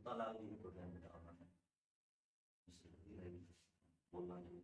तालाब जी को ध्यान बताना है बोलना नहीं।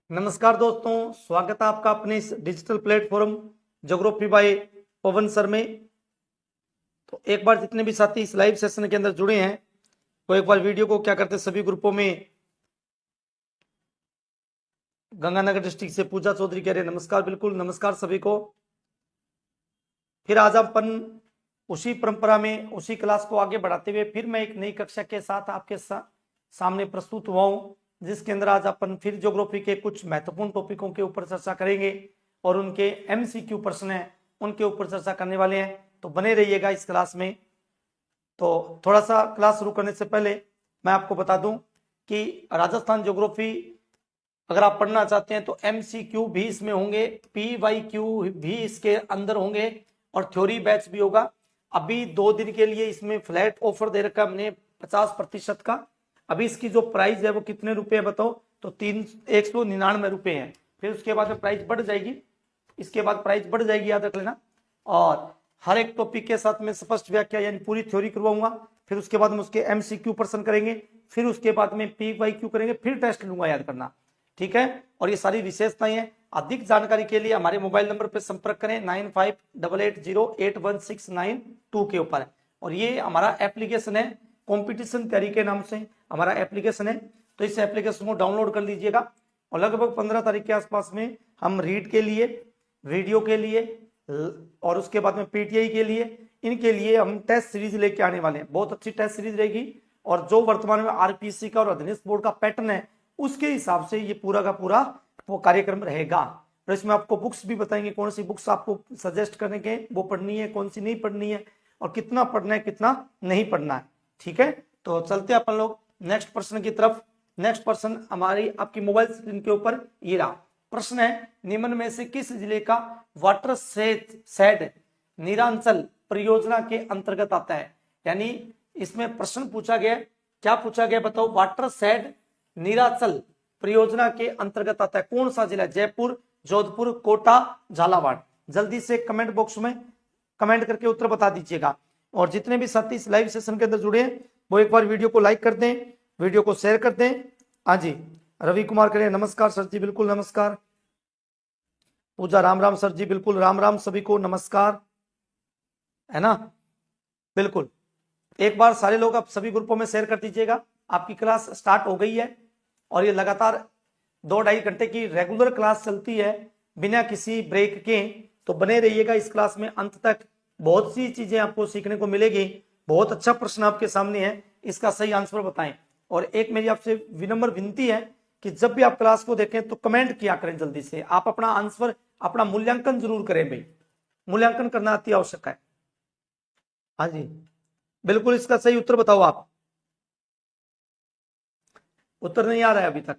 नमस्कार दोस्तों, स्वागत है आपका अपने इस डिजिटल प्लेटफॉर्म ज्योग्राफी बाय पवन सर में। तो एक बार जितने भी साथी इस लाइव सेशन के अंदर जुड़े हैं वो एक बार वीडियो को क्या करते हैं, सभी ग्रुपों में। गंगानगर डिस्ट्रिक्ट से पूजा चौधरी कह रहे हैं नमस्कार। बिल्कुल नमस्कार सभी को। फिर आज अपन उसी परंपरा में उसी क्लास को आगे बढ़ाते हुए फिर मैं एक नई कक्षा के साथ आपके सामने प्रस्तुत हुआ हूं, जिसके अंदर आज अपन फिर ज्योग्राफी के कुछ महत्वपूर्ण टॉपिकों के ऊपर चर्चा करेंगे और उनके एमसीक्यू प्रश्न हैं उनके ऊपर चर्चा करने वाले हैं। तो बने रहिएगा इस क्लास में। तो थोड़ा सा क्लास शुरू करने से पहले मैं आपको बता दूं कि राजस्थान ज्योग्राफी अगर आप पढ़ना चाहते हैं तो एमसीक्यू भी इसमें होंगे, पीवाईक्यू भी इसके अंदर होंगे और थ्योरी बैच भी होगा। अभी 2 दिन के लिए इसमें फ्लैट ऑफर दे रखा हमने 50% का। अभी इसकी जो प्राइस है वो कितने रुपए बताओ, तो 199 रुपए है। फिर उसके बाद में प्राइस बढ़ जाएगी, इसके बाद प्राइस बढ़ जाएगी, याद रख लेना। और हर एक टॉपिक के साथ में स्पष्ट व्याख्या यानी पूरी थ्योरी करवाऊंगा। फिर उसके बाद में उसके एमसीक्यू प्रश्न करेंगे, फिर उसके बाद में पीवाईक्यू करेंगे, फिर टेस्ट लूंगा, याद करना, ठीक है। और ये सारी विशेषताएं हैं। अधिक जानकारी के लिए हमारे मोबाइल नंबर पर संपर्क करें 9588081692 के ऊपर। और ये हमारा एप्लीकेशन है, कंपटीशन तैयारी के नाम से हमारा एप्लीकेशन है। तो इस एप्लीकेशन को डाउनलोड कर लीजिएगा और लगभग 15 तारीख के आसपास में हम रीड के लिए, वीडियो के लिए और उसके बाद में पीटीआई के लिए, इनके लिए हम टेस्ट सीरीज लेके आने वाले हैं। बहुत अच्छी टेस्ट सीरीज रहेगी और जो वर्तमान में आरपीएससी का और अधीनस्थ बोर्ड का पैटर्न है उसके हिसाब से ये पूरा का पूरा वो कार्यक्रम रहेगा। और इसमें आपको बुक्स भी बताएंगे, कौन सी बुक्स आपको सजेस्ट करने के वो पढ़नी है, कौन सी नहीं पढ़नी है और कितना पढ़ना है कितना नहीं पढ़ना है, ठीक है। तो चलते हैं अपन लोग नेक्स्ट प्रश्न की तरफ। नेक्स्ट प्रश्न हमारी आपकी मोबाइल स्क्रीन के ऊपर ये रहा। प्रश्न है, निम्न में से किस जिले का वाटर शेड नीरांचल परियोजना के अंतर्गत आता है। यानी इसमें प्रश्न पूछा गया, क्या पूछा गया बताओ, वाटर शेड नीरांचल परियोजना के अंतर्गत आता है कौन सा जिला, जयपुर, जोधपुर, कोटा, झालावाड़। जल्दी से कमेंट बॉक्स में कमेंट करके उत्तर बता दीजिएगा। और जितने भी साथी इस लाइव सेशन के अंदर जुड़े हैं वो एक बार वीडियो को लाइक कर दें, वीडियो को शेयर कर दें। हाँ जी, रवि कुमार करें नमस्कार सर जी, बिल्कुल नमस्कार। पूजा राम राम सर जी, बिल्कुल राम राम सभी को नमस्कार, है ना। बिल्कुल एक बार सारे लोग आप सभी ग्रुपों में शेयर कर दीजिएगा। आपकी क्लास स्टार्ट हो गई है और ये लगातार 2-2.5 घंटे की रेगुलर क्लास चलती है बिना किसी ब्रेक के। तो बने रहिएगा इस क्लास में अंत तक, बहुत सी चीजें आपको सीखने को मिलेगी। बहुत अच्छा प्रश्न आपके सामने है, इसका सही आंसर बताएं। और एक मेरी आपसे विनम्र विनती है कि जब भी आप क्लास को देखें तो कमेंट किया करें, जल्दी से आप अपना आंसर, अपना मूल्यांकन जरूर करें भाई, मूल्यांकन करना अति आवश्यक है। हाँ जी बिल्कुल, इसका सही उत्तर बताओ आप। उत्तर नहीं आ रहा है अभी तक।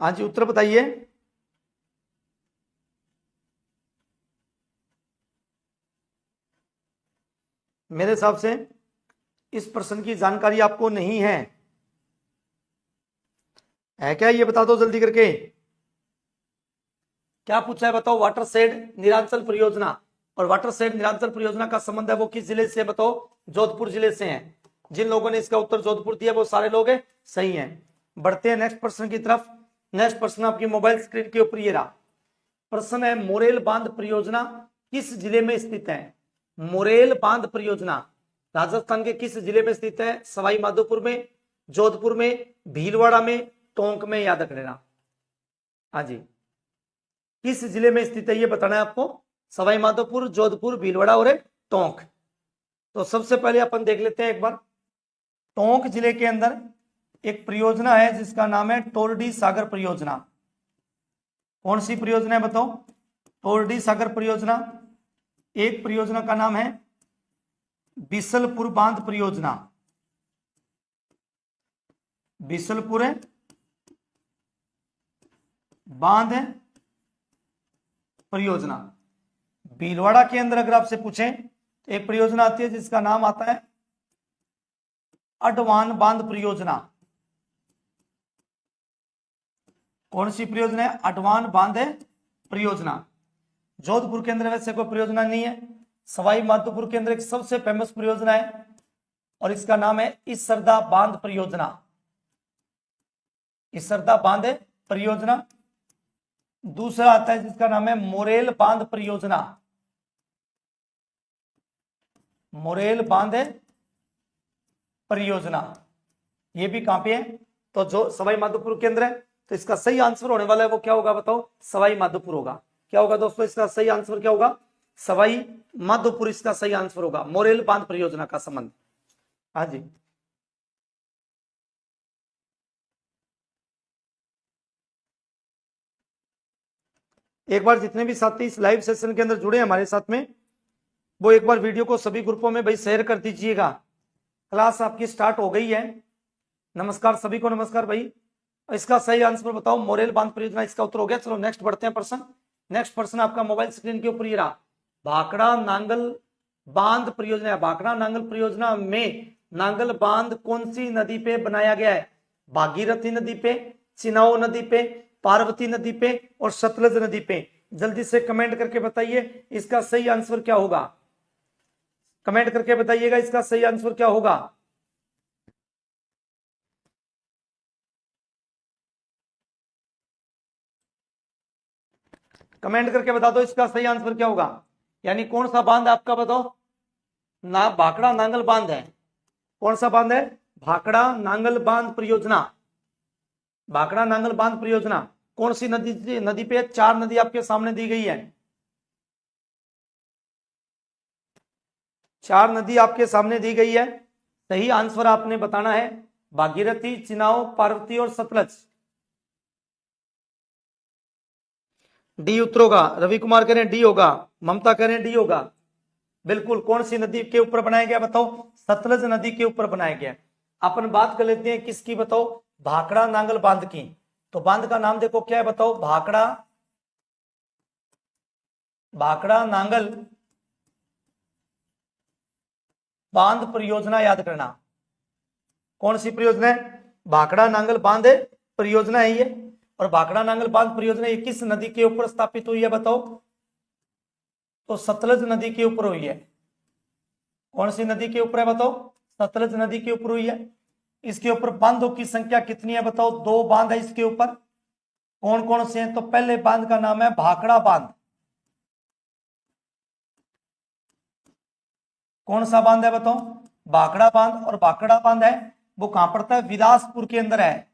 हाँ जी उत्तर बताइए। मेरे हिसाब से इस प्रश्न की जानकारी आपको नहीं है क्या, ये बता दो जल्दी करके। क्या पूछा है बताओ, वाटर शेड नीरांचल परियोजना। और वाटर शेड नीरांचल परियोजना का संबंध है वो किस जिले से बताओ, जोधपुर जिले से है। जिन लोगों ने इसका उत्तर जोधपुर दिया वो सारे लोग हैं, सही हैं। बढ़ते हैं नेक्स्ट प्रश्न की तरफ। नेक्स्ट प्रश्न आपकी मोबाइल स्क्रीन के ऊपर ये रहा। प्रश्न है, मोरेल बांध परियोजना किस जिले में स्थित है। मोरेल बांध परियोजना राजस्थान के किस जिले में स्थित है, सवाई माधोपुर में, जोधपुर में, भीलवाड़ा में, टोंक में, याद रख लेना। हाँ जी किस जिले में स्थित है ये बताना है आपको, सवाई माधोपुर, जोधपुर, भीलवाड़ा और टोंक। तो सबसे पहले अपन देख लेते हैं एक बार, टोंक जिले के अंदर एक परियोजना है जिसका नाम है टोरडी सागर परियोजना। कौन सी परियोजना है बताओ? टोरडी सागर परियोजना। एक परियोजना का नाम है बिसलपुर बांध परियोजना, बिसलपुर बांध परियोजना। भीलवाड़ा के अंदर अगर आपसे पूछें तो एक परियोजना आती है जिसका नाम आता है अडवान बांध परियोजना। कौन सी परियोजना है? अडवान बांध परियोजना। जोधपुर के अंदर वैसे कोई परियोजना नहीं है। सवाई माधोपुर के अंदर एक सबसे फेमस परियोजना है और इसका नाम है इसरदा बांध परियोजना, इसरदा बांध परियोजना। दूसरा आता है जिसका नाम है मोरेल बांध परियोजना, मोरेल बांध परियोजना। ये भी कहां पे है? तो जो सवाई माधोपुर के अंदर है। तो इसका सही आंसर होने वाला है वो क्या होगा बताओ? सवाई माधोपुर होगा। क्या होगा दोस्तों इसका सही आंसर? क्या होगा? सवाई माधोपुर इसका सही आंसर होगा, मोरेल बांध परियोजना का संबंध। हाँ जी, एक बार जितने भी साथी इस लाइव सेशन के अंदर जुड़े हमारे साथ में, वो एक बार वीडियो को सभी ग्रुपों में भाई शेयर कर दीजिएगा। क्लास आपकी स्टार्ट हो गई है। नमस्कार सभी को, नमस्कार भाई। इसका सही आंसर बताओ, मोरेल बांध परियोजना इसका उत्तर हो गया। चलो नेक्स्ट बढ़ते हैं प्रश्न। नेक्स्ट प्रश्न आपका मोबाइल स्क्रीन के ऊपर ये रहा। भाखड़ा नांगल बांध परियोजना, भाखड़ा नांगल परियोजना में नांगल बांध कौन सी नदी पे बनाया गया है? भागीरथी नदी पे, चिनाव नदी पे, पार्वती नदी पे और सतलज नदी पे। जल्दी से कमेंट करके बताइए इसका सही आंसर क्या होगा। कमेंट करके बताइएगा इसका सही आंसर क्या होगा। कमेंट करके बता दो इसका सही आंसर क्या होगा। यानी कौन सा बांध आपका बताओ? ना भाखड़ा नांगल बांध है। कौन सा बांध है? भाखड़ा नांगल बांध परियोजना। भाखड़ा नांगल बांध परियोजना कौन सी नदी पे? 4 नदी आपके सामने दी गई है। 4 नदी आपके सामने दी गई है। सही आंसर आपने बताना है भागीरथी, चिनाव, पार्वती और सतलज। डी उत्तर होगा। रवि कुमार कह रहे हैं डी होगा, ममता कह रहे हैं डी होगा। बिल्कुल। कौन सी नदी के ऊपर बनाया गया बताओ? सतलज नदी के ऊपर बनाया गया। अपन बात कर लेते हैं किसकी बताओ? भाखड़ा नांगल बांध की। तो बांध का नाम देखो क्या है बताओ? भाखड़ा, भाखड़ा नांगल बांध परियोजना याद करना। कौन सी परियोजना है? भाखड़ा नांगल बांध परियोजना है ये। और भाखड़ा नांगल बांध परियोजना ये किस नदी के ऊपर स्थापित हुई है बताओ? तो सतलज नदी के ऊपर हुई है। कौन सी नदी के ऊपर है बताओ? सतलज नदी के ऊपर हुई है। इसके ऊपर बांधों की संख्या कितनी है बताओ? 2 बांध है इसके ऊपर। कौन कौन से हैं? तो पहले बांध का नाम है भाखड़ा बांध। कौन सा बांध है बताओ? भाखड़ा बांध। और भाखड़ा बांध है वो कहां पड़ता है? बिलासपुर के अंदर है,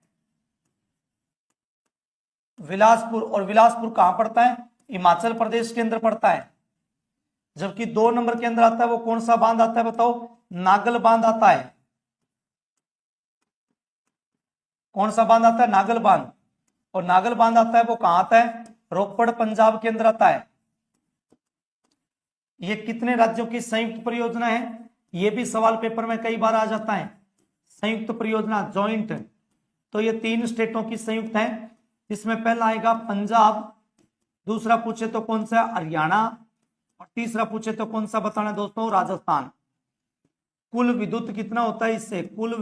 बिलासपुर। और बिलासपुर कहां पड़ता है? हिमाचल प्रदेश के अंदर पड़ता है। जबकि 2 नंबर के अंदर आता है वो कौन सा बांध आता है बताओ? नागल बांध आता है। कौन सा बांध आता है? नागल बांध। और नागल बांध आता है वो कहां आता है? रोपड़ पंजाब के अंदर आता है। ये कितने राज्यों की संयुक्त परियोजना है? ये भी सवाल पेपर में कई बार आ जाता है। संयुक्त परियोजना, जॉइंट। तो ये 3 स्टेटों की संयुक्त है। इसमें पहला आएगा पंजाब, दूसरा पूछे तो कौन सा? हरियाणा, और तीसरा पूछे तो कौन सा बताना दोस्तों? राजस्थान। कुल विद्युत कितना होता है इससे? कुल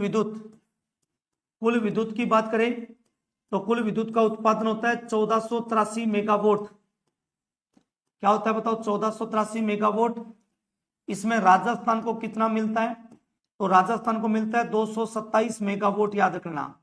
विद्युत की बात करें तो कुल विद्युत का उत्पादन होता है 1483 मेगावाट। क्या होता है बताओ? 1483 मेगावाट। इसमें राजस्थान को कितना मिलता है? तो राजस्थान को मिलता है 227 मेगावाट। याद रखना।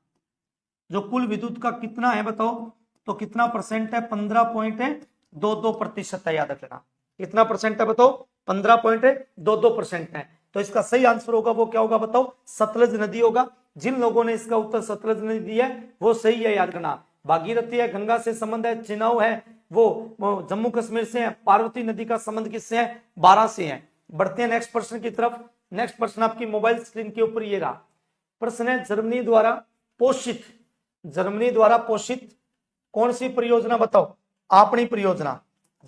जो कुल विद्युत का कितना है बताओ? तो कितना परसेंट है? 15.22% है। याद रखना। कितना परसेंट है बताओ? 15.22% है। तो इसका सही आंसर होगा वो क्या होगा बताओ? सतलज नदी होगा। जिन लोगों ने इसका उत्तर सतलज नदी दिया है वो सही है। याद करना। भागीरथी है, गंगा से संबंध है। चिनाव है वो जम्मू कश्मीर से है। पार्वती नदी का संबंध किससे है? 12 से है। बढ़ते हैं नेक्स्ट प्रश्न की तरफ। नेक्स्ट प्रश्न आपकी मोबाइल स्क्रीन के ऊपर ये रहा। प्रश्न है जर्मनी द्वारा पोषित कौन सी परियोजना बताओ? आपनी परियोजना।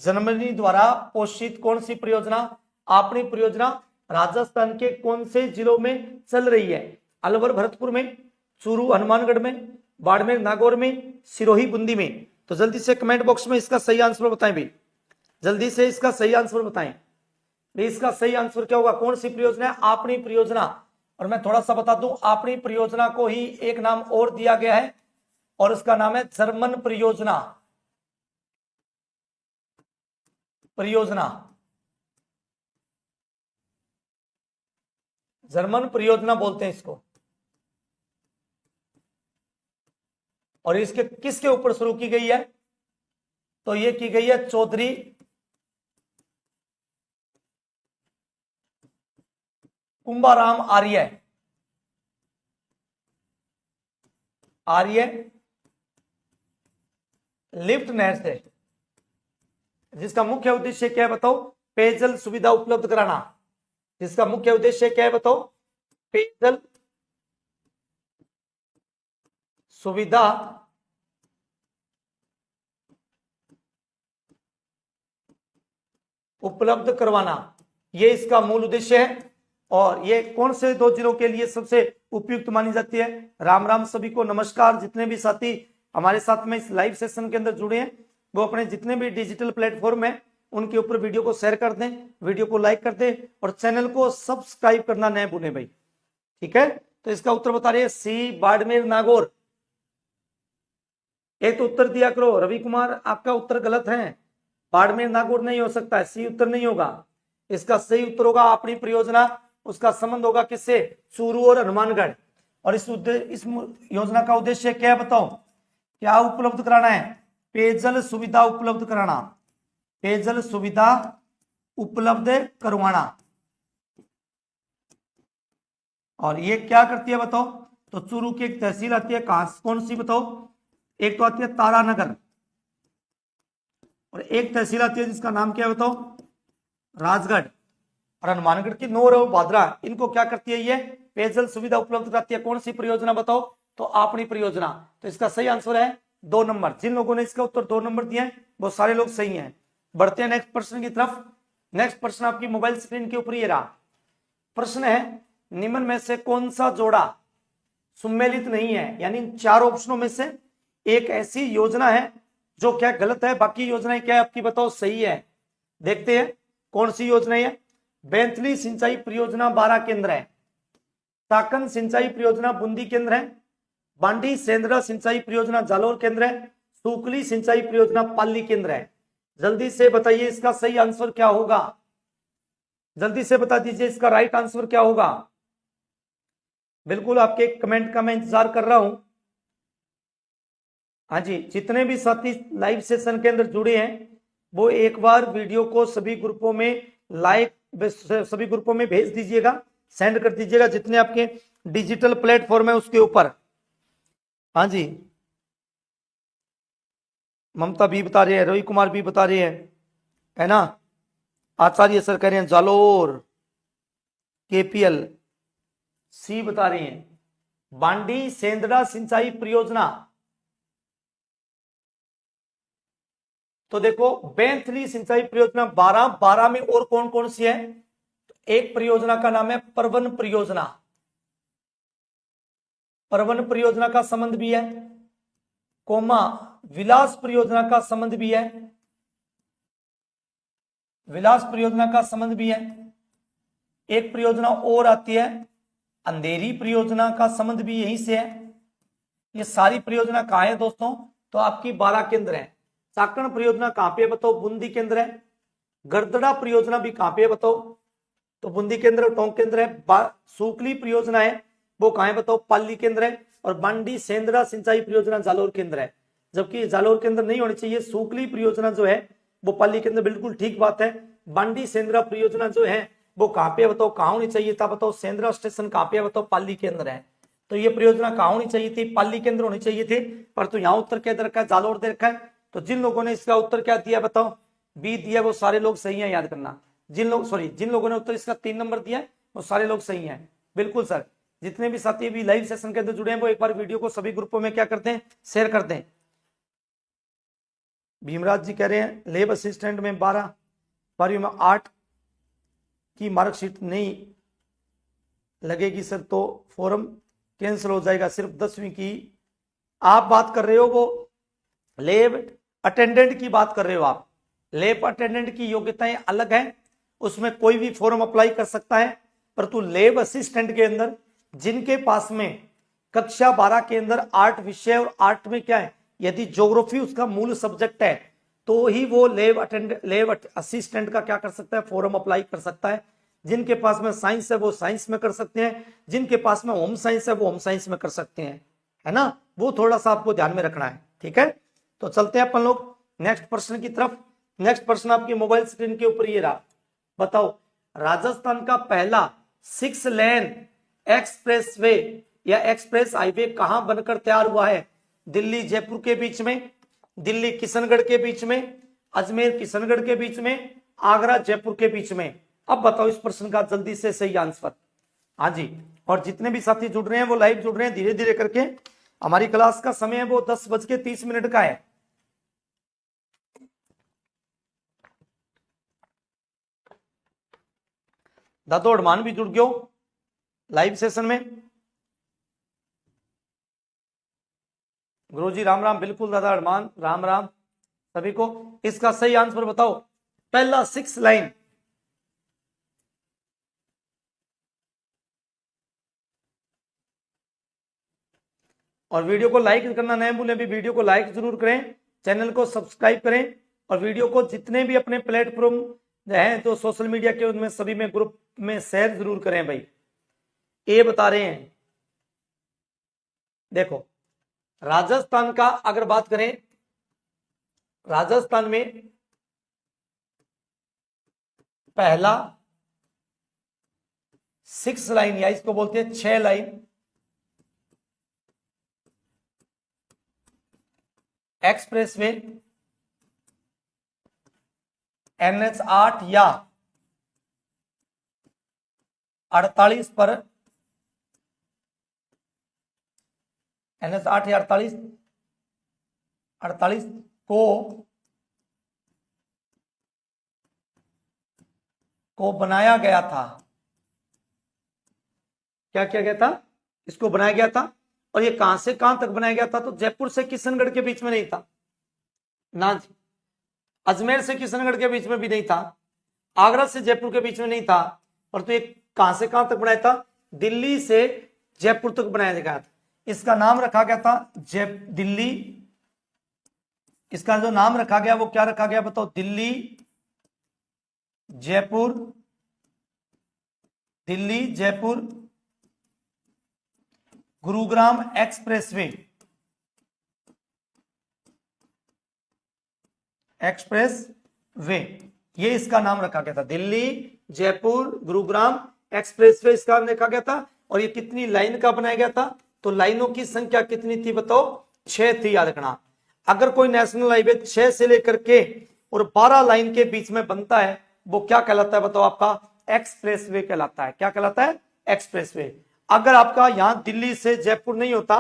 जर्मनी द्वारा पोषित कौन सी परियोजना? आपनी परियोजना राजस्थान के कौन से जिलों में चल रही है? अलवर भरतपुर में, चूरू हनुमानगढ़ में, बाड़मेर नागौर में, सिरोही बूंदी में। तो जल्दी से कमेंट बॉक्स में इसका सही आंसर बताएं भाई, जल्दी से इसका सही आंसर बताएं भाई। इसका सही आंसर क्या होगा? कौन सी परियोजना है? आपनी परियोजना। और मैं थोड़ा सा बता दूं, आपनी परियोजना को ही एक नाम और दिया गया है और उसका नाम है जर्मन परियोजना। जर्मन परियोजना बोलते हैं इसको। और इसके किसके ऊपर शुरू की गई है? तो ये की गई है चौधरी कुंभाराम आर्य लिफ्ट नहर से, जिसका मुख्य उद्देश्य क्या है बताओ? पेयजल सुविधा उपलब्ध कराना। जिसका मुख्य उद्देश्य क्या है बताओ? पेयजल सुविधा उपलब्ध करवाना, ये इसका मूल उद्देश्य है। और ये कौन से दो जिलों के लिए सबसे उपयुक्त मानी जाती है? राम राम सभी को, नमस्कार। जितने भी साथी हमारे साथ में इस लाइव सेशन के अंदर जुड़े हैं वो अपने जितने भी डिजिटल प्लेटफॉर्म है उनके ऊपर वीडियो को शेयर कर दें, वीडियो को लाइक कर दें और चैनल को सब्सक्राइब करना न भूलें भाई, ठीक है। तो इसका उत्तर बता रहे हैं सी बाड़मेर नागौर। एक तो उत्तर दिया करो। रवि कुमार आपका उत्तर गलत है, बाड़मेर नागौर नहीं हो सकता है, सी उत्तर नहीं होगा। इसका सही उत्तर होगा अपनी परियोजना। उसका संबंध होगा किससे? चूरू और हनुमानगढ़। और इस योजना का उद्देश्य क्या है बताओ? क्या उपलब्ध कराना है? पेयजल सुविधा उपलब्ध कराना, पेयजल सुविधा उपलब्ध करवाना। और ये क्या करती है बताओ? तो चूरू की एक तहसील आती है, कौन सी बताओ? एक तो आती है तारानगर और एक तहसील आती है जिसका नाम क्या है बताओ? राजगढ़। और हनुमानगढ़ की नौर और भादरा, इनको क्या करती है? ये पेयजल सुविधा उपलब्ध कराती है। कौन सी परियोजना बताओ? तो आपनी परियोजना। तो इसका सही आंसर है 2 नंबर। जिन लोगों ने इसका उत्तर 2 नंबर दिया है वो सारे लोग सही हैं। बढ़ते हैं नेक्स्ट प्रश्न की तरफ। नेक्स्ट प्रश्न आपकी मोबाइल स्क्रीन के ऊपर ये रहा। प्रश्न है निम्न में से कौन सा जोड़ा सम्मिलित नहीं है? यानी 4 ऑप्शनों में से एक ऐसी योजना है जो क्या गलत है, बाकी योजनाएं क्या है आपकी बताओ सही है। देखते हैं कौन सी योजना है। बैंतली सिंचाई परियोजना 12 केंद्र है, साकन सिंचाई परियोजना बूंदी केंद्र है, बांडी सेंद्रा सिंचाई परियोजना जालोर केंद्र है, सुकली सिंचाई परियोजना पाली केंद्र है। जल्दी से बताइए इसका सही आंसर क्या होगा? जल्दी से बता दीजिए इसका राइट आंसर क्या होगा? बिल्कुल आपके कमेंट का मैं इंतजार कर रहा हूं। हाँ जी, जितने भी साथी लाइव सेशन के अंदर जुड़े हैं वो एक बार वीडियो को सभी ग्रुपों में सभी ग्रुपों में भेज दीजिएगा, सेंड कर दीजिएगा जितने आपके डिजिटल प्लेटफॉर्म है उसके ऊपर। हाँ जी, ममता भी बता रहे हैं, रवि कुमार भी बता रहे हैं, है ना। आचार्य सर कह रहे हैं जालोर, केपीएल सी बता रहे हैं बांडी सेंद्रा सिंचाई परियोजना। तो देखो बैंथली सिंचाई परियोजना 12 में और कौन कौन सी है? एक परियोजना का नाम है परवन परियोजना, परवन परियोजना का संबंध भी है, कोमा विलास परियोजना का संबंध भी है, विलास परियोजना का संबंध भी है। एक परियोजना और आती है अंधेरी परियोजना का संबंध भी यहीं से है। ये सारी परियोजना कहां है दोस्तों? तो आपकी 12 केंद्र है। साकण परियोजना कहां पे बताओ? बूंदी केंद्र है। गरदड़ा परियोजना भी कहां पे बताओ? तो बूंदी केंद्र टोंक केंद्र है। सुकली परियोजना है वो कहां है बताओ? पाली केंद्र है। और बांडी सेंद्रा सिंचाई परियोजना जालोर केंद्र है। जबकि जालोर केंद्र नहीं होनी चाहिए, सुकली परियोजना जो है वो पाली केंद्र, बिल्कुल ठीक बात है। बांडी सेंद्रा परियोजना जो है वो कहां पे बताओ? कहां होनी चाहिए था बताओ? सेंद्रा स्टेशन कहां पे बताओ? पाली केंद्र है। तो ये परियोजना कहां होनी चाहिए थी? पाली केंद्र होनी चाहिए थी, पर तो यहाँ उत्तर क्या दे रखा है? जालोर दे रखा है। तो जिन लोगों ने इसका उत्तर क्या दिया बताओ? बी दिया, वो सारे लोग सही है, याद करना। जिन लोगों ने उत्तर इसका 3 नंबर दिया वो सारे लोग सही हैं। बिल्कुल सर, जितने भी साथी अभी लाइव सेशन के अंदर जुड़े हैं वो एक बार वीडियो को सभी ग्रुपों में क्या करते हैं, शेयर करते हैं। भीमराज जी कह रहे हैं लैब असिस्टेंट में 12वीं में 8 की मार्कशीट नहीं लगेगी सर, तो फॉर्म कैंसिल हो जाएगा, सिर्फ 10वीं की आप बात कर रहे हो, वो लैब अटेंडेंट की बात कर रहे हो आप। लैब अटेंडेंट की योग्यताएं अलग हैं, उसमें कोई भी फॉर्म अप्लाई कर सकता है, परंतु लैब असिस्टेंट के अंदर जिनके पास में कक्षा 12 के अंदर 8 विषय और 8 में क्या है, यदि ज्योग्राफी उसका मूल सब्जेक्ट है तो ही वो लैब असिस्टेंट का क्या कर सकता है, फॉर्म अप्लाई कर सकता है। जिनके पास में साइंस है वो साइंस में कर सकते हैं, जिनके पास में होम साइंस है वो होम साइंस में कर सकते हैं, है ना, वो थोड़ा सा आपको ध्यान में रखना है। ठीक है, तो चलते हैं अपन लोग नेक्स्ट प्रश्न की तरफ। नेक्स्ट प्रश्न आपकी मोबाइल स्क्रीन के ऊपर ये रहा, बताओ राजस्थान का पहला 6 लेन एक्सप्रेस वे या एक्सप्रेस हाईवे कहां बनकर तैयार हुआ है? दिल्ली जयपुर के बीच में, दिल्ली किशनगढ़ के बीच में, अजमेर किशनगढ़ के बीच में, आगरा जयपुर के बीच में। अब बताओ इस प्रश्न का जल्दी से सही आंसर। हाँ जी, और जितने भी साथी जुड़ रहे हैं वो लाइव जुड़ रहे हैं धीरे धीरे करके। हमारी क्लास का समय है वो 10:30 का है। दादो अडमान भी जुड़ गयो लाइव सेशन में। गुरुजी राम राम, बिल्कुल दादा अडमान राम राम सभी को। इसका सही आंसर बताओ, पहला 6 लाइन। और वीडियो को लाइक करना नहीं भूलें, भी वीडियो को लाइक जरूर करें, चैनल को सब्सक्राइब करें, और वीडियो को जितने भी अपने प्लेटफॉर्म हैं जो सोशल मीडिया के उनमें सभी में ग्रुप में शेयर जरूर करें भाई। ये बता रहे हैं, देखो राजस्थान का अगर बात करें, राजस्थान में पहला 6 लाइन या इसको बोलते हैं 6 लाइन एक्सप्रेसवे NH 8 या 48 पर, NH 8 या 48 को बनाया गया था। क्या किया गया था? इसको बनाया गया था। और ये कहां से कहां तक बनाया गया था? तो जयपुर से किशनगढ़ के बीच में नहीं था ना जी, अजमेर से किशनगढ़ के बीच में भी नहीं था, आगरा से जयपुर के बीच में नहीं था, और तो ये कहां से कहां तक बनाया था? दिल्ली से जयपुर तक बनाया गया था। इसका नाम रखा गया था दिल्ली, इसका जो नाम रखा गया वो क्या रखा गया बताओ? Delhi Jaipur, Delhi Jaipur Gurugram expressway, express way, ये इसका नाम रखा गया था। दिल्ली जयपुर गुरुग्राम एक्सप्रेसवे इसका रखा गया था। और ये कितनी लाइन का बनाया गया था? तो लाइनों की संख्या कितनी थी बताओ? 6 थी, याद रखना। अगर कोई नेशनल हाईवे 6 से लेकर के और 12 लाइन के बीच में बनता है वो क्या कहलाता है बताओ? आपका एक्सप्रेसवे कहलाता है। क्या कहलाता है? एक्सप्रेसवे। अगर आपका यहां दिल्ली से जयपुर नहीं होता,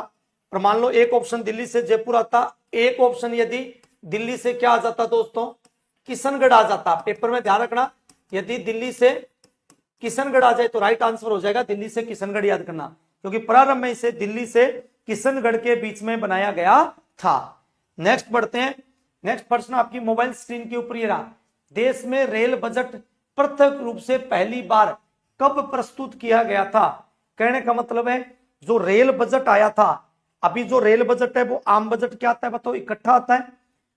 पर मान लो एक ऑप्शन दिल्ली से जयपुर आता, एक ऑप्शन यदि दिल्ली से क्या आ जाता दोस्तों? किशनगढ़ आ जाता। पेपर में ध्यान रखना, यदि दिल्ली से किशनगढ़ आ जाए तो राइट आंसर हो जाएगा दिल्ली से किशनगढ़, याद करना, क्योंकि प्रारंभ में इसे दिल्ली से किशनगढ़ के बीच में बनाया गया था। नेक्स्ट बढ़ते हैं। नेक्स्ट प्रश्न आपकी मोबाइल स्क्रीन के ऊपर ये रहा, देश में रेल बजट प्रत्यक्ष रूप से पहली बार कब प्रस्तुत किया गया था? कहने का मतलब है जो रेल बजट आया था, अभी जो रेल बजट है वो आम बजट क्या आता है बताओ? इकट्ठा आता है।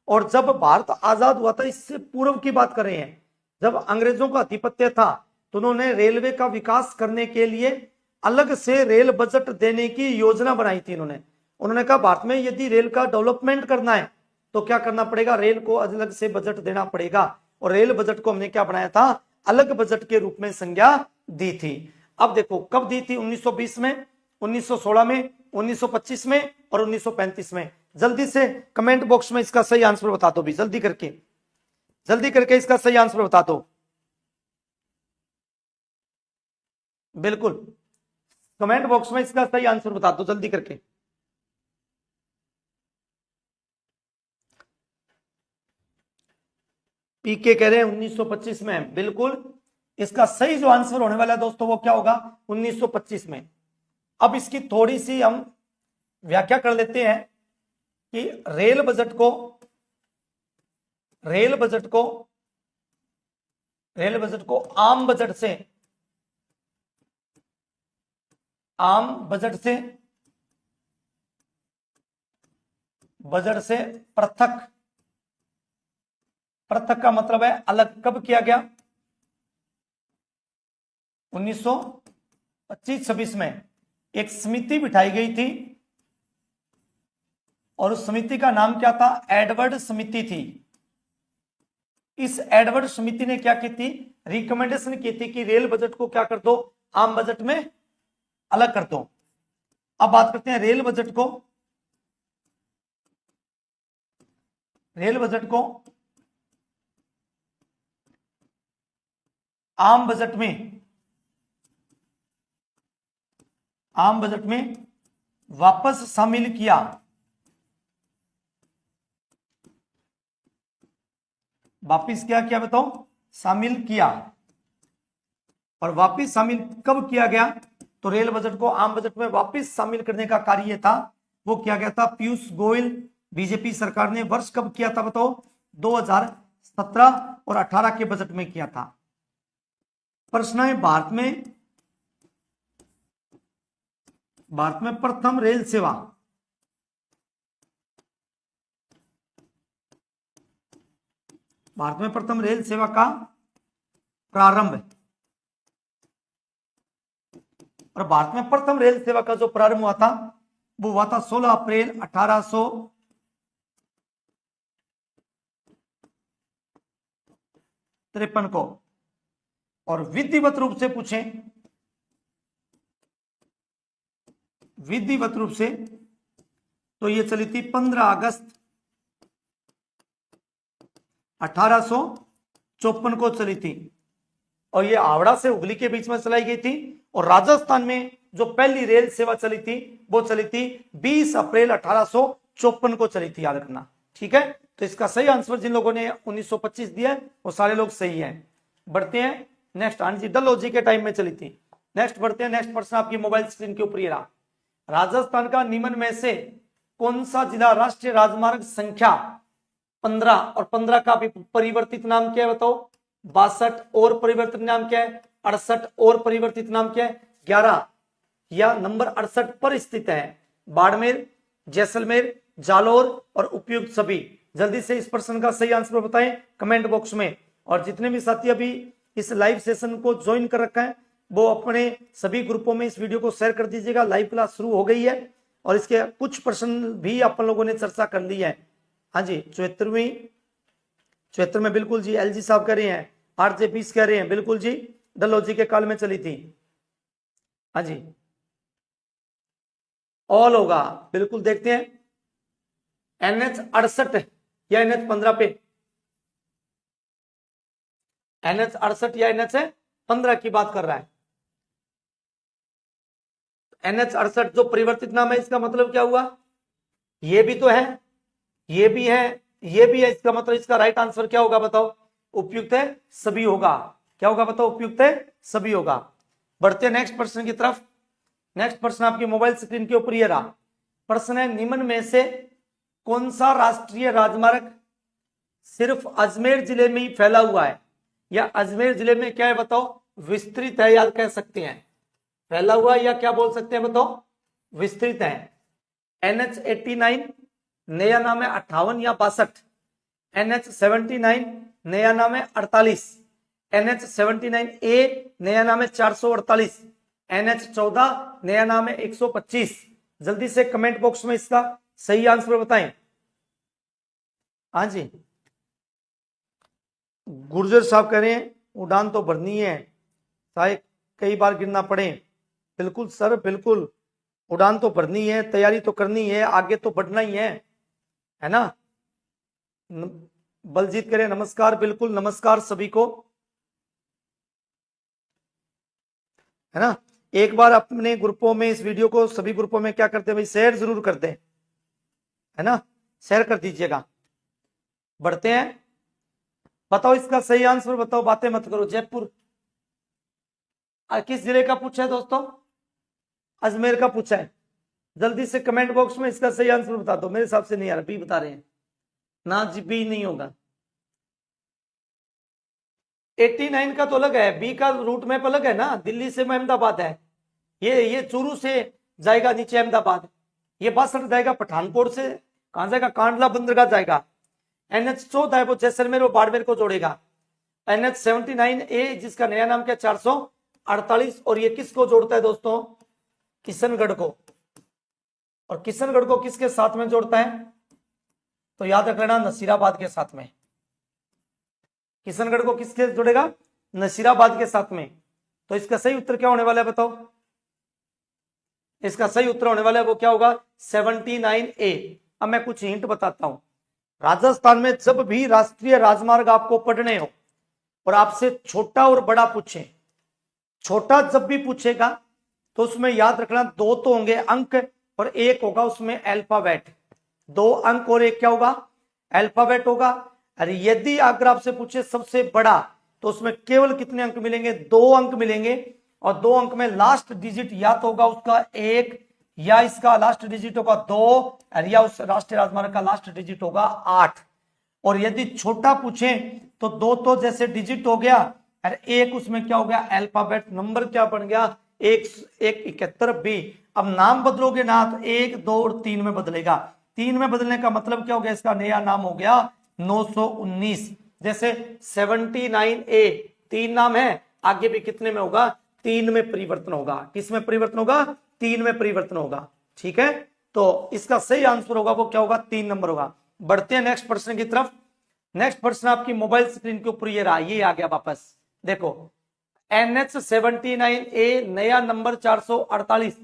और जब भारत आजाद हुआ था, इससे पूर्व की बात कर रहे हैं, जब अंग्रेजों का आधिपत्य था तो उन्होंने रेलवे का विकास करने के लिए अलग से रेल बजट देने की योजना बनाई थी। उन्होंने कहा भारत में यदि रेल का डेवलपमेंट करना है तो क्या करना पड़ेगा? रेल को अलग से बजट देना पड़ेगा। और रेल बजट को हमने क्या बनाया था? अलग बजट के रूप में संज्ञा दी थी। अब देखो कब दी थी? 1920 में, 1916 में, 1925 में और 1935 में। जल्दी से कमेंट बॉक्स में इसका सही आंसर बता दो भी, जल्दी करके इसका सही आंसर बता दो। बिल्कुल, कमेंट बॉक्स में इसका सही आंसर बता दो जल्दी करके। पीके कह रहे हैं 1925 में, बिल्कुल इसका सही जो आंसर होने वाला है दोस्तों वो क्या होगा, 1925 में। अब इसकी थोड़ी सी हम व्याख्या कर लेते हैं कि रेल बजट को आम बजट से पृथक का मतलब है अलग कब किया गया, 1925-26 में एक समिति बिठाई गई थी और उस समिति का नाम क्या था, एडवर्ड समिति थी। इस एडवर्ड समिति ने क्या की थी, रिकमेंडेशन की थी कि रेल बजट को क्या कर दो, आम बजट में अलग कर दो। अब बात करते हैं रेल बजट को आम बजट में वापस शामिल किया। वापिस क्या किया बताओ, शामिल किया। और वापिस शामिल कब किया गया, तो रेल बजट को आम बजट में वापिस शामिल करने का कार्य था वो किया गया था पीयूष गोयल बीजेपी सरकार ने। वर्ष कब किया था बताओ, 2017 और 18 के बजट में किया था। प्रश्न है भारत में प्रथम रेल सेवा का प्रारंभ, और भारत में प्रथम रेल सेवा का जो प्रारंभ हुआ था वो हुआ था 16 अप्रैल 1853 को। और विधिवत रूप से तो ये चली थी 15 अगस्त 1854 को चली थी। और ये हावड़ा से हुगली के बीच में चलाई गई थी। और राजस्थान में जो पहली रेल सेवा चली थी वो चली थी 20 अप्रैल 1854 को चली थी, याद रखना, ठीक है। तो इसका सही आंसर जिन लोगों ने 1925 दिया है वो सारे लोग सही हैं। बढ़ते हैं नेक्स्ट, हाँ जी डलहौजी के टाइम में चली थी। नेक्स्ट बढ़ते हैं, नेक्स्ट प्रश्न आपकी मोबाइल स्क्रीन के ऊपर ये रहा। राजस्थान का निम्न में से कौन सा जिला राष्ट्रीय राजमार्ग संख्या 15 और 15 का परिवर्तित नाम क्या है बताओ, 62 और परिवर्तित नाम क्या है, 68 और परिवर्तित नाम क्या है, 11 या नंबर 68 पर स्थित है। बाड़मेर, जैसलमेर, जालोर और उपयुक्त सभी। जल्दी से इस प्रश्न का सही आंसर बताएं कमेंट बॉक्स में। और जितने भी साथी अभी इस लाइव सेशन को ज्वाइन कर रखा है वो अपने सभी ग्रुपों में इस वीडियो को शेयर कर दीजिएगा। लाइव क्लास शुरू हो गई है और इसके कुछ प्रश्न भी अपन लोगों ने चर्चा कर ली है। हाँ जी 74 में बिल्कुल जी, एलजी साहब कह रहे हैं, आरजे 20 कह रहे हैं, बिल्कुल जी डलहौजी के काल में चली थी। हाँ जी ऑल होगा, बिल्कुल देखते हैं NH 68 या NH 15 पे, NH 68 या NH 15 की बात कर रहा है। NH 68 जो परिवर्तित नाम है इसका मतलब क्या हुआ, ये भी तो है, ये भी है, ये भी है, इसका मतलब इसका राइट आंसर क्या होगा बताओ, उपयुक्त है सभी होगा। क्या होगा बताओ, उपयुक्त है सभी होगा। बढ़ते हैं नेक्स्ट प्रश्न की तरफ। नेक्स्ट प्रश्न आपकी मोबाइल स्क्रीन के ऊपर ये रहा। प्रश्न है निम्न में से कौन सा राष्ट्रीय राजमार्ग सिर्फ अजमेर जिले में ही फैला हुआ है, या अजमेर जिले में क्या है बताओ, विस्तृत है, याद कह सकते हैं फैला हुआ, या क्या बोल सकते हैं बताओ, विस्तृत है। NH 89 नया नाम है 58 या 62, NH 79 नया नाम है 48, NH 79A नया नाम है 448, NH 14 नया नाम है 125। जल्दी से कमेंट बॉक्स में इसका सही आंसर बताएं। हाँ जी गुर्जर साहब कह रहे हैं उड़ान तो भरनी है, चाहे कई बार गिरना पड़े। बिल्कुल सर बिल्कुल, उड़ान तो भरनी है, तैयारी तो करनी है, आगे तो बढ़ना ही है ना। बलजीत करें नमस्कार, बिल्कुल नमस्कार सभी को। है ना। एक बार अपने ग्रुपों में इस वीडियो को सभी ग्रुपों में क्या करते हैं भाई, शेयर जरूर कर दें, है ना, शेयर कर दीजिएगा। बढ़ते हैं, बताओ इसका सही आंसर बताओ, बातें मत करो। जयपुर किस जिले का पूछा है दोस्तों? अजमेर का पूछा है। जल्दी से कमेंट बॉक्स में इसका सही आंसर बता दो। मेरे हिसाब से नहीं आ रहा, बी बता रहे हैं ना जी, बी नहीं होगा। 89 का तो अलग है, बी का रूट मैप अलग है ना, दिल्ली से अहमदाबाद है। ये चूरू से जाएगा नीचे अहमदाबाद, ये 62 जाएगा पठानकोट से, कहां जाएगा, कांडला बंदरगाह जाएगा। NH14 है वो जैसलमेर और बाड़मेर को जोड़ेगा। NH79A जिसका नया नाम क्या, 448, और ये किसको जोड़ता है दोस्तों, किशनगढ़ को। और किशनगढ़ को किसके साथ में जोड़ता है, तो याद रख लेना नसीराबाद के साथ में। किशनगढ़ को किसके जोड़ेगा, नसीराबाद के साथ में। तो इसका सही उत्तर क्या होने वाला है बताओ, इसका सही उत्तर होने वाला है वो क्या होगा, 79A। अब मैं कुछ हिंट बताता हूं। राजस्थान में जब भी राष्ट्रीय राजमार्ग आपको पढ़ने हो और आपसे छोटा और बड़ा पूछे, छोटा जब भी पूछेगा तो उसमें याद रखना 2 तो होंगे अंक और 1 होगा उसमें अल्फाबेट। 2 अंक और 1 क्या होगा, अल्फाबेट होगा। अरे यदि अगर आपसे पूछे सबसे बड़ा तो उसमें केवल कितने अंक मिलेंगे, 2 अंक मिलेंगे। और 2 अंक में लास्ट डिजिट या तो होगा उसका 1 या इसका लास्ट डिजिट होगा 2 या उस राष्ट्रीय राजमार्ग का लास्ट डिजिट होगा 8। और यदि छोटा पूछे तो 2 तो जैसे डिजिट हो गया और 1 उसमें क्या हो गया, अल्फाबेट। नंबर क्या बन गया, 171 बी। अब नाम बदलोगे ना तो 1, 2 और 3 में बदलेगा। 3 में बदलने का मतलब क्या हो गया, इसका नया नाम हो गया 919। जैसे 79A 3 नाम है, आगे भी कितने में होगा, 3 में परिवर्तन होगा। किस में परिवर्तन होगा, 3 में परिवर्तन होगा। ठीक है, तो इसका सही आंसर होगा वो क्या होगा, 3 नंबर होगा। बढ़ते हैं नेक्स्ट प्रश्न की तरफ। नेक्स्ट प्रश्न आपकी मोबाइल स्क्रीन के ऊपर ये रहा, ये आ गया वापस। देखो NH79A नया नंबर 448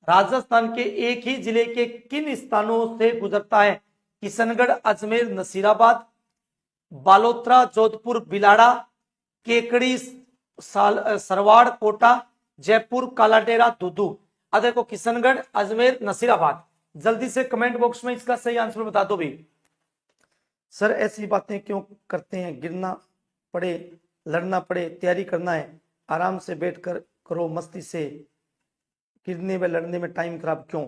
राजस्थान के एक ही जिले के किन स्थानों से गुजरता है, किशनगढ़, अजमेर, नसीराबाद, बालोतरा, जोधपुर, बिलाड़ा, केकड़ी, सरवाड़, कोटा, जयपुर, कालाडेरा, दुदू। अब देखो किशनगढ़, अजमेर, नसीराबाद, जल्दी से कमेंट बॉक्स में इसका सही आंसर बता दो भी। सर ऐसी बातें क्यों करते हैं, गिरना पड़े, लड़ना पड़े, तैयारी करना है, आराम से बैठकर करो, मस्ती से गिरने में लड़ने में टाइम खराब क्यों।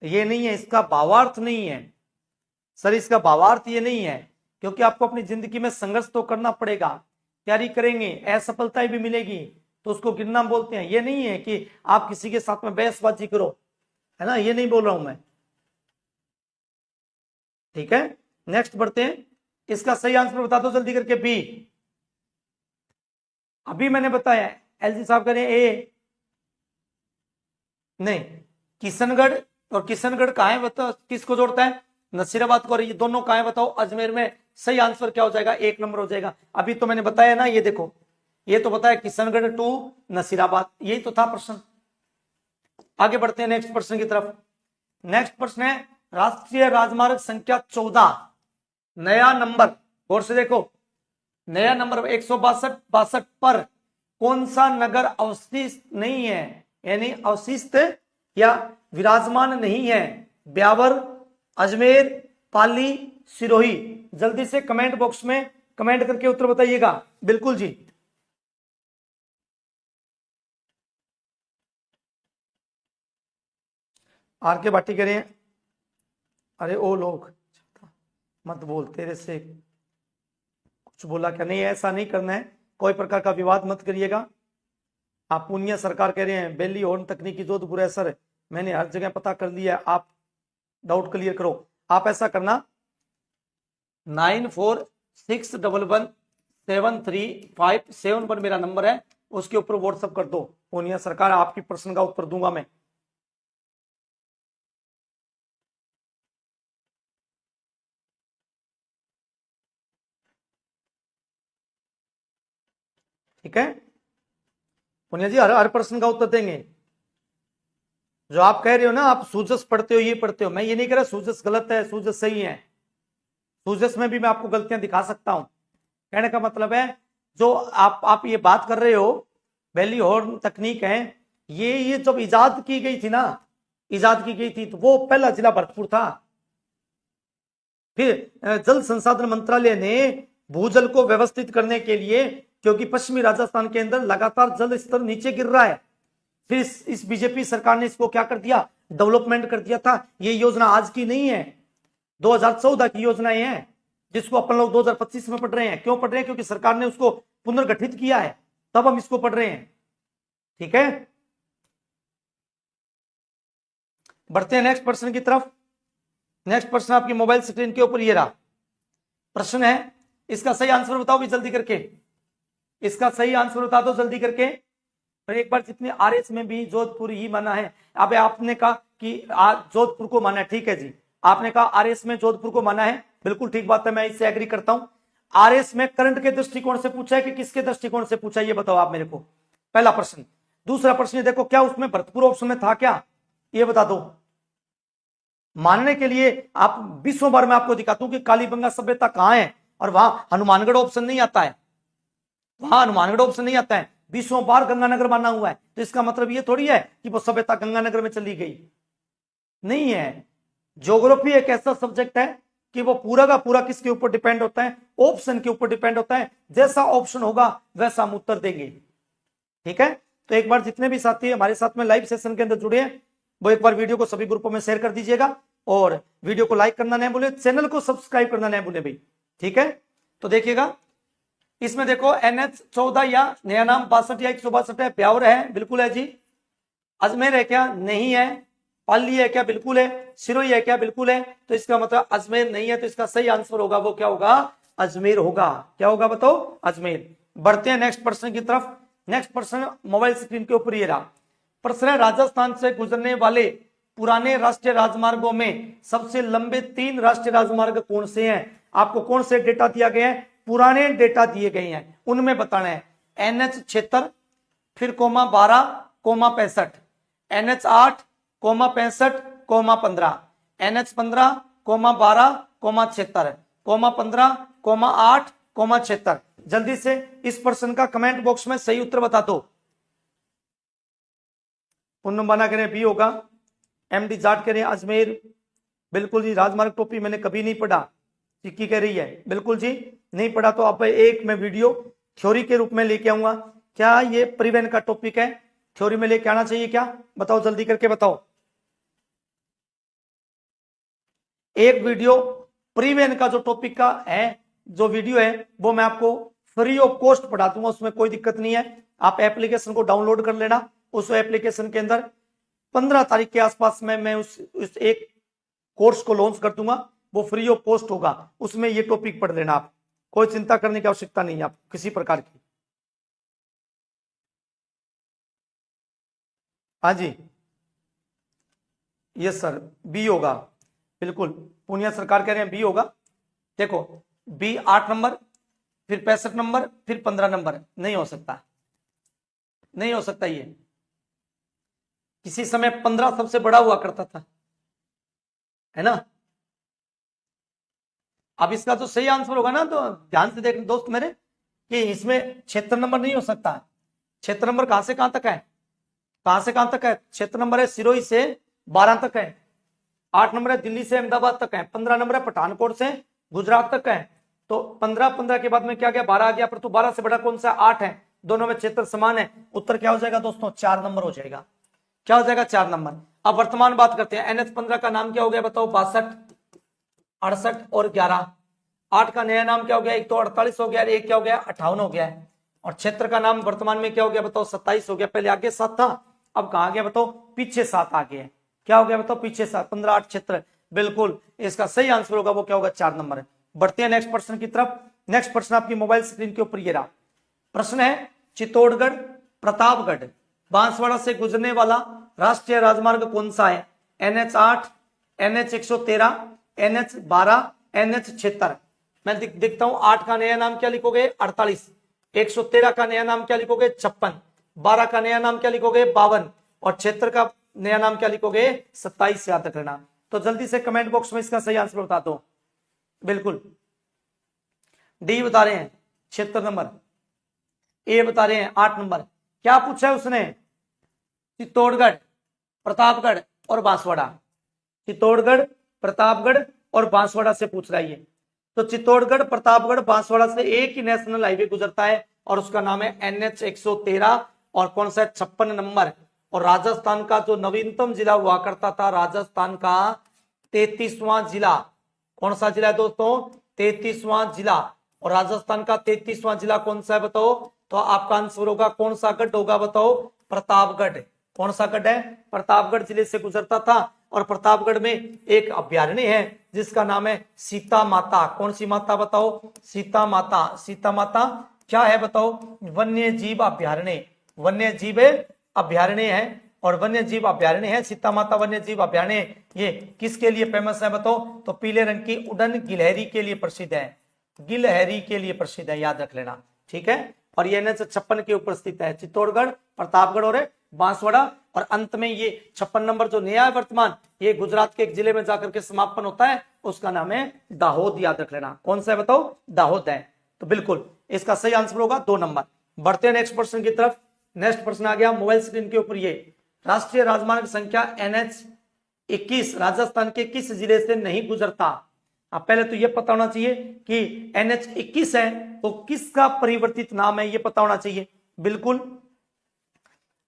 ये नहीं है, इसका भावार्थ नहीं है सर, इसका भावार्थ ये नहीं है, क्योंकि आपको अपनी जिंदगी में संघर्ष तो करना पड़ेगा। तैयारी करेंगे, असफलताएं भी मिलेगी, तो उसको गिरना बोलते हैं। ये नहीं है कि आप किसी के साथ में बहसबाजी करो, है ना, ये नहीं बोल रहा हूं मैं। ठीक है, नेक्स्ट बढ़ते हैं। इसका सही आंसर बता दो जल्दी करके, बी। अभी मैंने बताया, एलजी साहब करें ए, नहीं, किशनगढ़। और किशनगढ़ कहां है बताओ, किसको जोड़ता है, नसीराबाद को। और ये दोनों कहां है बताओ, अजमेर में। सही आंसर क्या हो जाएगा, 1 नंबर हो जाएगा। अभी तो मैंने बताया ना, ये देखो, ये तो बताया किशनगढ़ टू नसीराबाद, यही तो था प्रश्न। आगे बढ़ते हैं नेक्स्ट प्रश्न की तरफ। नेक्स्ट प्रश्न है राष्ट्रीय राजमार्ग संख्या 14 नया नंबर, गौर से देखो, नया नंबर 162 पर कौन सा नगर अवशिष्ट नहीं है, यानी अवशिष्ट या विराजमान नहीं है, ब्यावर, अजमेर, पाली, सिरोही। जल्दी से कमेंट बॉक्स में कमेंट करके उत्तर बताइएगा। बिल्कुल जी, आर के भाटी कह रहे हैं, अरे ओ लोग मत बोल, तेरे से कुछ बोला क्या, नहीं ऐसा नहीं करना है, कोई प्रकार का विवाद मत करिएगा। आप पूनिया सरकार कह रहे हैं बेली हॉर्न तकनीकी जोधपुर है सर, मैंने हर जगह पता कर लिया, आप डाउट क्लियर करो। आप ऐसा करना 9461173571 पर मेरा नंबर है, उसके ऊपर व्हाट्सएप कर दो। पूनिया सरकार आपकी प्रश्न का उत्तर दूंगा मैं। ठीक है पुनिया जी, हर प्रश्न का उत्तर देंगे। जो आप कह रहे हो ना, आप सूजस पढ़ते हो, ये पढ़ते हो, मैं ये नहीं कह रहा सूजस गलत है, सूजस सही है। सूजस में भी मैं आपको गलतियां दिखा सकता हूं। कहने का मतलब है जो आप ये बात कर रहे हो बेली हॉर्न तकनीक है, ये जब इजाद की गई थी ना, इजाद की गई थी, तो वो पहला जिला भरतपुर था। फिर जल संसाधन मंत्रालय ने भूजल को व्यवस्थित करने के लिए, क्योंकि पश्चिमी राजस्थान के अंदर लगातार जल स्तर नीचे गिर रहा है, फिर इस बीजेपी सरकार ने इसको क्या कर दिया, डेवलपमेंट कर दिया था। ये योजना आज की नहीं है, 2014 की योजनाएं हैं, जिसको अपन लोग 2025 में पढ़ रहे हैं। क्यों पढ़ रहे हैं? क्योंकि सरकार ने उसको पुनर्गठित किया है, तब हम इसको पढ़ रहे हैं। ठीक है, बढ़ते हैं नेक्स्ट प्रश्न की तरफ। नेक्स्ट प्रश्न आपकी मोबाइल स्क्रीन के ऊपर ये रहा। प्रश्न है, इसका सही आंसर बताओ भी जल्दी करके, इसका सही आंसर बता दो जल्दी करके। और एक बार जितने आरएस में भी जोधपुर ही माना है। अब आपने कहा कि जोधपुर को माना है, ठीक है जी, आपने कहा आरएस में जोधपुर को माना है, बिल्कुल ठीक बात है, मैं इससे एग्री करता हूं। आरएस में करंट के दृष्टिकोण से पूछा है कि किसके दृष्टिकोण से पूछा है, ये बताओ आप मेरे को, पहला प्रश्न। दूसरा प्रश्न देखो, क्या उसमें भरतपुर ऑप्शन में था क्या, ये बता दो। मानने के लिए आप 20 बार मैं आपको दिखाता हूं कि कालीबंगा सभ्यता कहां है, और वहां हनुमानगढ़ ऑप्शन नहीं आता है, वहां हनुमानगढ़ ऑप्शन नहीं आता है, 20 बार गंगानगर माना हुआ है। तो इसका मतलब ये थोड़ी है कि वो सभ्यता गंगानगर में चली गई, नहीं है। ज्योग्राफी एक ऐसा सब्जेक्ट है कि वो पूरा का पूरा किसके ऊपर डिपेंड होता है, ऑप्शन के ऊपर डिपेंड होता है। जैसा ऑप्शन होगा वैसा हम उत्तर देंगे। ठीक है, तो एक बार जितने भी साथी हमारे साथ में लाइव सेशन के अंदर जुड़े हैं, वो एक बार वीडियो को सभी ग्रुपों में शेयर कर दीजिएगा, और वीडियो को लाइक करना नहीं भूले, चैनल को सब्सक्राइब करना नहीं भूले भाई। ठीक है, तो देखिएगा, इसमें देखो NH14 या नया नाम 62 या 162 है, ब्यावर है, बिल्कुल है जी। अजमेर है क्या? नहीं है। पाली है क्या? बिल्कुल है। सिरोही है क्या? बिल्कुल है। तो इसका मतलब अजमेर नहीं है, तो इसका सही आंसर होगा वो क्या होगा, अजमेर होगा। क्या होगा बताओ, अजमेर। बढ़ते हैं नेक्स्ट प्रश्न की तरफ। नेक्स्ट प्रश्न मोबाइल स्क्रीन के ऊपर ये रहा। प्रश्न है, राजस्थान से गुजरने वाले पुराने राष्ट्रीय राजमार्गों में सबसे लंबे 3 राष्ट्रीय राजमार्ग कौन से हैं? आपको कौन से डेटा दिया गया है, पुराने डेटा दिए गए हैं, उनमें बताना है। NH76, फिर comma 12, comma 65, NH8, comma 65, comma 15, NH15, comma 12, comma 76, comma 15, comma 8, comma 76। जल्दी से इस प्रश्न का कमेंट बॉक्स में सही उत्तर बता दो। पुन्नम बना करें बी होगा। MD जाट करें अजमेर, बिल्कुल जी। राजमार्ग टोपी मैंने कभी नहीं पढ़ा, चिक्की कह रही है, बिल्कुल जी नहीं पढ़ा। तो आप एक मैं वीडियो थ्योरी के रूप में लेके आऊंगा। क्या ये परिवहन का टॉपिक है, थ्योरी में लेके आना चाहिए क्या, बताओ जल्दी करके बताओ। एक वीडियो परिवहन का जो टॉपिक का है, जो वीडियो है, वो मैं आपको फ्री ऑफ कॉस्ट पढ़ा दूंगा, उसमें कोई दिक्कत नहीं है। आप एप्लीकेशन को डाउनलोड कर लेना। उस एप्लीकेशन के अंदर 15 तारीख के आसपास में मैं उस एक कोर्स को लॉन्च कर दूंगा, वो फ्री ऑफ कॉस्ट होगा। उसमें ये टॉपिक पढ़ लेना, आप कोई चिंता करने की आवश्यकता नहीं है आप किसी प्रकार की। हाँ जी, यस सर, बी होगा, बिल्कुल। पूनिया सरकार कह रहे हैं बी होगा। देखो, बी 8 नंबर, फिर 65 नंबर, फिर 15 नंबर, नहीं हो सकता, नहीं हो सकता। ये किसी समय 15 सबसे बड़ा हुआ करता था, है ना। अब इसका तो सही आंसर होगा ना, तो ध्यान से देख दोस्त मेरे, कि इसमें क्षेत्र नंबर नहीं हो सकता। क्षेत्र नंबर कहां से कहां तक है, कहां से कहां तक है? क्षेत्र नंबर है सिरोही से 12 तक है, 8 नंबर है दिल्ली से अहमदाबाद तक है, 15 नंबर है पठानकोट से गुजरात तक है। तो 15 के बाद में क्या गया, 12 आ गया, पर तो 12 से बड़ा कौन सा? 8 है, दोनों में क्षेत्र समान है। उत्तर क्या हो जाएगा दोस्तों, 4 नंबर हो जाएगा। क्या हो जाएगा, 4 नंबर। अब वर्तमान बात करते हैं। NH15 का नाम क्या हो गया बताओ, 62, 68 और 11। 8 का नया नाम क्या हो गया, एक तो 48 हो गया, एक क्या हो गया, 58 हो गया है। और क्षेत्र का नाम वर्तमान में क्या हो गया बताओ, 27 हो गया। पहले आगे 7 था, अब कहां आ गया बताओ, पीछे 7 आ गया। क्या हो गया बताओ, पीछे 7, 15, 8 क्षेत्र, बिल्कुल। इसका सही आंसर होगा वो क्या होगा, 4 नंबर। बढ़ते हैं नेक्स्ट प्रश्न की तरफ। नेक्स्ट प्रश्न आपकी मोबाइल स्क्रीन के ऊपर ये रहा। प्रश्न है, चित्तौड़गढ़ प्रतापगढ़ बांसवाड़ा से गुजरने वाला राष्ट्रीय राजमार्ग कौन सा है? NH8, NH113, NH12, NH76। मैं देखता हूं, 8 का नया नाम क्या लिखोगे, 48, 113 का नया नाम क्या लिखोगे, 56, 12 का नया नाम क्या लिखोगे, 52, और क्षेत्र का नया नाम क्या लिखोगे, 27। याद रखना। तो जल्दी से कमेंट बॉक्स में इसका सही आंसर बता दो। बिल्कुल, डी बता रहे हैं 76 नंबर, ए बता रहे हैं 8 नंबर। क्या पूछा है उसने, चित्तौड़गढ़, प्रतापगढ़ और बांसवाड़ा। चित्तौड़गढ़, प्रतापगढ़ और बांसवाड़ा से पूछ रहा है ये। तो चित्तौड़गढ़, प्रतापगढ़, बांसवाड़ा से एक ही नेशनल हाईवे गुजरता है और उसका नाम है NH 113 और कौन सा है 56 नंबर। और राजस्थान का जो नवीनतम जिला हुआ करता था, राजस्थान का 33वां जिला, कौन सा जिला है दोस्तों? 33वां जिला। और राजस्थान का 33वां जिला कौन सा है बताओ? तो आपका आंसर होगा कौन सा गढ़ होगा बताओ? प्रतापगढ़। कौन सा गढ़ है? प्रतापगढ़ जिले से गुजरता था। और प्रतापगढ़ में एक अभ्यारण्य है जिसका नाम है सीता माता। कौन सी माता बताओ? सीता माता। सीता माता क्या है बताओ? वन्य जीव अभ्यारण्य। वन्य जीव अभ्यारण्य है और वन्य जीव अभ्यारण्य है सीता माता वन्य जीव अभ्यारण्य। ये किसके लिए फेमस है बताओ? तो पीले रंग की उड़न गिलहरी के लिए प्रसिद्ध है। गिलहरी के लिए प्रसिद्ध है, याद रख लेना, ठीक है। और ये NH 56 के ऊपर स्थित है, चित्तौड़गढ़, प्रतापगढ़ और बांसवाड़ा। और अंत में ये 56 नंबर जो नया है वर्तमान, ये गुजरात के एक जिले में जाकर के समापन होता है, उसका नाम है दाहोद, याद रख लेना। कौन सा है बताओ? दाहोद है। तो बिल्कुल इसका सही आंसर होगा 2 नंबर। बढ़ते हैं नेक्स्ट प्रश्न की तरफ। नेक्स्ट प्रश्न आ गया मोबाइल स्क्रीन के ऊपर। ये राष्ट्रीय राजमार्ग संख्या NH 21 राजस्थान के किस जिले से नहीं गुजरता? अब पहले तो ये पता होना चाहिए कि NH 21 है तो किसका परिवर्तित नाम है, ये पता होना चाहिए। बिल्कुल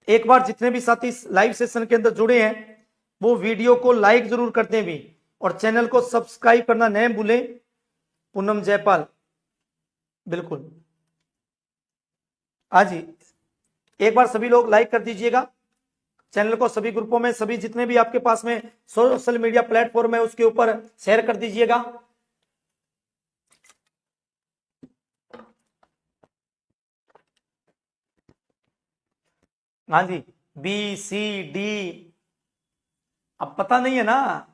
एक बार जितने भी साथी लाइव सेशन के अंदर जुड़े हैं वो वीडियो को लाइक जरूर करते हैं भी, और चैनल को सब्सक्राइब करना न भूलें। पूनम जयपाल, बिल्कुल हाँ जी, एक बार सभी लोग लाइक कर दीजिएगा चैनल को, सभी ग्रुपों में, सभी जितने भी आपके पास में सोशल मीडिया प्लेटफॉर्म है उसके ऊपर शेयर कर दीजिएगा। हाँ जी, BCD अब पता नहीं है ना,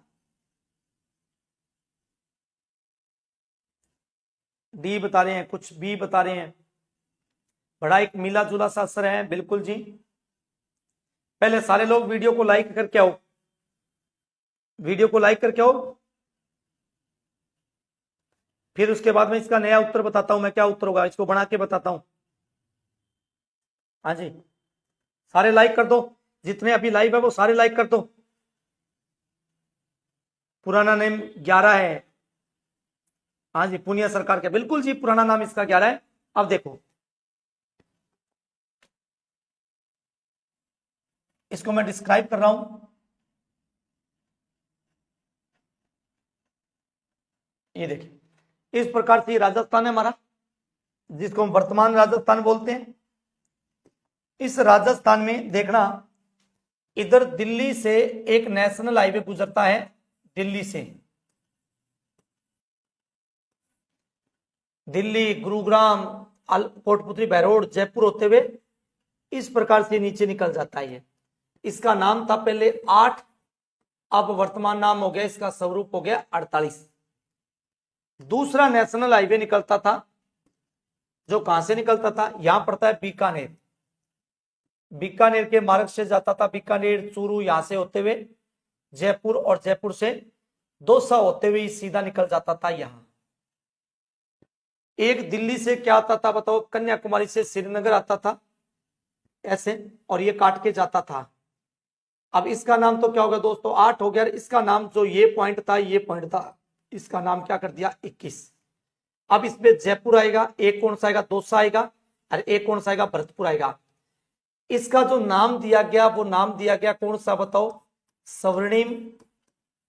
डी बता रहे हैं, कुछ बी बता रहे हैं। बड़ा एक मिला जुला सा असर है, बिल्कुल जी। पहले सारे लोग वीडियो को लाइक करके आओ, वीडियो को लाइक करके आओ, फिर उसके बाद में इसका नया उत्तर बताता हूं मैं, क्या उत्तर होगा इसको बना के बताता हूं। हाँ जी, सारे लाइक कर दो, जितने अभी लाइव है वो सारे लाइक कर दो। पुराना नेम 11 है। हाँ जी, पुनिया सरकार का, बिल्कुल जी, पुराना नाम इसका 11 है। अब देखो इसको मैं डिस्क्राइब कर रहा हूं। ये देखिए, इस प्रकार से राजस्थान है हमारा, जिसको हम वर्तमान राजस्थान बोलते हैं। इस राजस्थान में देखना, इधर दिल्ली से एक नेशनल हाईवे गुजरता है, दिल्ली से, दिल्ली, गुरुग्राम, कोटपुतली, बहरोड, जयपुर होते हुए इस प्रकार से नीचे निकल जाता है। इसका नाम था पहले 8, अब वर्तमान नाम हो गया इसका स्वरूप हो गया 48। दूसरा नेशनल हाईवे निकलता था, जो कहां से निकलता था? यहां पड़ता है बीकानेर, बीकानेर के मार्ग से जाता था, बीकानेर, चूरू, यहां से होते हुए जयपुर, और जयपुर से दौसा होते हुए सीधा निकल जाता था यहां। एक दिल्ली से क्या आता था बताओ? कन्याकुमारी से श्रीनगर आता था ऐसे, और ये काट के जाता था। अब इसका नाम तो क्या होगा दोस्तों? 8 हो गया। इसका नाम जो ये पॉइंट था, ये पॉइंट था, इसका नाम क्या कर दिया? 21। अब इसमें जयपुर आएगा, एक कौन सा आएगा? दौसा आएगा, और एक कौन सा आएगा? भरतपुर आएगा। इसका जो नाम दिया गया वो नाम दिया गया कौन सा बताओ? स्वर्णिम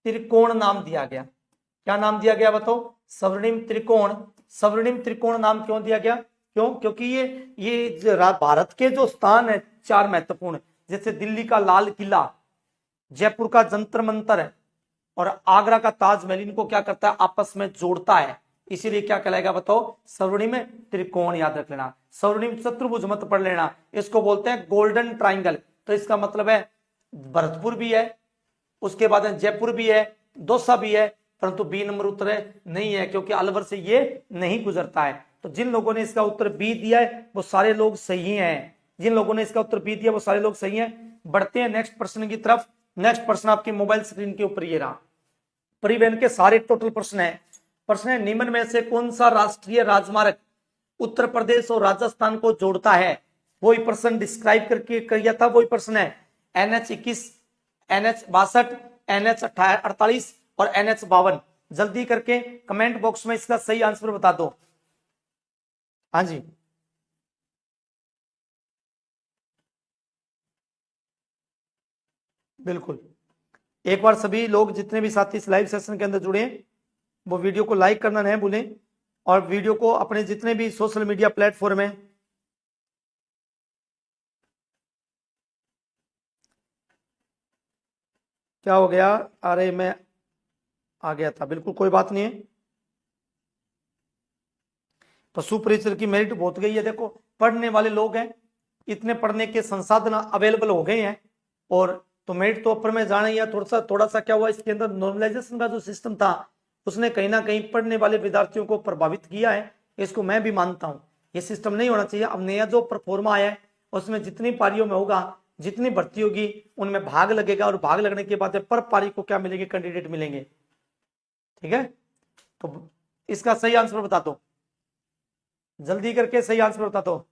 त्रिकोण नाम दिया गया। क्या नाम दिया गया बताओ? स्वर्णिम त्रिकोण। स्वर्णिम त्रिकोण नाम क्यों दिया गया? क्यों? क्योंकि ये भारत के जो स्थान है 4 महत्वपूर्ण, जैसे दिल्ली का लाल किला, जयपुर का जंतर मंतर है, और आगरा का ताजमहल, इनको क्या करता है? आपस में जोड़ता है। इसीलिए क्या कहलाएगा बताओ? स्वर्णिम त्रिकोण, याद रख लेना। स्वर्णिम चतुर्भुज मत पढ़ लेना, इसको बोलते हैं गोल्डन ट्राइंगल। तो इसका मतलब है भरतपुर भी है, उसके बाद जयपुर भी है, दौसा भी है, परंतु बी नंबर उत्तर नहीं है, क्योंकि अलवर से ये नहीं गुजरता है। तो जिन लोगों ने इसका उत्तर बी दिया है वो सारे लोग सही हैं, जिन लोगों ने इसका उत्तर बी दिया वो सारे लोग सही हैं। बढ़ते हैं नेक्स्ट प्रश्न की तरफ। नेक्स्ट प्रश्न आपकी मोबाइल स्क्रीन के ऊपर ये रहा, परिवहन के सारे टोटल प्रश्न है। प्रश्न है, निम्न में से कौन सा राष्ट्रीय राजमार्ग उत्तर प्रदेश और राजस्थान को जोड़ता है? वही प्रश्न डिस्क्राइब करके किया था, वही प्रश्न है। NH21, NH62, NH48 और NH52। जल्दी करके कमेंट बॉक्स में इसका सही आंसर बता दो। हाँ जी, बिल्कुल। एक बार सभी लोग जितने भी साथी इस लाइव सेशन के अंदर जुड़े हैं, वो वीडियो को लाइक करना नहीं भूलें और वीडियो को अपने जितने भी सोशल मीडिया प्लेटफॉर्म है, क्या हो गया? अरे मैं आ गया था, बिल्कुल कोई बात नहीं है। पशु परिचर की मेरिट बहुत गई है। देखो, पढ़ने वाले लोग हैं, इतने पढ़ने के संसाधन अवेलेबल हो गए हैं, और तो मेरिट तो ऊपर में जाना ही है। थोड़ा सा क्या हुआ, इसके अंदर नॉर्मलाइजेशन का जो सिस्टम था उसने कहीं ना कहीं पढ़ने वाले विद्यार्थियों को प्रभावित किया है, इसको मैं भी मानता हूं। ये सिस्टम नहीं होना चाहिए। अब नया जो परफॉर्मा आया है उसमें जितनी पारियों में होगा, जितनी भर्ती होगी उनमें भाग लगेगा, और भाग लगने के बाद पर पारी को क्या मिलेंगे? कैंडिडेट मिलेंगे। ठीक है, तो इसका सही आंसर बता दो, जल्दी करके सही आंसर बता दो।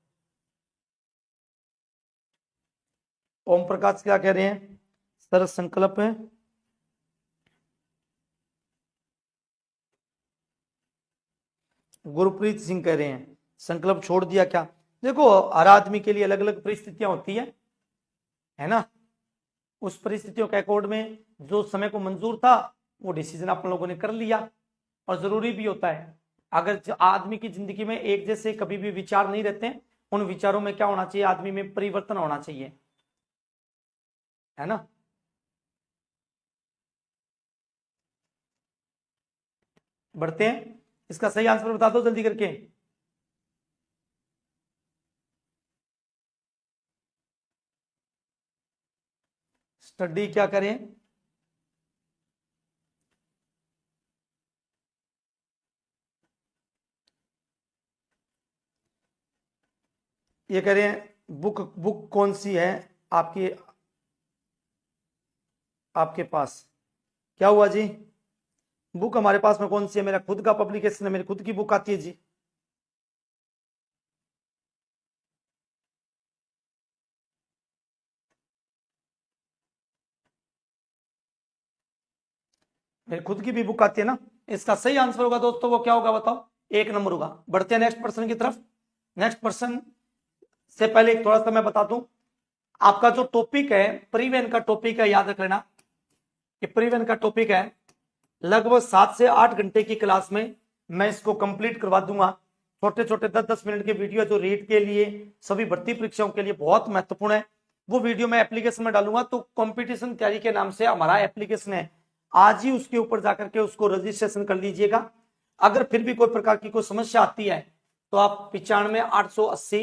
ओम प्रकाश क्या कह रहे हैं? सर संकल्प है। गुरप्रीत सिंह कह रहे हैं संकल्प छोड़ दिया क्या? देखो, हर आदमी के लिए अलग अलग परिस्थितियां होती है ना। उस परिस्थितियों के अकॉर्ड में जो समय को मंजूर था वो डिसीजन आप लोगों ने कर लिया, और जरूरी भी होता है। अगर आदमी की जिंदगी में एक जैसे कभी भी विचार नहीं रहते, उन विचारों में क्या होना चाहिए? आदमी में परिवर्तन होना चाहिए, है ना। बढ़ते हैं, इसका सही आंसर बता दो जल्दी करके। स्टडी क्या करें? ये कह रहे हैं बुक बुक कौन सी है आपकी, आपके पास? क्या हुआ जी? बुक हमारे पास में कौन सी है? मेरा खुद का पब्लिकेशन है, मेरी खुद की बुक आती है जी। मेरी खुद की भी बुक आती है ना। इसका सही आंसर होगा दोस्तों, वो क्या होगा बताओ? 1 नंबर होगा। बढ़ते हैं नेक्स्ट पर्सन की तरफ। नेक्स्ट पर्सन से पहले थोड़ा सा मैं बता दूं, आपका जो टॉपिक है परिवहन का टॉपिक है, याद रख लेना। ये परिवहन का टॉपिक है, लगभग 7 से 8 घंटे की क्लास में मैं इसको कंप्लीट करवा दूंगा। छोटे छोटे 10-10 मिनट के वीडियो जो रीट के लिए, सभी भर्ती परीक्षाओं के लिए बहुत महत्वपूर्ण है, वो वीडियो मैं एप्लीकेशन में डालूंगा। तो कंपटीशन तैयारी के नाम से हमारा एप्लीकेशन है, आज ही उसके ऊपर जाकर के उसको रजिस्ट्रेशन कर लीजिएगा। अगर फिर भी कोई प्रकार की कोई समस्या आती है तो आप 95-880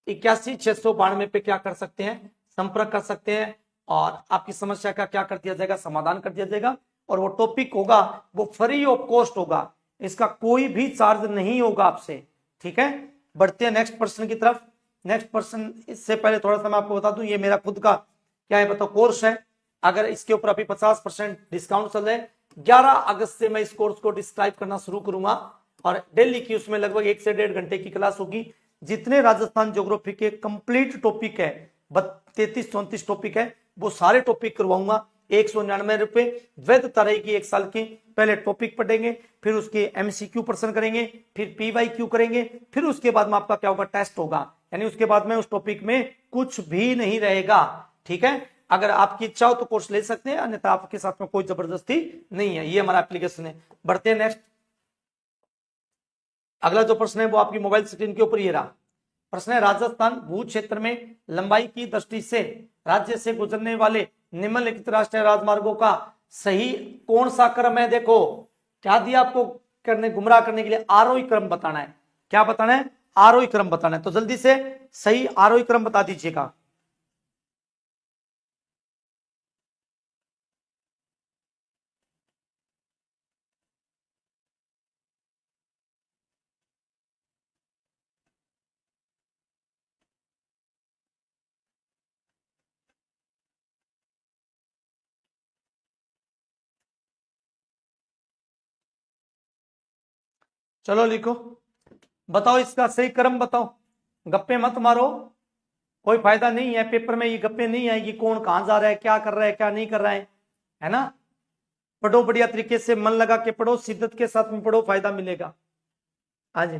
81-692 पे क्या कर सकते हैं? संपर्क कर सकते हैं, और आपकी समस्या का क्या कर दिया जाएगा? समाधान कर दिया जाएगा। और वो टॉपिक होगा वो फ्री ऑफ कॉस्ट होगा, इसका कोई भी चार्ज नहीं होगा आपसे। ठीक है, बढ़ते हैं नेक्स्ट पर्सन की तरफ। नेक्स्ट पर्सन, इससे पहले थोड़ा सा मैं आपको बता दूं, ये मेरा खुद का क्या है बताओ कोर्स है। अगर इसके ऊपर अभी 50% डिस्काउंट चल रहा है, 11 अगस्त से मैं इस कोर्स को डिस्क्राइब करना शुरू करूंगा, और डेली की उसमें लगभग 1 से 1.5 घंटे की क्लास होगी। जितने राजस्थान ज्योग्राफी के कंप्लीट टॉपिक है, 33-34 टॉपिक है, वो सारे टॉपिक करवाऊंगा। 199 रुपए वैधता रहेगी 1 साल की। पहले टॉपिक पढ़ेंगे, फिर उसके एमसीक्यू प्रश्न करेंगे, फिर पीवाईक्यू करेंगे, फिर उसके बाद में आपका क्या होगा? टेस्ट होगा। यानी उसके बाद में उस टॉपिक में कुछ भी नहीं रहेगा। ठीक है, अगर आपकी इच्छा हो तो कोर्स ले सकते हैं, अन्यथा आपके साथ में कोई जबरदस्ती नहीं है। ये हमारा एप्लीकेशन है। बढ़ते हैं नेक्स्ट। अगला जो प्रश्न है वो आपकी मोबाइल स्क्रीन के ऊपर ये रहा। प्रश्न है, राजस्थान भू क्षेत्र में लंबाई की दृष्टि से राज्य से गुजरने वाले निम्नलिखित राष्ट्रीय राजमार्गों का सही कौन सा क्रम है? देखो, क्या दिया आपको करने, गुमराह करने के लिए? आरोही क्रम बताना है। क्या बताना है? आरोही क्रम बताना है। तो जल्दी से सही आरोही क्रम बता दीजिएगा। चलो लिखो, बताओ इसका सही क्रम बताओ, गप्पे मत मारो, कोई फायदा नहीं है, पेपर में ये गप्पे नहीं आएगी कौन कहां जा रहा है, क्या कर रहा है, क्या नहीं कर रहा है ना। पढ़ो बढ़िया तरीके से, मन लगा के पढ़ो, शिद्दत के साथ में पढ़ो, फायदा मिलेगा। हाँ जी,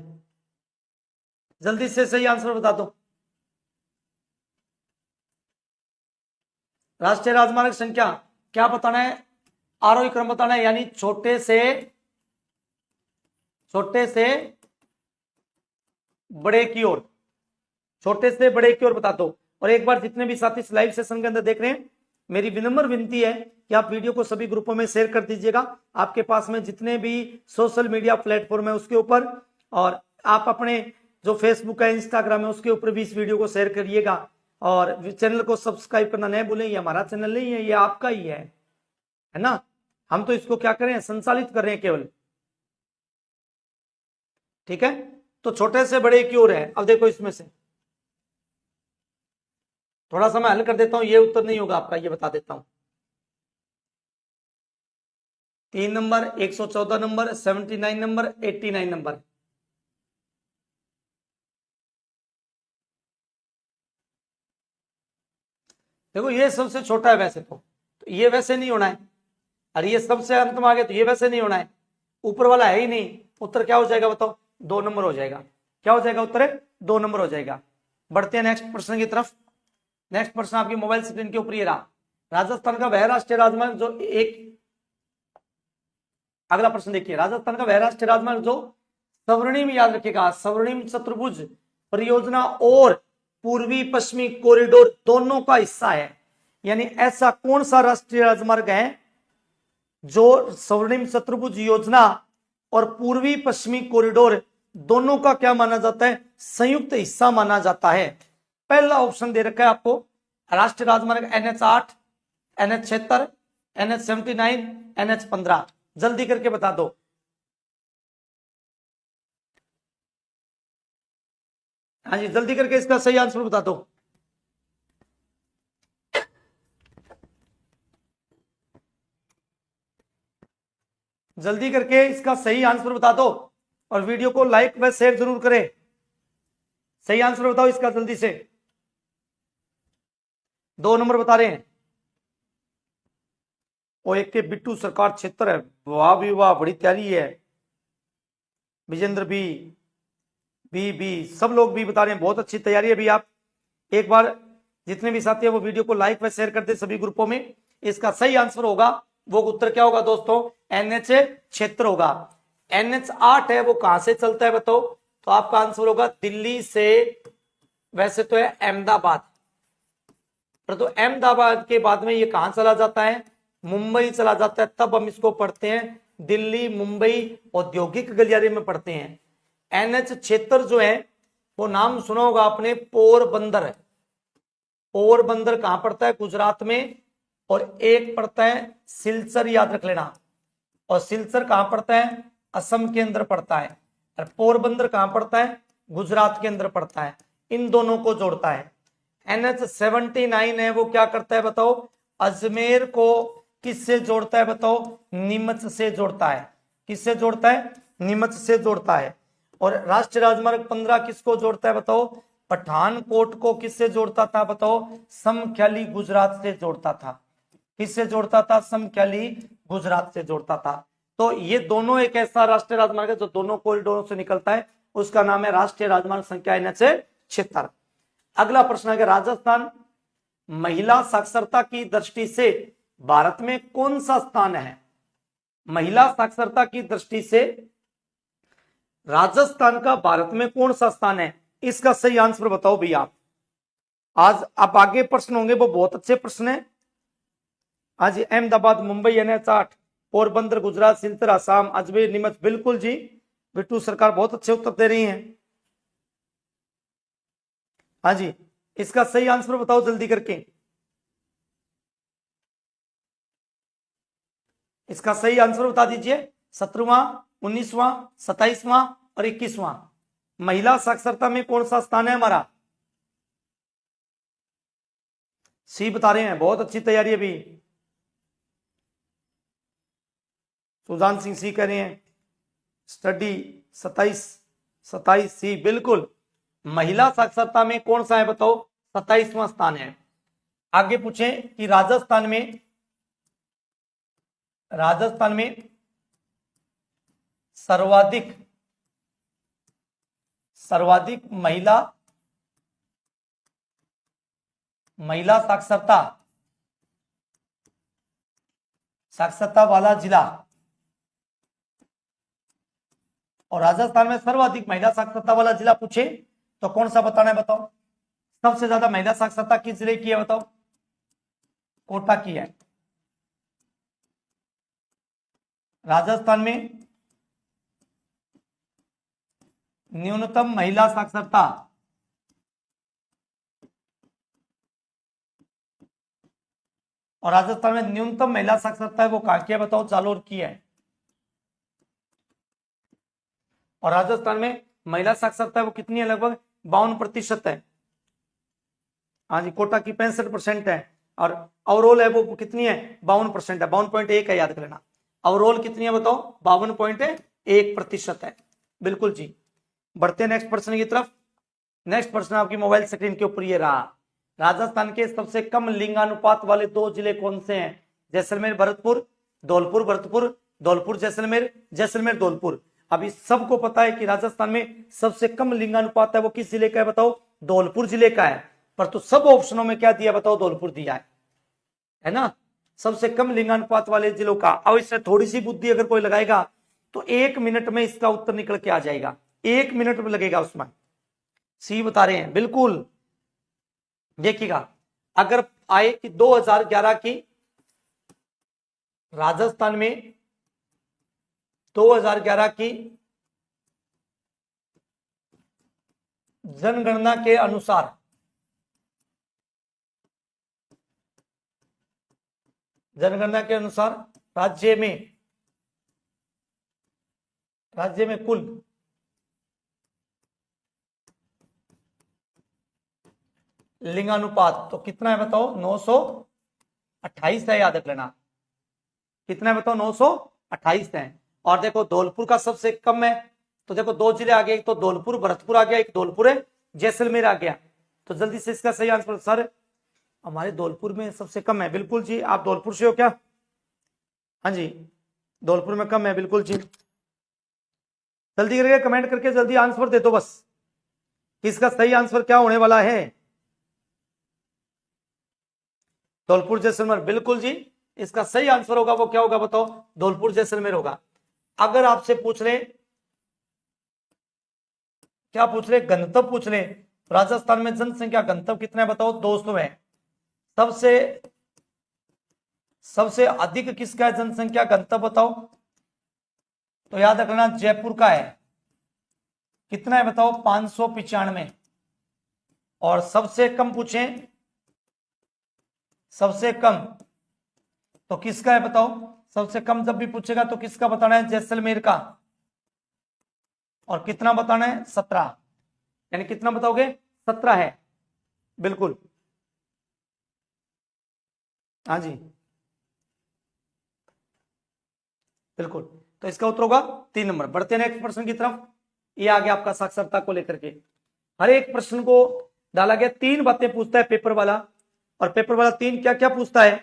जल्दी से सही आंसर बता दो। राष्ट्रीय राजमार्ग संख्या क्या बताना है, आरोही क्रम बताना है, यानी छोटे से बड़े की ओर, छोटे से बड़े की ओर बता दो। और एक बार जितने भी साथी लाइव सेशन के अंदर देख रहे हैं, मेरी विनम्र विनती है कि आप वीडियो को सभी ग्रुपों में शेयर कर दीजिएगा, आपके पास में जितने भी सोशल मीडिया प्लेटफॉर्म है उसके ऊपर, और आप अपने जो फेसबुक है, इंस्टाग्राम है, उसके ऊपर भी इस वीडियो को शेयर करिएगा। और चैनल को सब्सक्राइब करना नहीं भूलें, ये हमारा चैनल नहीं है, ये आपका ही है ना। हम तो इसको क्या करें, संचालित कर रहे हैं केवल, ठीक है। तो छोटे से बड़े की ओर है। अब देखो इसमें से थोड़ा सा मैं हल कर देता हूं, ये उत्तर नहीं होगा आपका, ये बता देता हूं। 3 नंबर, 114 नंबर, 79 नंबर, 89 नंबर। देखो ये सबसे छोटा है वैसे तो ये वैसे नहीं होना है, अरे ये सबसे अंत में आ गया तो ये वैसे नहीं होना है, ऊपर वाला है ही नहीं। उत्तर क्या हो जाएगा बताओ, 2 नंबर हो जाएगा। क्या हो जाएगा उत्तर है 2 नंबर हो जाएगा। बढ़ते हैं नेक्स्ट प्रश्न की तरफ। नेक्स्ट प्रश्न आपकी मोबाइल स्क्रीन के ऊपर ये रहा, राजस्थान का वह राष्ट्रीय राजमार्ग जो अगला प्रश्न देखिए, राजस्थान का वह राष्ट्रीय राजमार्ग जो स्वर्णिम, याद रखिएगा, स्वर्णिम चतुर्भुज परियोजना और पूर्वी पश्चिमी कॉरिडोर दोनों का हिस्सा है। यानी ऐसा कौन सा राष्ट्रीय राजमार्ग है जो स्वर्णिम चतुर्भुज योजना और पूर्वी पश्चिमी कॉरिडोर दोनों का क्या माना जाता है, संयुक्त हिस्सा माना जाता है। पहला ऑप्शन दे रखा है आपको, राष्ट्रीय राजमार्ग NH8, NH76, NH79, NH15। जल्दी करके बता दो। हाँ जी, जल्दी करके इसका सही आंसर बता दो। जल्दी करके इसका सही आंसर बता दो और वीडियो को लाइक व शेयर जरूर करें। सही आंसर बताओ इसका जल्दी से। 2 नंबर बता रहे हैं। और एक के बिट्टू सरकार क्षेत्र है, वाह भी वाह, बड़ी तैयारी है। विजेंद्र भी सब लोग भी बता रहे हैं, बहुत अच्छी तैयारी है भी। आप एक बार जितने भी साथी है वो वीडियो को लाइक व शेयर कर दे सभी ग्रुपों में। इसका सही आंसर होगा, वो उत्तर क्या होगा दोस्तों, NH76 होगा। NH8 है वो कहां से चलता है बताओ, तो आपका आंसर होगा दिल्ली से, वैसे तो है अहमदाबाद, पर तो अहमदाबाद के बाद में ये कहां चला जाता है, मुंबई चला जाता है। तब हम इसको पढ़ते हैं दिल्ली मुंबई औद्योगिक गलियारे में पढ़ते हैं। NH76 जो है वो नाम सुना होगा आपने, पोरबंदर है। पोरबंदर कहां पड़ता है, गुजरात में। और एक पड़ता है सिलचर, याद रख लेना। और सिलचर कहां पड़ता है, असम के अंदर पड़ता है। और पोरबंदर कहां पड़ता है, गुजरात के अंदर पड़ता है। इन दोनों को जोड़ता है। NH79 है वो क्या करता है बताओ, अजमेर को किससे जोड़ता है बताओ, नीमच से जोड़ता है। किससे जोड़ता है, नीमच से जोड़ता है। और राष्ट्रीय राजमार्ग 15 किसको जोड़ता है बताओ, पठानकोट को किससे जोड़ता था बताओ, समख्याली गुजरात से जोड़ता था। किससे जोड़ता था, समख्याली गुजरात से जोड़ता था। तो ये दोनों एक ऐसा राष्ट्रीय राजमार्ग है जो दोनों कॉरिडोरों से निकलता है, उसका नाम है राष्ट्रीय राजमार्ग संख्या NH76। अगला प्रश्न है कि राजस्थान महिला साक्षरता की दृष्टि से भारत में कौन सा स्थान है। महिला साक्षरता की दृष्टि से राजस्थान का भारत में कौन सा स्थान है, इसका सही आंसर बताओ भैया। आज आप आगे प्रश्न होंगे वो बहुत अच्छे प्रश्न है। आज अहमदाबाद, मुंबई, NH8, पोरबंदर, गुजरात, सिलचर, आसाम, अजमेर, नीमच। बिल्कुल जी, बिट्टू सरकार बहुत अच्छे उत्तर दे रही हैं। हाँ जी, इसका सही आंसर बताओ जल्दी करके। इसका सही आंसर बता दीजिए। 17वां, 19वां, 27वां और 21वां। महिला साक्षरता में कौन सा स्थान है हमारा, सी बता रहे हैं। बहुत अच्छी तैयारी है भी। सुजान सिंह सी कह रहे हैं स्टडी 27 सी। बिल्कुल, महिला साक्षरता में कौन सा है बताओ, 27वां स्थान है। आगे पूछे कि राजस्थान में सर्वाधिक महिला साक्षरता वाला जिला, और राजस्थान में सर्वाधिक महिला साक्षरता वाला जिला पूछे तो कौन सा बताना है, बताओ। सबसे ज्यादा महिला साक्षरता किस जिले की है, बताओ। कोटा की है। राजस्थान में न्यूनतम महिला साक्षरता और राजस्थान में न्यूनतम महिला साक्षरता है वो कहां की है, बताओ। जालोर की है। और राजस्थान में महिला साक्षरता है वो कितनी है, लगभग 52% है। हाँ जी, कोटा की 65% है। और ओवरऑल है वो कितनी है, 52% है, 52.1 है, याद कर लेना। ओवरऑल कितनी है बताओ, 52.1% है। बिल्कुल जी। बढ़ते हैं नेक्स्ट प्रश्न की तरफ। नेक्स्ट प्रश्न आपकी मोबाइल स्क्रीन के ऊपर ये रहा। राजस्थान के सबसे कम लिंगानुपात वाले 2 जिले कौन से हैं? जैसलमेर भरतपुर, धौलपुर भरतपुर, धौलपुर जैसलमेर, जैसलमेर धौलपुर। अभी सबको पता है कि राजस्थान में सबसे कम लिंगानुपात है वो किस जिले का है, बताओ। धौलपुर जिले का है। पर तो सब ऑप्शनों में क्या दिया, बताओ। धौलपुर दिया है ना, सबसे कम लिंगानुपात वाले जिलों का। अब इसमें थोड़ी सी बुद्धि अगर कोई लगाएगा तो 1 मिनट में इसका उत्तर निकल के आ जाएगा। 1 मिनट में लगेगा उसमें। सी बता रहे हैं, बिल्कुल। देखिएगा, अगर आए कि 2011 की राजस्थान में 2011 की जनगणना के अनुसार राज्य में कुल लिंगानुपात तो कितना है, बताओ। 928 है, याद रख लेना। कितना है बताओ, 928 है। और देखो धौलपुर का सबसे कम है, तो देखो 2 जिले आ गए, एक तो धौलपुर भरतपुर आ गया, एक धौलपुर है जैसलमेर आ गया। तो जल्दी से इसका सही आंसर, सर हमारे धौलपुर में सबसे कम है। बिल्कुल जी, आप धौलपुर से हो क्या? हाँ जी, धौलपुर में कम है, बिल्कुल जी। जल्दी करके कमेंट करके जल्दी आंसर दे दो बस, इसका सही आंसर क्या होने वाला है। धौलपुर जैसलमेर, बिल्कुल जी। इसका सही आंसर होगा वो क्या होगा, बताओ। धौलपुर जैसलमेर होगा। अगर आपसे पूछ ले, क्या पूछ ले, घनत्व पूछ ले, राजस्थान में जनसंख्या घनत्व कितना है, बताओ। 200 है। सबसे अधिक किसका है जनसंख्या घनत्व, बताओ। तो याद रखना जयपुर का है। कितना है बताओ, 595। और सबसे कम पूछें, सबसे कम तो किसका है, बताओ। सबसे कम जब भी पूछेगा तो किसका बताना है, जैसलमेर का। और कितना बताना है, 17। यानी कितना बताओगे, 17 है। बिल्कुल, हाँ जी, बिल्कुल। तो इसका उत्तर होगा 3 नंबर। बढ़ते हैं नेक्स्ट प्रश्न की तरफ। ये आ गया आपका साक्षरता को लेकर के। हर एक प्रश्न को डाला गया, 3 बातें पूछता है पेपर वाला। और पेपर वाला 3 क्या क्या पूछता है,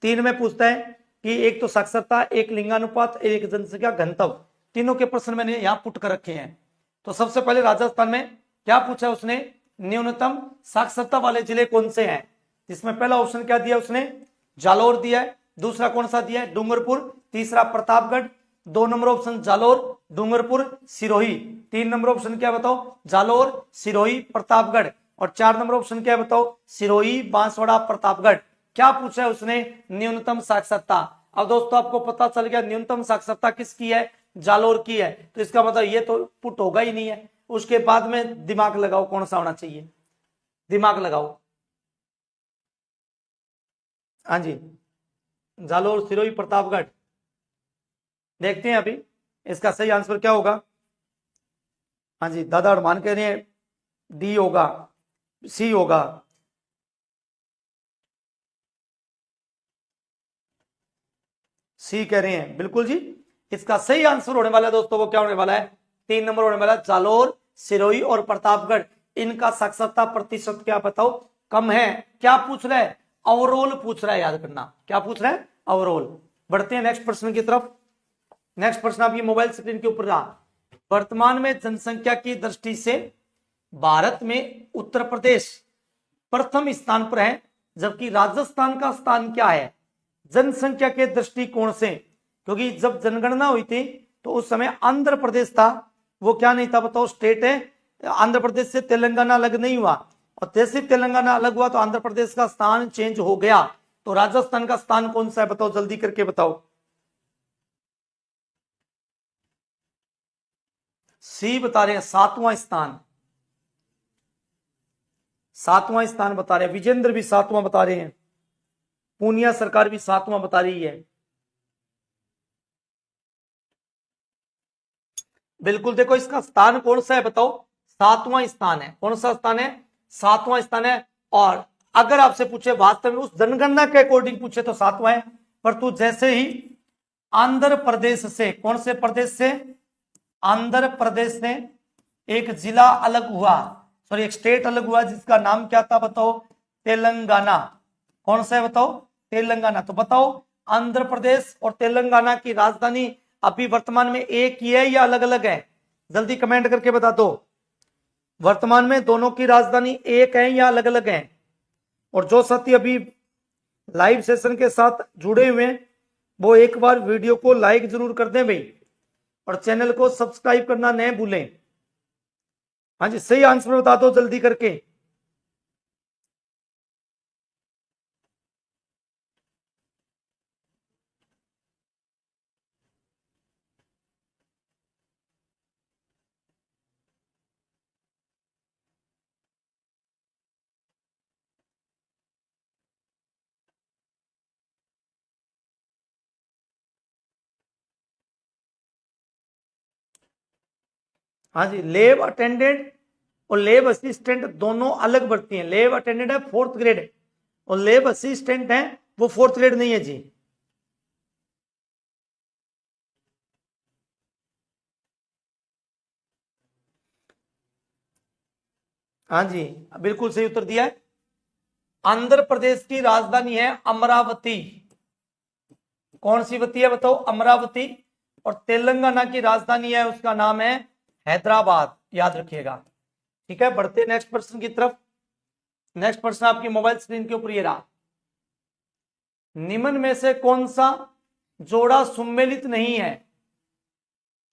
3 में पूछता है कि एक तो साक्षरता, एक लिंगानुपात, एक जनसंख्या घनत्व। तीनों के प्रश्न मैंने यहां पुट कर रखे हैं। तो सबसे पहले राजस्थान में क्या पूछा उसने, न्यूनतम साक्षरता वाले जिले कौन से हैं। जिसमें पहला ऑप्शन क्या दिया उसने, जालोर दिया है। दूसरा कौन सा दिया है, डूंगरपुर। तीसरा Pratapgarh. 2 number option Jalore, Dungarpur, Sirohi. 3 number option क्या बताओ, जालोर, सिरोही, प्रतापगढ़। और 4 नंबर ऑप्शन क्या है, बताओ। सिरोही, बांसवाड़ा, प्रतापगढ़। क्या पूछा है उसने, न्यूनतम साक्षरता। अब दोस्तों आपको पता चल गया न्यूनतम साक्षरता किसकी है, जालोर की है। तो इसका मतलब ये तो पुट होगा ही नहीं है। उसके बाद में दिमाग लगाओ कौन सा होना चाहिए, दिमाग लगाओ। हाँ जी, जालोर, सिरोही, प्रतापगढ़। देखते हैं अभी इसका सही आंसर क्या होगा। हाँ जी, दादा अरमान कह रहे हैं डी होगा, सी होगा। सी कह रहे हैं, बिल्कुल जी। इसका सही आंसर होने वाला है दोस्तों, वो क्या होने वाला है, 3 नंबर होने वाला है। जालोर, सिरोही और प्रतापगढ़, इनका साक्षरता प्रतिशत क्या बताओ, कम है। क्या पूछ रहा है? ओवरऑल पूछ रहा है, याद करना क्या पूछ रहा है? ओवरऑल। बढ़ते हैं नेक्स्ट प्रश्न की तरफ। नेक्स्ट प्रश्न आपकी मोबाइल स्क्रीन के ऊपर रहा। वर्तमान में जनसंख्या की दृष्टि से भारत में उत्तर प्रदेश प्रथम स्थान पर है, जबकि राजस्थान का स्थान क्या है जनसंख्या के दृष्टिकोण से? क्योंकि जब जनगणना हुई थी तो उस समय आंध्र प्रदेश था, वो क्या नहीं था बताओ? स्टेट है। आंध्र प्रदेश से तेलंगाना अलग नहीं हुआ, और जैसे तेलंगाना अलग हुआ तो आंध्र प्रदेश का स्थान चेंज हो गया। तो राजस्थान का स्थान कौन सा है बताओ? जल्दी करके बताओ। सी बता रहे हैं, 7वां स्थान। 7वां स्थान बता रहे हैं। विजेंद्र भी 7वां बता रहे हैं। पूनिया सरकार भी 7वां बता रही है। बिल्कुल, देखो इसका स्थान कौन सा है बताओ? 7वां स्थान है। कौन सा स्थान है? 7वां स्थान है। और अगर आपसे पूछे वास्तव में उस जनगणना के अकॉर्डिंग पूछे तो 7वां है, पर तू जैसे ही आंध्र प्रदेश से, कौन से प्रदेश से? आंध्र प्रदेश से एक जिला अलग हुआ, सॉरी एक स्टेट अलग हुआ, जिसका नाम क्या था बताओ? तेलंगाना। कौन सा है बताओ? तेलंगाना। तो बताओ आंध्र प्रदेश और तेलंगाना की राजधानी अभी वर्तमान में एक ही है या अलग अलग है? जल्दी कमेंट करके बता दो। वर्तमान में दोनों की राजधानी एक है या अलग अलग है? और जो साथी अभी लाइव सेशन के साथ जुड़े हुए हैं वो एक बार वीडियो को लाइक जरूर कर दें भाई, और चैनल को सब्सक्राइब करना न भूलें। हाँ जी, सही आंसर बता दो जल्दी करके। हाँ जी, लेब अटेंडेंट और लेब असिस्टेंट दोनों अलग बढ़ती हैं। लेब अटेंडेंट है 4th ग्रेड, और लेब असिस्टेंट है वो 4th ग्रेड नहीं है जी। हाँ जी, बिल्कुल सही उत्तर दिया है। आंध्र प्रदेश की राजधानी है अमरावती। कौन सी वती है बताओ? अमरावती। और तेलंगाना की राजधानी है, उसका नाम है हैदराबाद, याद रखिएगा। ठीक है, बढ़ते नेक्स्ट प्रश्न की तरफ। नेक्स्ट प्रश्न आपकी मोबाइल स्क्रीन के ऊपर ये रहा। निम्न में से कौन सा जोड़ा सम्मिलित नहीं है?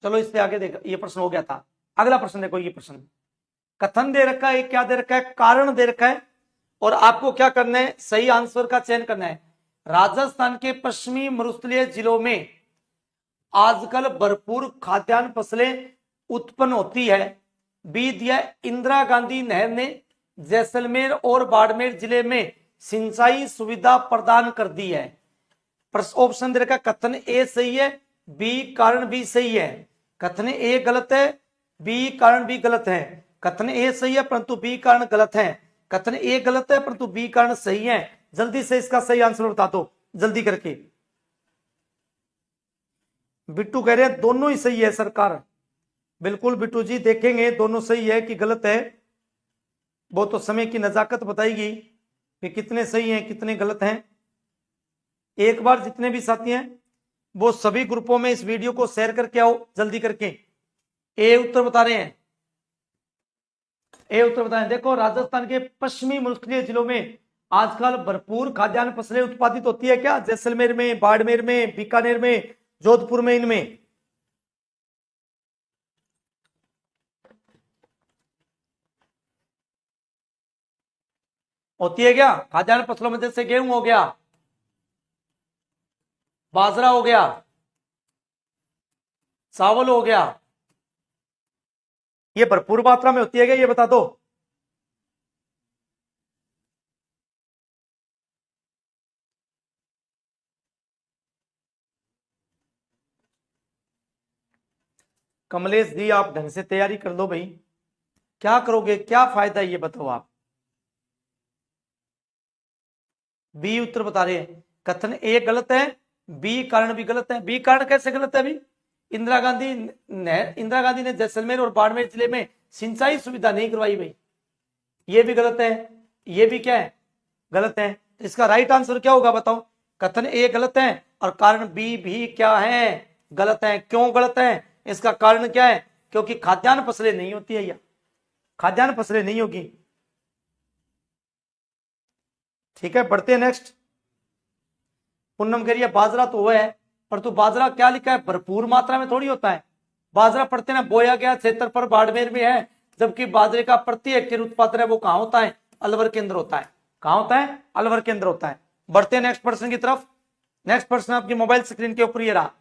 चलो इससे आगे देखो, ये प्रश्न हो गया था। अगला प्रश्न देखो, ये प्रश्न कथन दे रखा है, क्या दे रखा है? कारण दे रखा है, और आपको क्या करना है? सही आंसर का चयन करना है। राजस्थान के पश्चिमी मरुस्थलीय जिलों में आजकल भरपूर खाद्यान्न फसलें उत्पन्न होती है। बी दिया इंदिरा गांधी नहर ने जैसलमेर और बाड़मेर जिले में सिंचाई सुविधा प्रदान कर दी है। ऑप्शन दे रखा कथन ए सही है, बी कारण बी सही है। कथन ए गलत है, बी कारण बी गलत है। कथन ए सही है परंतु बी कारण गलत है। कथन ए गलत है परंतु बी कारण सही है। जल्दी से इसका सही आंसर बता दो जल्दी करके। बिट्टू कह रहे हैं दोनों ही सही है सरकार। बिल्कुल बिट्टू जी, देखेंगे दोनों सही है कि गलत है, वो तो समय की नजाकत बताएगी कि कितने सही हैं कितने गलत हैं। एक बार जितने भी साथी हैं वो सभी ग्रुपों में इस वीडियो को शेयर करके आओ जल्दी करके। ए उत्तर बता रहे हैं, ए उत्तर बताएं। देखो राजस्थान के पश्चिमी मरुस्थलीय जिलों में आजकल भरपूर खाद्यान्न फसलें उत्पादित होती है। क्या? जैसलमेर में, बाड़मेर में, बीकानेर में, जोधपुर में, इनमें होती है क्या? खाद्यान्न फसलों में जैसे गेहूं हो गया, बाजरा हो गया, चावल हो गया, ये भरपूर मात्रा में होती है क्या? ये बता दो। कमलेश जी, आप ढंग से तैयारी कर लो भाई। क्या करोगे, क्या फायदा है ये बताओ आप। बी उत्तर बता रहे हैं। कथन ए गलत है, बी कारण भी गलत है। बी कारण कैसे गलत है? अभी इंदिरा गांधी ने जैसलमेर और बाड़मेर जिले में सिंचाई सुविधा नहीं करवाई भाई, ये भी गलत है। ये भी क्या है, गलत है। तो इसका राइट आंसर क्या होगा बताओ? कथन ए गलत है और कारण बी भी क्या है, गलत है। क्यों गलत है? इसका कारण क्या है? क्योंकि खाद्यान्न फसलें नहीं होती है, या खाद्यान्न फसलें नहीं होगी। ठीक है, बढ़ते हैं नेक्स्ट। पूनम कह रही है बाजरा तो हुआ है, पर तो बाजरा क्या लिखा है, भरपूर मात्रा में थोड़ी होता है। बाजरा पढ़ते ना, बोया गया क्षेत्र पर बाड़मेर में है, जबकि बाजरे का प्रति हेक्टेयर उत्पादन है वो कहां होता है, अलवर के अंदर होता है। कहां होता है? अलवर के अंदर होता है। बढ़ते हैं नेक्स्ट प्रश्न की तरफ। नेक्स्ट प्रश्न आपकी मोबाइल स्क्रीन के ऊपर ये रहा।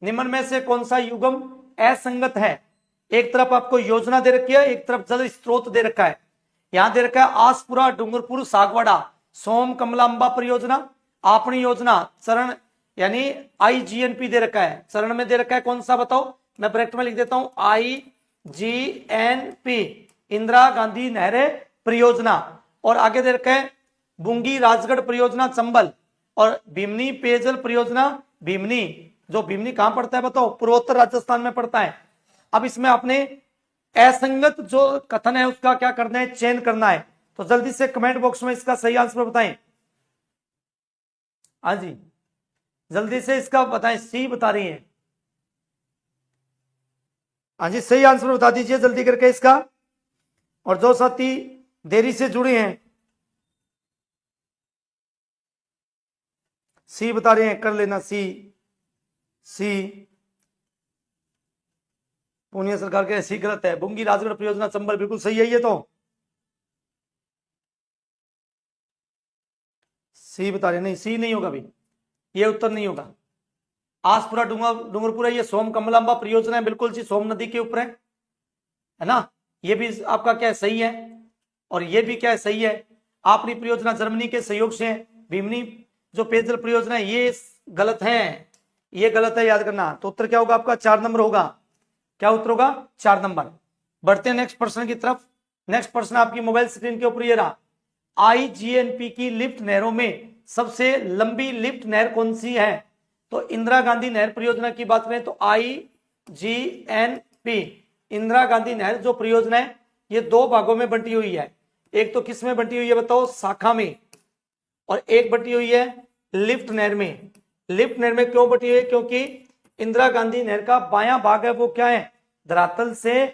निम्न में से कौन सा युग्म असंगत है? एक तरफ आपको योजना दे रखी है, एक तरफ जल स्रोत दे रखा है। यहां दे रखा है आसपुरा, डूंगरपुर, सागवाड़ा, सोम कमलांबा परियोजना, आपनी योजना, चरण यानी IGNP दे रखा है। चरण में दे रखा है कौन सा बताओ? मैं ब्रैकेट में लिख देता हूं IGNP, इंदिरा गांधी नहर परियोजना। और आगे दे रखा है बुंगी राजगढ़ परियोजना चंबल, और भीमनी पेयजल परियोजना भीमनी। जो भीमनी कहां पड़ता है बताओ? पूर्वोत्तर राजस्थान में पड़ता है। अब इसमें आपने असंगत जो कथन है उसका क्या करना है, चयन करना है। तो जल्दी से कमेंट बॉक्स में इसका सही आंसर बताएं। हाँ जी, जल्दी से इसका बताएं। सी बता रही है। हाँ जी, सही आंसर बता दीजिए जल्दी करके इसका। और जो साथी देरी से जुड़े हैं, सी बता रहे हैं, कर लेना सी। सी पूर्णिया सरकार के सी गलत है। बुंगी राजगढ़ परियोजना चंबल बिल्कुल सही है। ये तो सी बता रहे, नहीं सी नहीं होगा भाई, ये उत्तर नहीं होगा। आसपुरा डूंगरपुरा ये सोम कमलांबा परियोजना है, बिल्कुल जी, सोम नदी के ऊपर है ना। ये भी आपका क्या है, सही है। और ये भी क्या है, सही है। आपनी परियोजना जर्मनी के सहयोग से है। भीमनी जो पेयजल परियोजना है ये गलत है, ये गलत है, याद करना। तो उत्तर क्या होगा आपका? 4 नंबर होगा। क्या उत्तर होगा? 4 नंबर। बढ़ते हैं नेक्स्ट प्रश्न की तरफ। नेक्स्ट प्रश्न आपकी मोबाइल स्क्रीन के ऊपर ये रहा। IGNP की लिफ्ट नहरों में सबसे लंबी लिफ्ट नहर कौन सी है? तो इंदिरा गांधी नहर परियोजना की बात करें तो IGNP इंदिरा गांधी नहर जो परियोजना है ये 2 भागों में बंटी हुई है। एक तो किस में बंटी हुई है बताओ? शाखा में। और एक बंटी हुई है लिफ्ट नहर में। लिफ्ट नहर में क्यों बंटी हुई है? क्योंकि इंदिरा गांधी नहर का बायां भाग है वो क्या है, धरातल से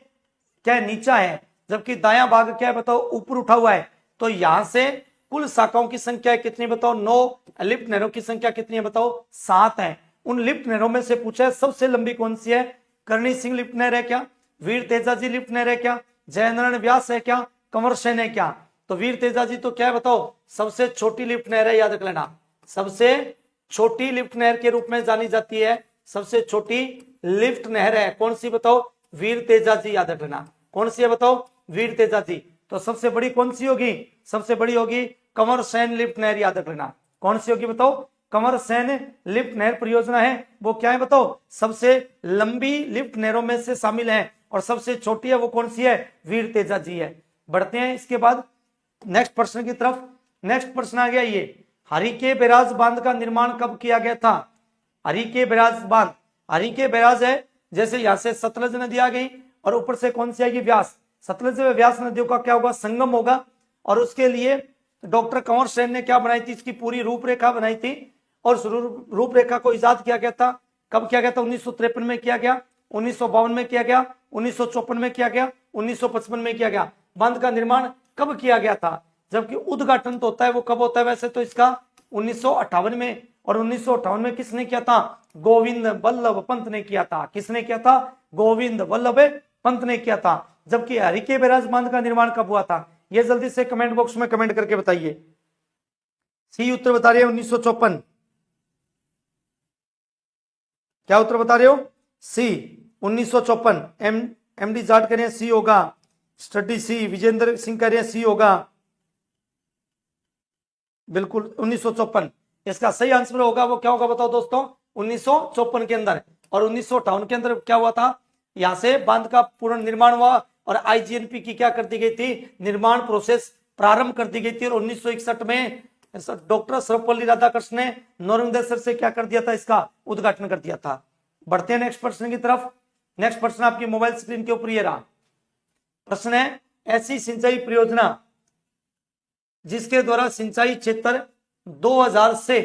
क्या है, नीचा है, जबकि दायां भाग क्या है बताओ, ऊपर उठा हुआ है। तो यहां से कुल शाखाओं की संख्या कितनी बताओ? 9। लिफ्ट नहरों की संख्या कितनी है बताओ? 7 है। उन लिफ्ट नहरों में से पूछा है सबसे लंबी कौन सी है? करणी सिंह लिफ्ट नहर है क्या? वीर तेजाजी लिफ्ट नहर है क्या? जयनारायण व्यास है क्या? कंवर सेन है क्या? तो वीर तेजाजी तो क्या है बताओ? सबसे छोटी लिफ्ट नहर है, याद रख लेना। सबसे छोटी लिफ्ट नहर के रूप में जानी जाती है। सबसे छोटी लिफ्ट नहर है कौन सी बताओ? वीर तेजाजी, याद रख लेना। कौन सी है बताओ? वीर तेजाजी। तो सबसे बड़ी कौन सी होगी? सबसे बड़ी होगी कंवर सेन लिफ्ट नहर, याद रख लेना। कौन सी होगी बताओ? कंवर सेन लिफ्ट नहर परियोजना है वो क्या है बताओ? सबसे लंबी लिफ्ट नहरों में से शामिल है। और सबसे छोटी है वो कौन सी है? वीर तेजाजी है। बढ़ते हैं इसके बाद नेक्स्ट प्रश्न की तरफ। नेक्स्ट प्रश्न आ गया ये, हरिके बैराज बांध का निर्माण कब किया गया था? हरिके बैराज बांध, हरिके बैराज है जैसे यहां से सतलज नदी आ गई और ऊपर से कौन सी आएगी? व्यास। सतलज व व्यास नदियों का क्या होगा? संगम होगा। और उसके लिए डॉक्टर कंवर सेन ने क्या बनाई थी? इसकी पूरी रूपरेखा बनाई थी। और उस रूपरेखा को इजाद किया गया था, कब किया गया था? 1953 में किया गया, 1952 में किया गया, 1954 में किया गया, 1955 में किया गया। बांध का निर्माण कब किया गया था? जबकि उद्घाटन तो होता है वो कब होता है वैसे तो इसका? 1958 में। और 1958 में किसने किया था? गोविंद वल्लभ पंत ने किया था। किसने किया था? गोविंद वल्लभ पंत ने किया था। जबकि हरिके बैराज बांध का निर्माण कब हुआ था? ये जल्दी से कमेंट बॉक्स में कमेंट करके बताइए। सी उत्तर बता रहे हो 1954। क्या उत्तर बता रहे हो? सी 1954। एमडी जाट करें सी होगा। स्टडी सी। विजेंद्र सिंह कह रहे हैं सी होगा, बिल्कुल 1954 इसका सही आंसर होगा। वो क्या होगा बताओ दोस्तों? 1954 के अंदर। और 1958 के अंदर क्या हुआ था? यहां से बांध का पूर्ण निर्माण हुआ और IGNP की क्या कर दी गई थी? निर्माण प्रोसेस प्रारंभ कर दी गई थी। और 1961 में डॉक्टर सर्वपल्ली राधाकृष्ण ने नौरंगदेसर से क्या कर दिया था? इसका उद्घाटन कर दिया था। बढ़ते हैं नेक्स्ट प्रश्न की तरफ। नेक्स्ट प्रश्न आपकी मोबाइल स्क्रीन के ऊपर ये रहा। प्रश्न है, ऐसी सिंचाई परियोजना जिसके द्वारा सिंचाई क्षेत्र 2000 से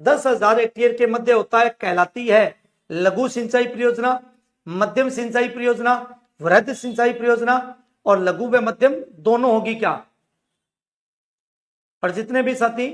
10,000 हेक्टेयर के मध्य होता है कहलाती है लघु सिंचाई परियोजना, मध्यम सिंचाई परियोजना, वृहद सिंचाई परियोजना और लघु व मध्यम दोनों होगी क्या। और जितने भी साथी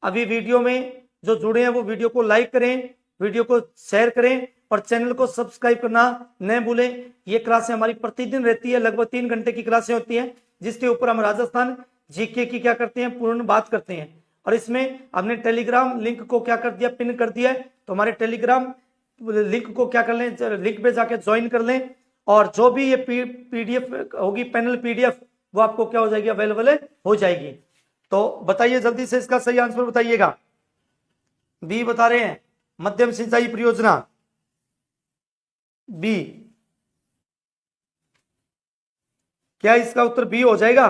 अभी वीडियो में जो जुड़े हैं वो वीडियो को लाइक करें, वीडियो को शेयर करें और चैनल को सब्सक्राइब करना न भूलें। ये क्लासें हमारी प्रतिदिन रहती है, लगभग 3 घंटे की क्लासें होती हैं, जिसके ऊपर हम राजस्थान जीके की क्या करते हैं, पूर्ण बात करते हैं। और इसमें हमने टेलीग्राम लिंक को क्या कर दिया, पिन कर दिया है। तो हमारे टेलीग्राम लिंक को क्या कर लें, लिंक पे जाके ज्वाइन कर लें और जो भी ये पीडीएफ होगी, पैनल पीडीएफ, वो आपको क्या हो जाएगी, अवेलेबल हो जाएगी। तो बताइए जल्दी से इसका सही आंसर बताइएगा। बी बता रहे हैं, मध्यम सिंचाई परियोजना बी। क्या इसका उत्तर बी हो जाएगा?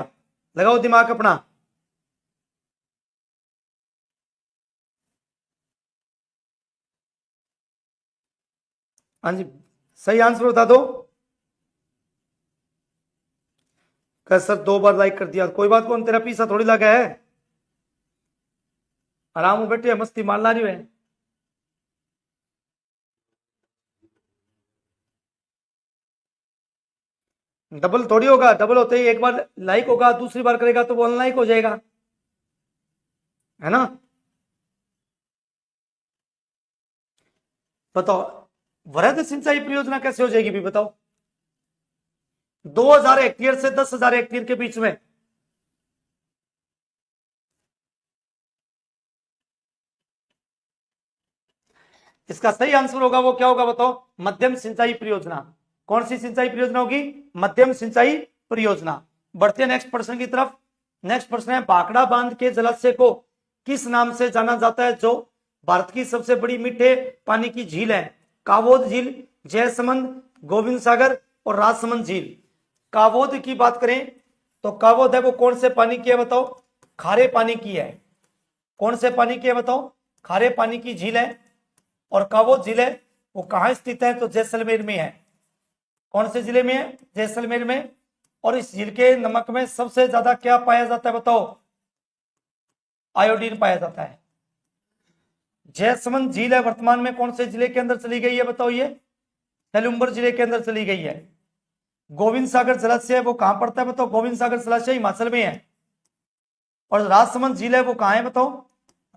लगाओ दिमाग अपना। हाँ जी, सही आंसर बता दो। सर 2 बार लाइक कर दिया, कोई बात कौन, तेरा पीछा थोड़ी लगा है, आराम में बैठे मस्ती मार ला रही है। डबल थोड़ी होगा, डबल होते ही एक बार लाइक होगा, दूसरी बार करेगा तो वो अनलाइक हो जाएगा, है ना। बताओ वृहद सिंचाई परियोजना कैसे हो जाएगी भी बताओ। 2000 हेक्टेयर से 10,000 हेक्टेयर के बीच में। इसका सही आंसर होगा वो क्या होगा बताओ, मध्यम सिंचाई परियोजना। कौन सी सिंचाई परियोजना होगी, मध्यम सिंचाई परियोजना। बढ़ते हैं नेक्स्ट प्रश्न की तरफ। नेक्स्ट प्रश्न है, भाखड़ा बांध के जलाशय को किस नाम से जाना जाता है जो भारत की सबसे बड़ी मीठे पानी की झील है। कावोद झील, जयसमंद, गोविंद सागर और राजसमंद झील। कावोद की बात करें तो कावोद है वो कौन से पानी की है बताओ, खारे पानी की है। कौन से पानी की है बताओ, खारे पानी की झील है। और कावोद झील है वो कहां स्थित है, तो जैसलमेर में है। कौन से जिले में है, जैसलमेर में। और इस झील के नमक में सबसे ज्यादा क्या पाया जाता है बताओ, आयोडीन पाया जाता है। जयसमंद झील है वर्तमान में कौन से जिले के अंदर चली गई है बताओ, ये तेलुम्बर जिले के अंदर चली गई है। गोविंद सागर जलाशय वो कहां पड़ता है बताओ, गोविंद सागर जलाशय हिमाचल में है। और राजसमंद झील है वो कहां है बताओ,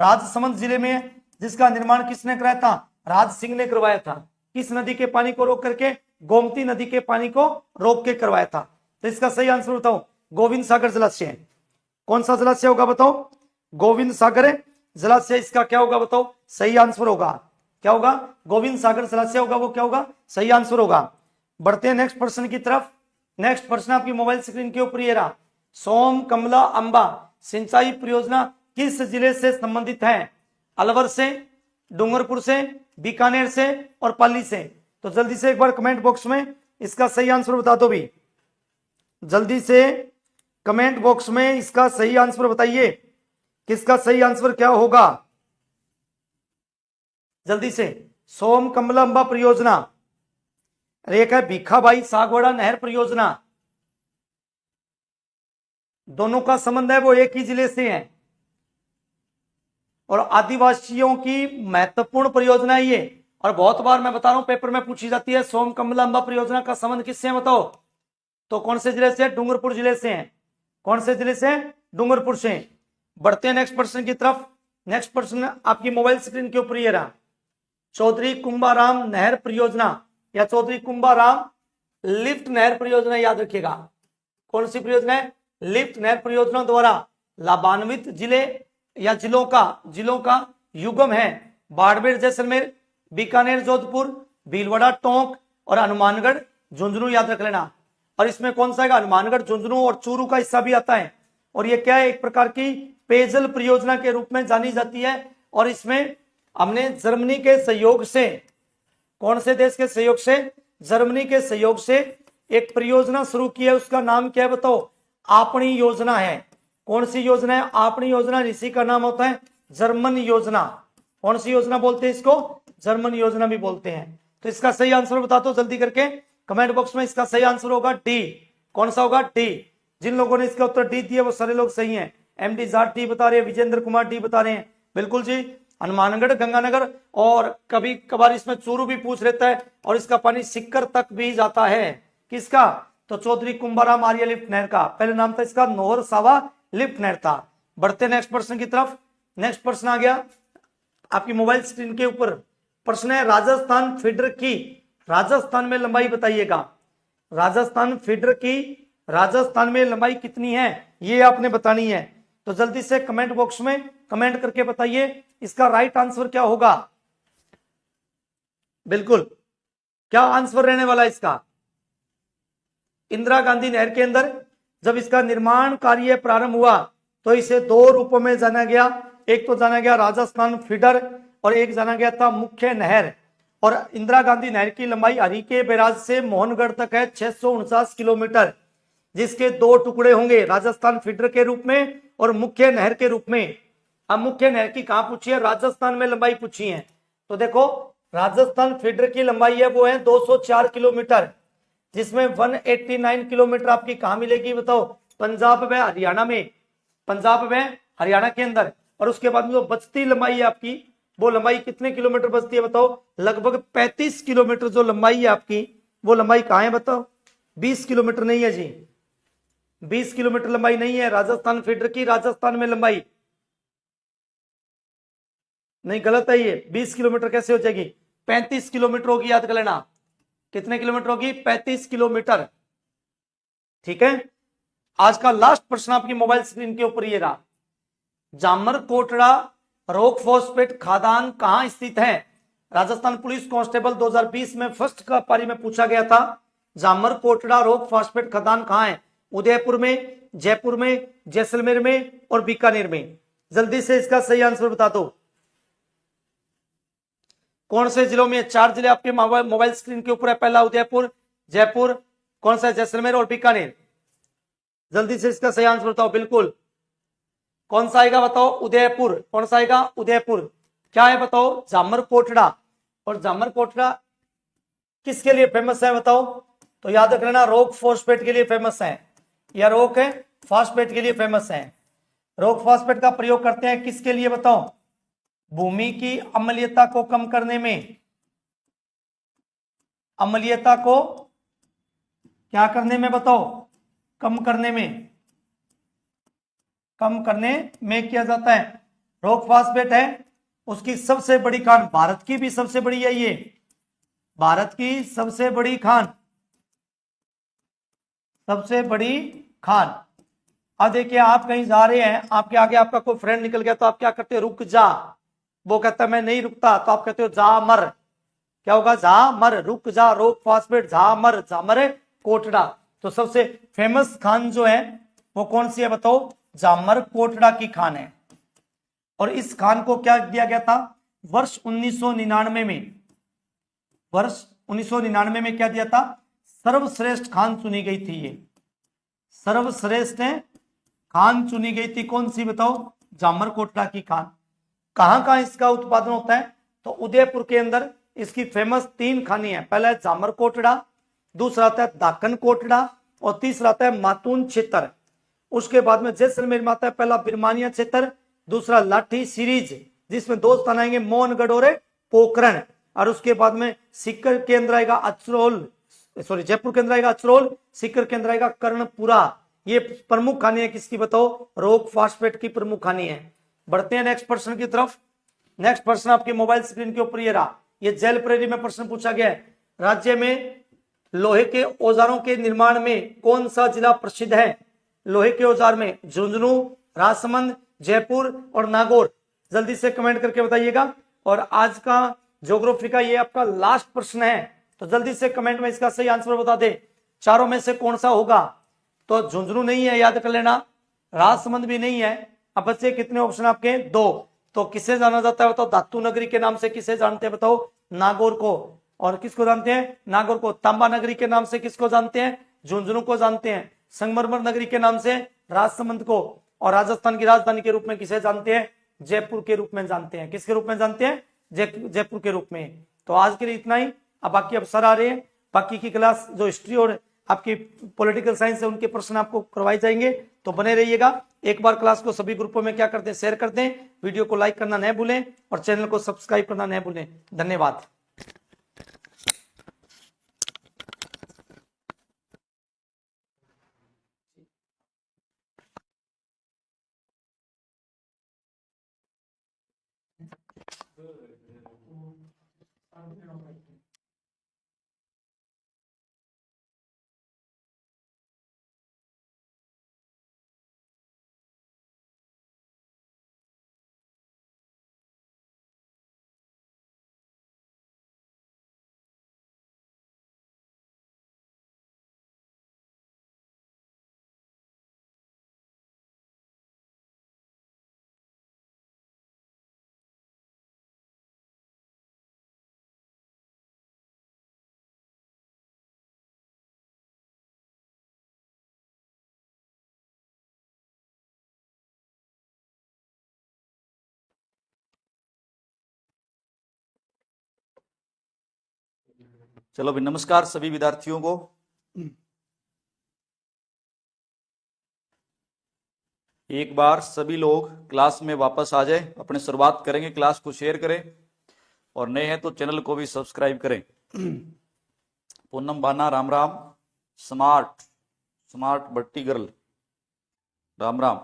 राजसमंद जिले में है, जिसका निर्माण किसने कराया था, राज सिंह ने करवाया था। किस नदी के पानी को रोक करके, गोमती नदी के पानी को रोक के करवाया था। तो इसका सही आंसर बताओ, गोविंद सागर जलाशय। कौन सा जलाशय होगा बताओ, गोविंद सागर जलाशय इसका क्या होगा बताओ, सही आंसर होगा। क्या होगा, गोविंद सागर जलाशय होगा वो क्या होगा, सही आंसर होगा। बढ़ते हैं नेक्स्ट प्रश्न की तरफ। नेक्स्ट प्रश्न आपकी मोबाइल स्क्रीन के ऊपर ये रहा, सोम कमला अंबा सिंचाई परियोजना किस जिले से संबंधित है। अलवर से, डूंगरपुर से, बीकानेर से और पाली से। तो जल्दी से एक बार कमेंट बॉक्स में इसका सही आंसर बता दो भी, जल्दी से कमेंट बॉक्स में इसका सही आंसर बताइए, किसका सही आंसर क्या होगा, जल्दी से। सोम कमला अंबा परियोजना, एक है भीखाबाई सागवाड़ा नहर परियोजना। दोनों का संबंध है वो एक ही जिले से है और आदिवासियों की महत्वपूर्ण परियोजना है ये। और बहुत बार मैं बता रहा हूं पेपर में पूछी जाती है, सोम कमला अंबा परियोजना का संबंध किससे है बताओ, तो कौन से जिले से, डूंगरपुर जिले से है। कौन से जिले से, डूंगरपुर से। बढ़ते हैं नेक्स्ट प्रश्न की तरफ। नेक्स्ट प्रश्न आपकी मोबाइल स्क्रीन के ऊपर ये रहा, चौधरी कुंभाराम नहर परियोजना या चौधरी कुंभाराम लिफ्ट नहर परियोजना, याद रखिएगा। कौन सी परियोजना है, लिफ्ट नहर परियोजना द्वारा लाभान्वित जिले या जिलों का युगम है बाड़मेर जैसलमेर, बीकानेर जोधपुर, भीलवाड़ा टोंक और हनुमानगढ़ झुंझुनू, याद रख लेना। और इसमें कौन सा है, हनुमानगढ़ झुंझुनू और चूरू का हिस्सा भी आता है। और ये क्या है, एक प्रकार की पेयजल परियोजना के रूप में जानी जाती है। और इसमें हमने जर्मनी के सहयोग से, कौन से देश के सहयोग से, जर्मनी के सहयोग से एक परियोजना शुरू की है, उसका नाम क्या है बताओ, आपनी योजना है। कौन सी योजना है, आपनी योजना। इसी का नाम होता है जर्मन योजना। कौन सी योजना बोलते हैं इसको, जर्मन योजना भी बोलते हैं। तो इसका सही आंसर बता दो जल्दी करके कमेंट बॉक्स में। इसका सही आंसर होगा डी। कौन सा होगा, डी। जिन लोगों ने इसका उत्तर डी दिया वो सारे लोग सही हैं। एमडी जाट डी बता रहे हैं, विजेंद्र कुमार डी बता रहे हैं। बिल्कुल जी, हनुमानगढ़, गंगानगर, और कभी कभार इसमें चूरू भी पूछ लेता है, और इसका पानी सिक्कर तक भी जाता है। किसका? तो चौधरी कुंभाराम आर्य लिफ्ट नहर का। पहले नाम था इसका नोहर सावा लिफ्ट नहर था। बढ़ते नेक्स्ट प्रश्न की तरफ। नेक्स्ट प्रश्न आ गया आपकी मोबाइल स्क्रीन के ऊपर। प्रश्न है राजस्थान फीडर की राजस्थान में लंबाई बताइएगा। राजस्थान फीडर की राजस्थान में लंबाई कितनी है ये आपने बतानी है। तो जल्दी से कमेंट बॉक्स में कमेंट करके बताइए इसका राइट आंसर क्या होगा। बिल्कुल, क्या आंसर रहने वाला इसका? इंदिरा गांधी नहर के अंदर जब इसका निर्माण कार्य प्रारंभ हुआ तो इसे दो रूपों में जाना गया। एक तो जाना गया राजस्थान फीडर और एक जाना गया था मुख्य नहर। और इंदिरा गांधी नहर की लंबाई हरिके बैराज से मोहनगढ़ तक है 649 किलोमीटर, जिसके दो टुकड़े होंगे, राजस्थान फीडर के रूप में और मुख्य नहर के रूप में। अब मुख्य नहर की कहां पूछी है? राजस्थान में लंबाई पूछी है। तो देखो राजस्थान फीडर की लंबाई है वो है 204 किलोमीटर, जिसमें 189 किलोमीटर आपकी कहां मिलेगी बताओ? पंजाब व हरियाणा में, पंजाब व हरियाणा के अंदर। और उसके बाद में जो बचती लंबाई है आपकी, वो लंबाई कितने किलोमीटर बचती है बताओ? लगभग 35 किलोमीटर जो लंबाई है आपकी, वो लंबाई कहां है बताओ? 20 किलोमीटर नहीं है जी, 20 किलोमीटर लंबाई नहीं है राजस्थान फीडर की। राजस्थान में लंबाई नहीं, गलत है ये। 20 किलोमीटर कैसे हो जाएगी? 35 किलोमीटर होगी, याद कर लेना। कितने किलोमीटर होगी? 35 किलोमीटर। ठीक है, आज का लास्ट प्रश्न आपकी मोबाइल स्क्रीन के ऊपर ये रहा। जामर कोटड़ा रॉक फॉस्फेट खदान कहां स्थित है? राजस्थान पुलिस कांस्टेबल 2020 में फर्स्ट का पारी में पूछा गया था। जामर कोटड़ा रॉक फॉस्फेट खदान कहां है? उदयपुर में, जयपुर में, जैसलमेर में और बीकानेर में। जल्दी से इसका सही आंसर बता दो। कौन से जिलों में? 4 जिले आपके मोबाइल स्क्रीन के ऊपर है। पहला उदयपुर, जयपुर, कौन सा? जैसलमेर और बीकानेर। जल्दी से इसका सही आंसर बताओ। बिल्कुल, कौन सा आएगा बताओ? उदयपुर। कौन सा आएगा? उदयपुर। क्या है बताओ? जामर कोटड़ा। और जामर कोटड़ा किसके लिए फेमस है बताओ? तो याद रख लेना, रॉक फॉस्फेट के लिए फेमस है, या रॉक है फॉस्फेट के लिए फेमस है। रॉक फॉस्फेट का प्रयोग करते हैं किसके लिए बताओ? भूमि की अम्लीयता को कम करने में। अम्लीयता को क्या करने में बताओ? कम करने में, कम करने में किया जाता है। रॉक फॉस्फेट है उसकी सबसे बड़ी खान, भारत की भी सबसे बड़ी है ये, भारत की सबसे बड़ी खान, सबसे बड़ी खान। अब देखिए आप कहीं जा रहे हैं, आपके आगे आपका कोई फ्रेंड निकल गया तो आप क्या करते हो? रुक जा। वो कहता है मैं नहीं रुकता, तो आप कहते हो जा मर। क्या होगा? जा मर, रुक जा, रॉक फॉस्फेट, जा मर, जामर कोटड़ा। तो सबसे फेमस खान जो है वो कौन सी है बताओ? जामर कोटड़ा की खान है। और इस खान को क्या दिया गया था? वर्ष 1999 में, वर्ष 1999 में क्या दिया था? सर्वश्रेष्ठ खान चुनी गई थी। ये सर्वश्रेष्ठ खान चुनी गई थी। कौन सी बताओ? जामर कोटड़ा की खान। कहां कहां इसका उत्पादन होता है? तो उदयपुर के अंदर इसकी फेमस 3 खानी है। पहला है जामर कोटड़ा, दूसरा आता है दाकन कोटड़ा और तीसरा आता है मातून क्षेत्र। उसके बाद में जैसलमेर में आता है पहला बिरमानिया क्षेत्र, दूसरा लाठी सीरीज जिसमें 2 स्थान आएंगे मोहनगढ़ और पोखरण। और उसके बाद में सीकर के अंदर आएगा अचरोल, सॉरी जयपुर के अंदर आएगा अचरोल, सीकर के अंदर आएगा कर्णपुरा। ये प्रमुख खानी है किसकी बताओ? रॉक फॉस्फेट की प्रमुख खानी है। बढ़ते हैं नेक्स्ट प्रश्न की तरफ। नेक्स्ट प्रश्न आपके मोबाइल स्क्रीन के ऊपर ये रहा। ये जेल प्रेरी में प्रश्न पूछा गया है। राज्य में लोहे के औजारों के निर्माण में कौन सा जिला प्रसिद्ध है? लोहे के औजार में झुंझुनू, राजसमंद, जयपुर और नागौर। जल्दी से कमेंट करके बताइएगा। और आज का ज्योग्राफी का ये आपका लास्ट प्रश्न है, तो जल्दी से कमेंट में इसका सही आंसर बता दे। चारों में से कौन सा होगा? तो झुंझुनू नहीं है, याद कर लेना। राजसमंद भी नहीं है। अब बच्चे कितने ऑप्शन आपके? 2। तो किसे जाना जाता है बताओ? धातु नगरी के नाम से किसे जानते हैं बताओ? नागौर को। और किसको जानते हैं? नागौर को। तांबा नगरी के नाम से किसको जानते हैं? झुंझुनू को जानते हैं। संगमरमर नगरी के नाम से राजसमंद को। और राजस्थान की राजधानी के रूप में किसे जानते हैं? जयपुर के रूप में जानते हैं। किसके रूप में जानते हैं? जयपुर के रूप में। तो आज के लिए इतना ही। अब बाकी अब सर आ रहे हैं, बाकी की क्लास जो हिस्ट्री और आपकी पॉलिटिकल साइंस है उनके प्रश्न आपको करवाए जाएंगे, तो बने रहिएगा। एक बार क्लास को सभी ग्रुपों में क्या करते हैं, शेयर करते हैं, वीडियो को लाइक करना न भूलें और चैनल को सब्सक्राइब करना न भूलें। धन्यवाद। चलो भी नमस्कार सभी विद्यार्थियों को। एक बार सभी लोग क्लास में वापस आ जाए, अपने शुरुआत करेंगे, क्लास को शेयर करें और नए हैं तो चैनल को भी सब्सक्राइब करें। पूनम बाना राम राम, स्मार्ट भट्टी गर्ल राम राम।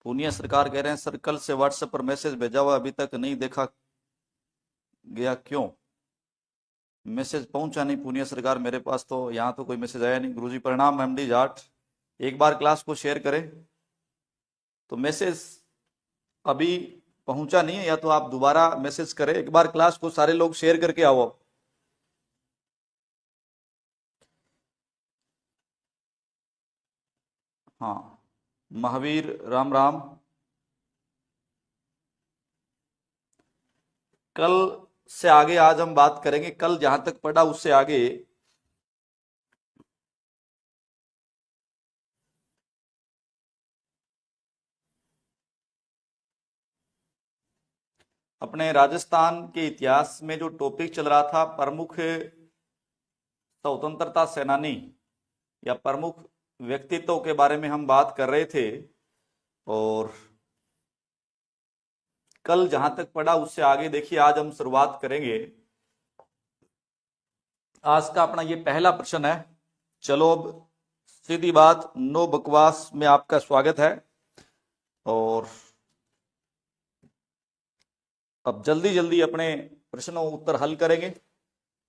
पूनिया सरकार कह रहे हैं सर कल से व्हाट्सएप पर मैसेज भेजा हुआ अभी तक नहीं देखा गया, क्यों? मैसेज पहुंचा नहीं पूनिया सरकार, मेरे पास तो यहाँ तो कोई मैसेज आया नहीं। गुरुजी प्रणाम, एमडी जाट। एक बार क्लास को शेयर करें तो मैसेज अभी पहुंचा नहीं है, या तो आप दोबारा मैसेज करें। एक बार क्लास को सारे लोग शेयर करके आओ। हाँ, महावीर राम राम। कल से आगे आज हम बात करेंगे, कल जहां तक पढ़ा उससे आगे अपने राजस्थान के इतिहास में जो टॉपिक चल रहा था, प्रमुख स्वतंत्रता सेनानी या प्रमुख व्यक्तित्व के बारे में हम बात कर रहे थे। और कल जहां तक पढ़ा उससे आगे देखिए, आज हम शुरुआत करेंगे। आज का अपना ये पहला प्रश्न है। चलो अब सीधी बात, नो बकवास में आपका स्वागत है। और अब जल्दी जल्दी अपने प्रश्नों उत्तर हल करेंगे।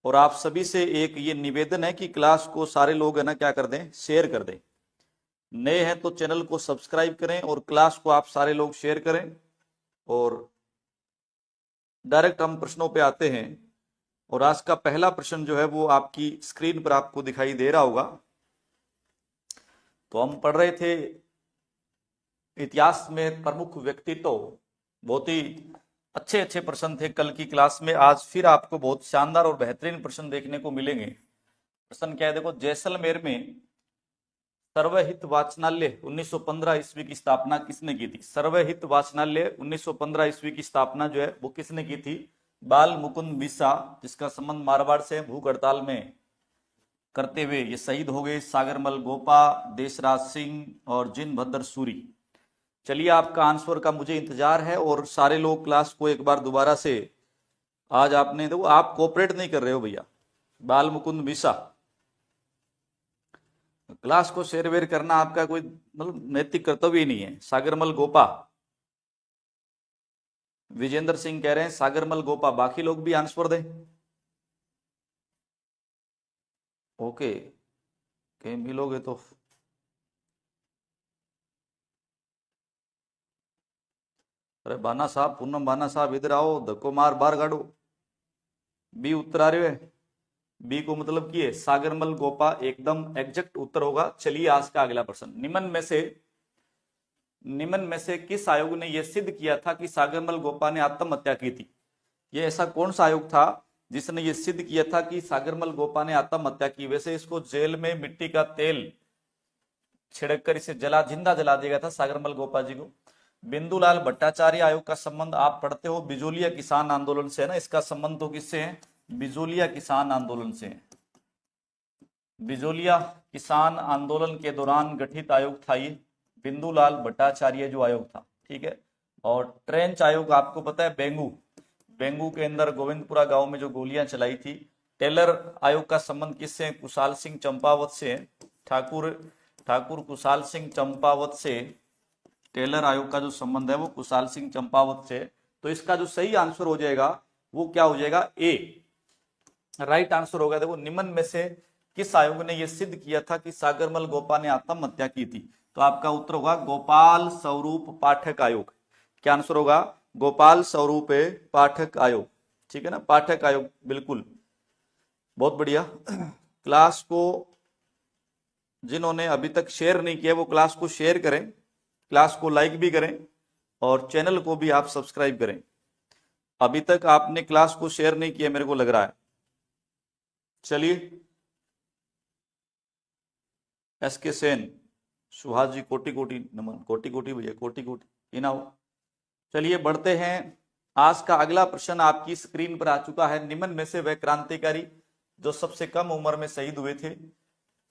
और आप सभी से एक ये निवेदन है कि क्लास को सारे लोग है ना क्या कर दें, शेयर कर दें। नए हैं तो चैनल को सब्सक्राइब करें और क्लास को आप सारे लोग शेयर करें। और डायरेक्ट हम प्रश्नों पे आते हैं। और आज का पहला प्रश्न जो है वो आपकी स्क्रीन पर आपको दिखाई दे रहा होगा। तो हम पढ़ रहे थे इतिहास में प्रमुख व्यक्तित्व, बहुत ही अच्छे अच्छे प्रश्न थे कल की क्लास में। आज फिर आपको बहुत शानदार और बेहतरीन प्रश्न देखने को मिलेंगे। प्रश्न क्या है, देखो, जैसलमेर में सर्वहित वाचनालय 1915 ईस्वी की स्थापना किसने की थी? सर्वहित वाचनालय 1915 ईस्वी की स्थापना जो है वो किसने की थी? बाल मुकुंद बिसा, जिसका संबंध मारवाड़ से भूख हड़ताल में करते हुए ये शहीद हो गए। सागरमल गोपा, देशराज सिंह और जिन भद्र सूरी। चलिए, आपका आंसर का मुझे इंतजार है। और सारे लोग क्लास को एक बार दोबारा से, आज आपने देखो आप कोऑपरेट नहीं कर रहे हो भैया। बाल मुकुंद बिसा, क्लास को शेयर वेयर करना आपका कोई मतलब नैतिक कर्तव्य ही नहीं है। सागरमल गोपा, विजेंद्र सिंह कह रहे हैं सागरमल गोपा। बाकी लोग भी आंसर दें। ओके, कहीं मिलोगे तो अरे बाना साहब, पूनम बाना साहब इधर आओ, धक्को मार बाहर गाड़ो। बी उत्तर आ रहे है। बी को मतलब की है सागरमल गोपा, एकदम एग्जैक्ट उत्तर होगा। चलिए आज का अगला प्रश्न, निम्न में से किस आयोग ने यह सिद्ध किया था कि सागरमल गोपा ने आत्महत्या की थी? यह ऐसा कौन सा आयोग था जिसने यह सिद्ध किया था कि सागरमल गोपा ने आत्महत्या की? वैसे इसको जेल में मिट्टी का तेल छिड़ककर इसे जिंदा जला दिया गया था सागरमल गोपा जी को। बिंदुलाल भट्टाचार्य आयोग का संबंध आप पढ़ते हो बिजोलिया किसान आंदोलन से है ना, इसका संबंध तो किससे है? बिजोलिया किसान आंदोलन से हैं। बिजोलिया किसान आंदोलन के दौरान गठित आयोग था ये, बिंदुलाल भट्टाचार्य जो आयोग था, ठीक है। और ट्रेंच आयोग आपको पता है, बेंगू के अंदर गोविंदपुरा गांव में जो गोलियां चलाई थी। टेलर आयोग का संबंध किससे है? कुशाल सिंह चंपावत से। ठाकुर कुशाल सिंह चंपावत से टेलर आयोग का जो संबंध है वो कुशाल सिंह चंपावत से। तो इसका जो सही आंसर हो जाएगा वो क्या हो जाएगा? ए राइट आंसर होगा। देखो, निम्न में से किस आयोग ने यह सिद्ध किया था कि सागरमल गोपा ने आत्महत्या की थी? तो आपका उत्तर होगा गोपाल स्वरूप पाठक आयोग। क्या आंसर होगा? गोपाल स्वरूप पाठक आयोग, ठीक है ना, पाठक आयोग, बिल्कुल, बहुत बढ़िया। क्लास को जिन्होंने अभी तक शेयर नहीं किया वो क्लास को शेयर करें, क्लास को लाइक भी करें और चैनल को भी आप सब्सक्राइब करें। अभी तक आपने क्लास को शेयर नहीं किया मेरे को लग रहा है। चलिए, एसके सेन, सुहास जी कोटि कोटि नमन, कोटि कोटि भैया, कोटि कोटि इनाओ। चलिए बढ़ते हैं। आज का अगला प्रश्न आपकी स्क्रीन पर आ चुका है। निम्न में से वह क्रांतिकारी जो सबसे कम उम्र में शहीद हुए थे?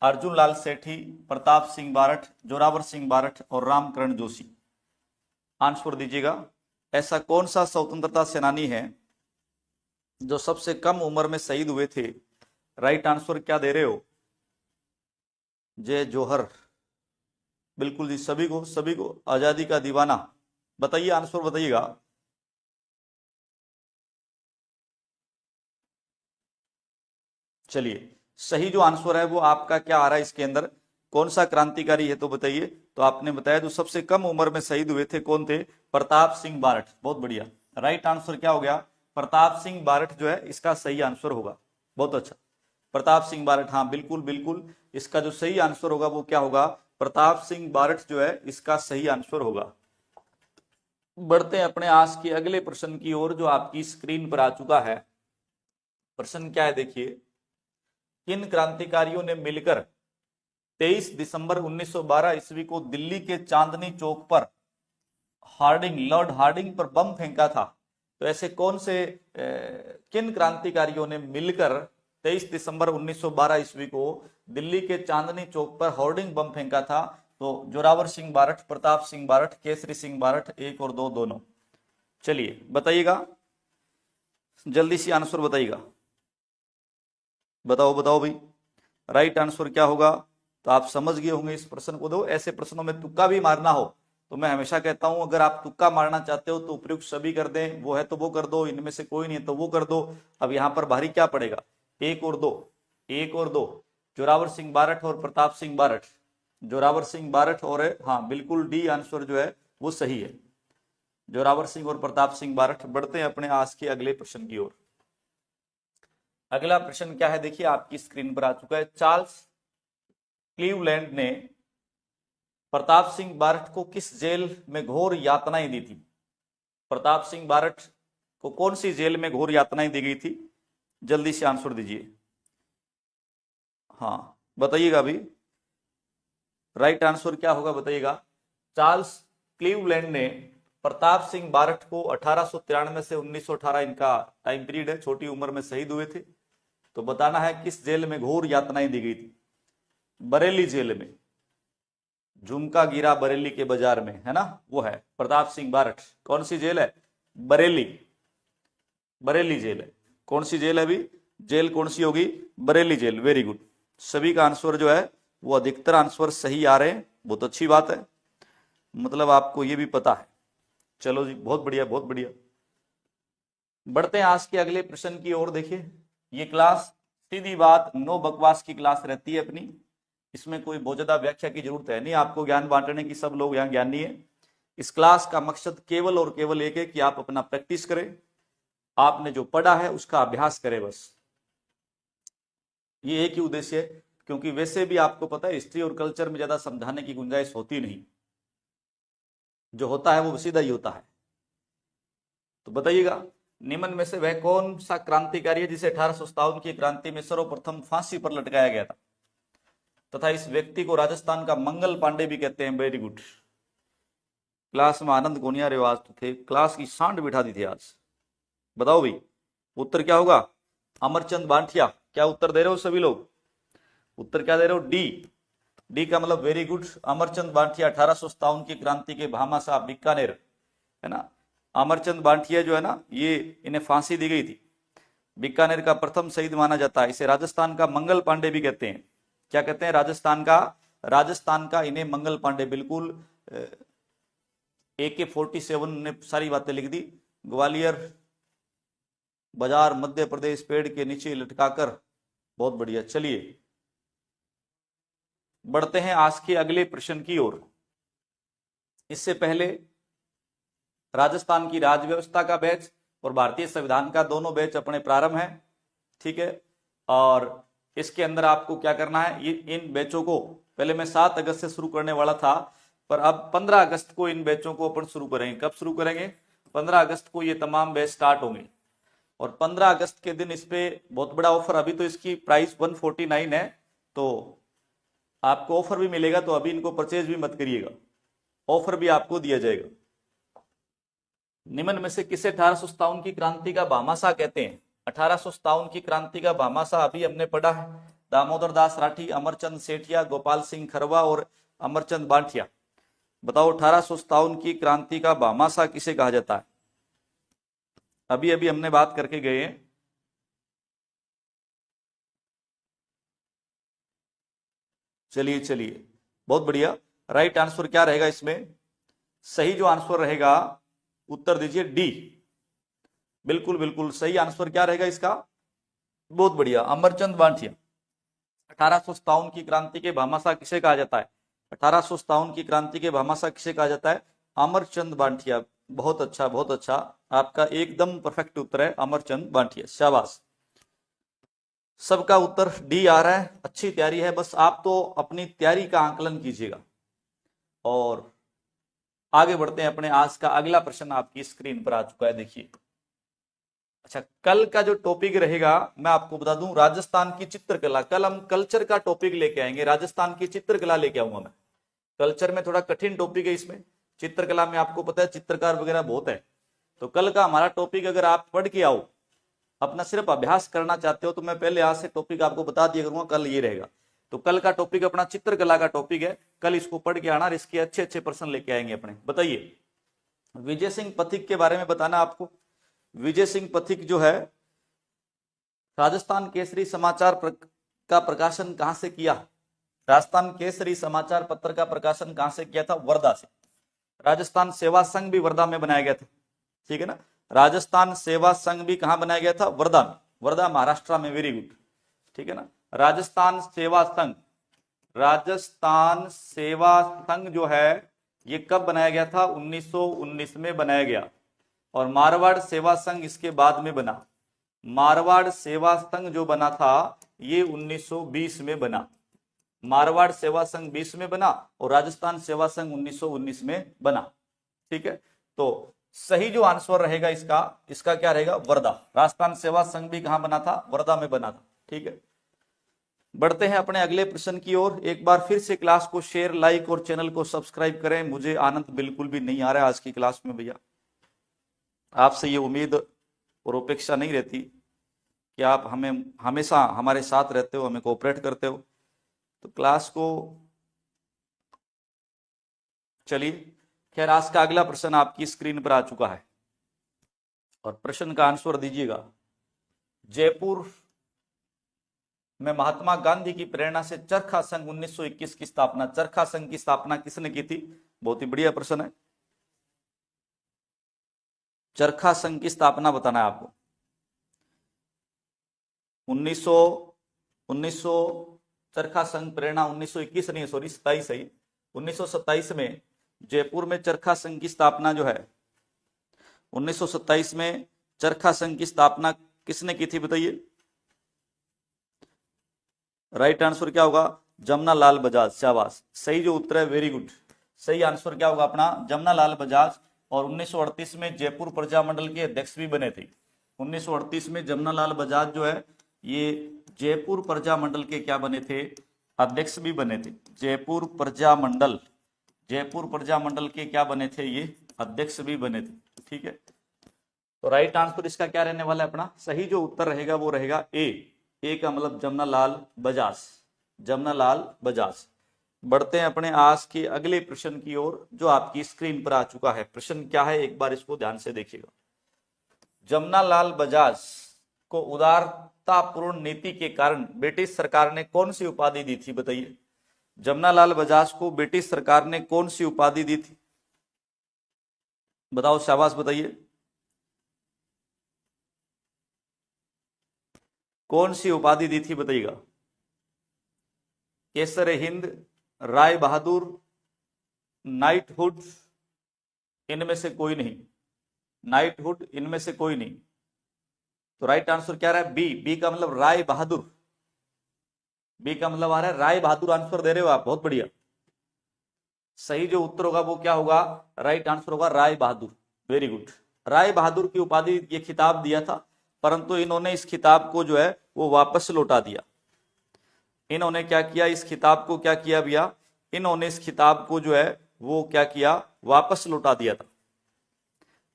अर्जुन लाल सेठी, प्रताप सिंह बारठ, जोरावर सिंह बारठ और रामकरण जोशी। आंसर दीजिएगा। ऐसा कौन सा स्वतंत्रता सेनानी है जो सबसे कम उम्र में शहीद हुए थे? राइट आंसर क्या दे रहे हो? जय जोहर, बिल्कुल जी, सभी को आजादी का दीवाना। बताइए आंसर, बताइएगा। चलिए, सही जो आंसर है वो आपका क्या आ रहा है इसके अंदर? कौन सा क्रांतिकारी है तो बताइए। तो आपने बताया जो सबसे कम उम्र में शहीद हुए थे कौन थे? प्रताप सिंह बारठ। बहुत बढ़िया, राइट आंसर क्या हो गया? प्रताप सिंह बारठ जो है इसका सही आंसर होगा। बहुत अच्छा, प्रताप सिंह बारठ, हाँ बिल्कुल बिल्कुल, इसका जो सही आंसर होगा वो क्या होगा? प्रताप सिंह बारठ जो है इसका सही आंसर होगा। बढ़ते हैं अपने आज के अगले प्रश्न की ओर जो आपकी स्क्रीन पर आ चुका है। प्रश्न क्या है देखिए, किन क्रांतिकारियों ने मिलकर 23 दिसंबर 1912 ईस्वी को दिल्ली के चांदनी चौक पर लॉर्ड हार्डिंग पर बम फेंका था? तो ऐसे कौन से किन क्रांतिकारियों ने मिलकर 23 दिसंबर 1912 ईस्वी को दिल्ली के चांदनी चौक पर हार्डिंग बम फेंका था? तो जोरावर सिंह बारठ, प्रताप सिंह बारठ, केसरी सिंह बारठ, 1 और 2 दोनों। चलिए बताइएगा, जल्दी से आंसर बताइएगा। बताओ भाई, राइट आंसर क्या होगा? तो आप समझ गए होंगे इस प्रश्न को। दो ऐसे प्रश्नों में तुक्का भी मारना हो तो मैं हमेशा कहता हूं, अगर आप तुक्का मारना चाहते हो तो उपयुक्त सभी कर दें, वो है तो वो कर दो, इनमें से कोई नहीं है तो वो कर दो। अब यहां पर भारी क्या पड़ेगा? 1 और 2, जोरावर सिंह बारठ और प्रताप सिंह बारठ, जोरावर सिंह बारठ और, हाँ बिल्कुल, डी आंसर जो है वो सही है, जोरावर सिंह और प्रताप सिंह बारठ। बढ़ते हैं अपने आज के अगले प्रश्न की ओर। अगला प्रश्न क्या है देखिए, आपकी स्क्रीन पर आ चुका है। चार्ल्स क्लीवलैंड ने प्रताप सिंह बारठ को किस जेल में घोर यातनाएं दी थी? प्रताप सिंह बारठ को कौन सी जेल में घोर यातनाएं दी गई थी? जल्दी से आंसर दीजिए। हाँ बताइएगा अभी, राइट आंसर क्या होगा बताइएगा। चार्ल्स क्लीवलैंड ने प्रताप सिंह बारठ को 1893 से 1918 इनका टाइम पीरियड है, छोटी उम्र में शहीद हुए थे। तो बताना है किस जेल में घोर यातनाएं दी गई थी? बरेली जेल में, झुमका गिरा बरेली के बाजार में, है ना, वो है प्रताप सिंह बारठ। कौन सी जेल है? बरेली जेल है। कौन सी जेल है अभी? जेल कौन सी होगी? बरेली जेल। वेरी गुड, सभी का आंसर जो है वो अधिकतर आंसर सही आ रहे हैं, बहुत अच्छी बात है, मतलब आपको ये भी पता है। चलो जी, बहुत बढ़िया बहुत बढ़िया। बढ़ते हैं आज के अगले प्रश्न की ओर। देखिए, ये क्लास सीधी बात नो बकवास की क्लास रहती है अपनी, इसमें कोई बहुत ज्यादा व्याख्या की जरूरत है नहीं, आपको ज्ञान बांटने की, सब लोग यहाँ ज्ञानी है। इस क्लास का मकसद केवल और केवल एक है कि आप अपना प्रैक्टिस करें, आपने जो पढ़ा है उसका अभ्यास करें, बस ये एक ही उद्देश्य है। क्योंकि वैसे भी आपको पता है हिस्ट्री और कल्चर में ज्यादा समझाने की गुंजाइश होती नहीं, जो होता है वो सीधा ही होता है। तो बताइएगा, निम्न में से वह कौन सा क्रांतिकारी है जिसे 1857 की क्रांति में सर्वप्रथम फांसी पर लटकाया गया था तथा इस व्यक्ति को राजस्थान का मंगल पांडे भी कहते हैं? वेरी गुड, क्लास में आनंद गोनिया रिवाज तो थे, क्लास की सांड बिठा दी थी आज। बताओ भाई, उत्तर क्या होगा? अमरचंद बांठिया। क्या उत्तर दे रहे हो सभी लोग? उत्तर क्या दे रहे हो? डी। डी का मतलब वेरी गुड। अमरचंद बांठिया 1857 की क्रांति के भामाशाह बीकानेर, है ना। अमरचंद बांठिया जो है ना, ये इन्हें फांसी दी गई थी। बीकानेर का प्रथम शहीद माना जाता है। इसे राजस्थान का मंगल पांडे भी कहते हैं। क्या कहते हैं? राजस्थान का इन्हें मंगल पांडे। बिल्कुल AK-47 ने सारी बातें लिख दी। ग्वालियर बाजार मध्य प्रदेश पेड़ के नीचे लटकाकर। बहुत बढ़िया। चलिए बढ़ते हैं आज के अगले प्रश्न की ओर। इससे पहले राजस्थान की राज व्यवस्था का बैच और भारतीय संविधान का दोनों बैच अपने प्रारंभ है, ठीक है। और इसके अंदर आपको क्या करना है, ये इन बैचों को पहले मैं 7 अगस्त से शुरू करने वाला था, पर अब 15 अगस्त को इन बैचों को अपन शुरू करेंगे। कब शुरू करेंगे? 15 अगस्त को ये तमाम बैच स्टार्ट होंगे। और 15 अगस्त के दिन इस पे बहुत बड़ा ऑफर, अभी तो इसकी प्राइस 149 है, तो आपको ऑफर भी मिलेगा, तो अभी इनको परचेज भी मत करिएगा, ऑफर भी आपको दिया जाएगा। निम्न में से किसे 1857 की क्रांति का भामाशाह कहते हैं? 1857 की क्रांति का भामाशाह अभी हमने पढ़ा है, दामोदर दास राठी, अमरचंद सेठिया, गोपाल सिंह खरवा और अमरचंद बांठिया। बताओ 1857 की क्रांति का भामाशाह किसे कहा जाता है? अभी अभी हमने बात करके गए हैं। चलिए चलिए, बहुत बढ़िया। राइट आंसर क्या रहेगा इसमें? सही जो आंसर रहेगा, उत्तर दीजिए डी। बिल्कुल बिल्कुल सही आंसर क्या रहेगा इसका? बहुत बढ़िया, अमरचंद बांठिया। 1857 की क्रांति के भामाशाह किसे कहा जाता है? 1857 की क्रांति के भामाशाह किसे कहा जाता है? अमरचंद बांठिया। बहुत अच्छा, बहुत अच्छा, आपका एकदम परफेक्ट उत्तर है अमरचंद बांठिया। शाबाश, सबका उत्तर डी आ रहा है। अच्छी तैयारी है, बस आप तो अपनी तैयारी का आंकलन कीजिएगा। और आगे बढ़ते हैं अपने आज का अगला प्रश्न आपकी स्क्रीन पर आ चुका है, देखिए। अच्छा, कल का जो टॉपिक रहेगा मैं आपको बता दूं, राजस्थान की चित्रकला। कल हम कल्चर का टॉपिक लेके आएंगे, राजस्थान की चित्रकला लेके आऊंगा मैं। कल्चर में थोड़ा कठिन टॉपिक है, इसमें चित्रकला में आपको पता है चित्रकार वगैरह बहुत है। तो कल का हमारा टॉपिक अगर आप पढ़ के आओ, अपना सिर्फ अभ्यास करना चाहते हो, तो मैं पहले आज से टॉपिक आपको बता दिया करूंगा, कल ये रहेगा। तो कल का टॉपिक अपना चित्रकला का टॉपिक है, कल इसको पढ़ के आना और इसके अच्छे अच्छे प्रश्न लेके आएंगे अपने। बताइए, विजय सिंह पथिक के बारे में बताना आपको। विजय सिंह पथिक जो है, राजस्थान केसरी समाचार का प्रकाशन कहां से किया? राजस्थान केसरी समाचार पत्र का प्रकाशन कहां से किया था? वर्धा से। राजस्थान सेवा संघ भी वर्धा में बनाया गया था, ठीक है ना। राजस्थान सेवा संघ भी कहां बनाया गया था? वर्धा में। वर्धा महाराष्ट्र में, वेरी गुड, ठीक है ना। राजस्थान सेवा संघ, राजस्थान सेवा संघ जो है ये कब बनाया गया था? 1919 में बनाया गया। और मारवाड़ सेवा संघ इसके बाद में बना। मारवाड़ सेवा संघ जो बना था ये 1920 में बना। मारवाड़ सेवा संघ 20 में बना और राजस्थान सेवा संघ 1919 में बना, ठीक है। तो सही जो आंसर रहेगा इसका क्या रहेगा? वर्धा। राजस्थान सेवा संघ भी कहां बना था? वर्धा में बना था, ठीक है। बढ़ते हैं अपने अगले प्रश्न की ओर। एक बार फिर से क्लास को शेयर, लाइक और चैनल को सब्सक्राइब करें। मुझे आनंद बिल्कुल भी नहीं आ रहा है आज की क्लास में भैया। आपसे ये उम्मीद और अपेक्षा नहीं रहती कि आप हमें हमेशा हमारे साथ रहते हो, हमें कोऑपरेट करते हो। तो क्लास को चलिए, खैर आज का अगला प्रश्न आपकी स्क्रीन पर आ चुका है और प्रश्न का आंसर दीजिएगा। जयपुर में महात्मा गांधी की प्रेरणा से चरखा संघ 1921 की स्थापना, चरखा संघ की स्थापना किसने की थी? बहुत ही बढ़िया प्रश्न है। चरखा संघ की स्थापना बताना है आपको। 1900 चरखा संघ प्रेरणा 1921 नहीं, सॉरी 27 है। 1927 में जयपुर में चरखा संघ की स्थापना जो है, 1927 में चरखा संघ की स्थापना किसने की थी बताइए? राइट आंसर क्या होगा? जमना लाल बजाज। शाबाश, सही जो उत्तर है, वेरी गुड। सही आंसर क्या होगा अपना? जमना लाल बजाज। और 1938 में जयपुर प्रजा मंडल के अध्यक्ष भी बने थे। 1938 में जमना लाल बजाज जो है ये जयपुर प्रजा मंडल के क्या बने थे? अध्यक्ष भी बने थे। जयपुर प्रजा मंडल के क्या बने थे? ये अध्यक्ष भी बने थे, ठीक है। तो राइट आंसर इसका क्या रहने वाला है अपना, सही जो उत्तर रहेगा वो रहेगा ए का मतलब जमनालाल बजाज, जमनालाल बजाज। बढ़ते हैं अपने आज के अगले प्रश्न की ओर जो आपकी स्क्रीन पर आ चुका है। प्रश्न क्या है एक बार इसको ध्यान से देखिएगा। जमनालाल बजाज को उदारतापूर्ण नीति के कारण ब्रिटिश सरकार ने कौन सी उपाधि दी थी, बताइए। जमनालाल बजाज को ब्रिटिश सरकार ने कौन सी उपाधि दी थी, बताओ, शाबाश बताइए। कौन सी उपाधि दी थी बताइएगा। केसर हिंद, राय बहादुर, नाइटहुड, इनमें से कोई नहीं, नाइटहुड इनमें से कोई नहीं। तो राइट आंसर क्या रहा है, बी का मतलब राय बहादुर, बी का मतलब आ रहा है राय बहादुर। आंसर दे रहे हो आप, बहुत बढ़िया। सही जो उत्तर होगा वो क्या होगा, राइट आंसर होगा राय बहादुर, वेरी गुड। राय बहादुर की उपाधि, ये खिताब दिया था, परंतु इन्होंने इस खिताब को जो है वो वापस लौटा दिया। इन्होंने क्या किया, इस खिताब को क्या किया भैया, इन्होंने इस खिताब को जो है वो क्या किया, वापस लौटा दिया था।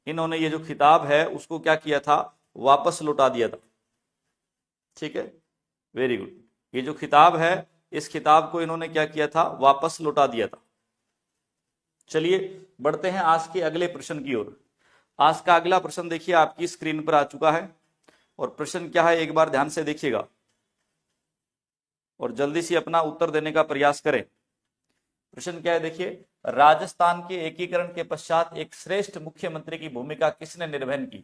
इन्होंने ये जो खिताब है उसको क्या किया था, वापस लौटा दिया था। ठीक है, वेरी गुड। ये जो खिताब है इस खिताब को इन्होंने क्या किया था, वापस लौटा दिया था। चलिए बढ़ते हैं आज के अगले प्रश्न की ओर। आज का अगला प्रश्न देखिए आपकी स्क्रीन पर आ चुका है, और प्रश्न क्या है एक बार ध्यान से देखिएगा और जल्दी से अपना उत्तर देने का प्रयास करें। प्रश्न क्या है देखिए, राजस्थान के एकीकरण के पश्चात एक श्रेष्ठ मुख्यमंत्री की भूमिका किसने निर्वहन की।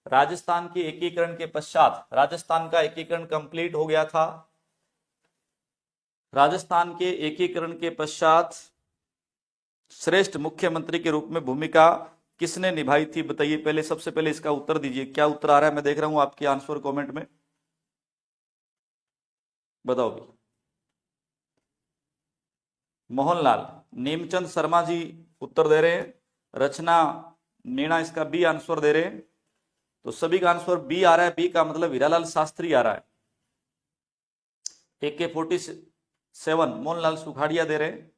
राजस्थान के एकीकरण के पश्चात, राजस्थान का एकीकरण कंप्लीट हो गया था, राजस्थान के एकीकरण के पश्चात श्रेष्ठ मुख्यमंत्री के रूप में भूमिका किसने निभाई थी, बताइए। पहले सबसे पहले इसका उत्तर दीजिए, क्या उत्तर आ रहा है, मैं देख रहा हूं आपके आंसर कमेंट में, बताओ भी। मोहनलाल, नीमचंद शर्मा जी उत्तर दे रहे हैं, रचना मीणा इसका बी आंसर दे रहे हैं। तो सभी का आंसर बी आ रहा है, बी का मतलब हीरालाल शास्त्री आ रहा है। AK-47 मोहनलाल सुखाड़िया दे रहे हैं।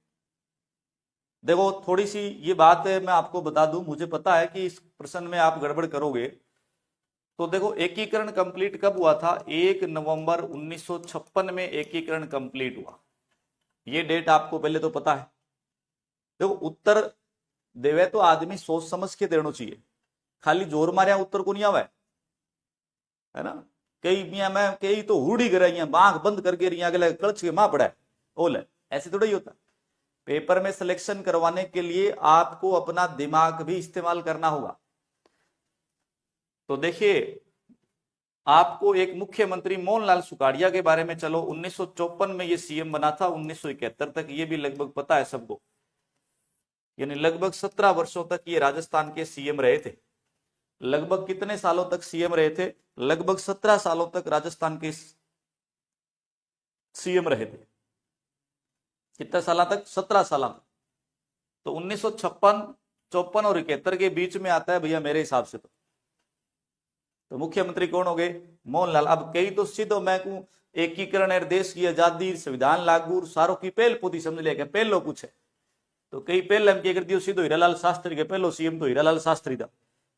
देखो थोड़ी सी ये बात है, मैं आपको बता दूं, मुझे पता है कि इस प्रश्न में आप गड़बड़ करोगे। तो देखो एकीकरण कंप्लीट कब हुआ था, 1 नवंबर 1956 में एकीकरण कंप्लीट हुआ। ये डेट आपको पहले तो पता है। देखो उत्तर देवे तो आदमी सोच समझ के देना चाहिए, खाली जोर मारिया उत्तर को नहीं आवा है ना। कई मियां मैं कई तो हुड़ी कर बांख बंद करके रिया अगले कलच के मां पड़ा है ओल है, ऐसे थोड़ा ही होता। पेपर में सिलेक्शन करवाने के लिए आपको अपना दिमाग भी इस्तेमाल करना होगा। तो देखिए आपको एक मुख्यमंत्री मोहनलाल सुखाड़िया के बारे में, चलो 1954 में ये सीएम बना था, 1971 तक ये भी लगभग पता है सबको, यानी लगभग 17 वर्षों तक ये राजस्थान के सीएम रहे थे। लगभग कितने सालों तक सीएम रहे थे, लगभग 17 सालों तक राजस्थान के सीएम रहे थे। कितने साल तक, 17 साल तक। तो 1956, 54 और 71 के बीच में आता है भैया मेरे हिसाब से। तो मुख्यमंत्री कौन हो गए, मोहनलाल। अब कई तो सीधो मैं कहूं एकीकरण और देश की आजादी, संविधान लागू, सारों की पहल पोती समझ लिया, पहलो कुछ है। तो कई पहले हम क्या कर दियो, सीधो हीरालाल शास्त्री के, पहलो सीएम तो हीरालाल शास्त्री था।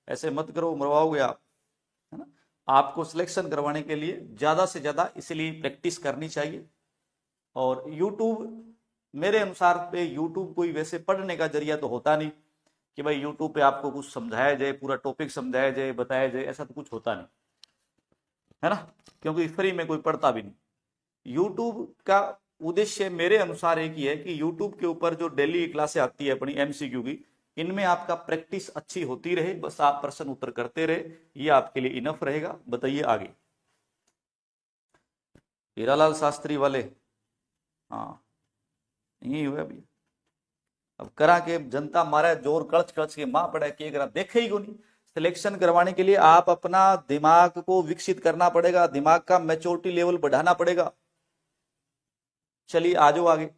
ऐसे मत करो, मरवाओगे आप, है ना। आपको सिलेक्शन करवाने के लिए ज्यादा से ज्यादा इसलिए प्रैक्टिस करनी चाहिए। और यूट्यूब मेरे अनुसार पे यूट्यूब कोई वैसे पढ़ने का जरिया तो होता नहीं कि भाई यूट्यूब पे आपको कुछ समझाया जाए, पूरा टॉपिक समझाया जाए, बताया जाए, ऐसा तो कुछ होता नहीं है ना, क्योंकि फ्री में कोई पढ़ता भी नहीं। यूट्यूब का उद्देश्य मेरे अनुसार एक ही है कि यूट्यूब के ऊपर जो डेली क्लासें आती है अपनी MCQ की, इनमें आपका प्रैक्टिस अच्छी होती रहे, बस आप प्रश्न उत्तर करते रहे, ये आपके लिए इनफ रहेगा। बताइए आगे। हीरालाल शास्त्री वाले, हाँ यही हुआ अभी। अब करा के जनता मारे जोर कड़च कड़च के मां पड़ा के करा, देखे ही को नहीं। सिलेक्शन करवाने के लिए आप अपना दिमाग को विकसित करना पड़ेगा, दिमाग का मैच्योरिटी लेवल बढ़ाना पड़ेगा। चलिए आजो आगे।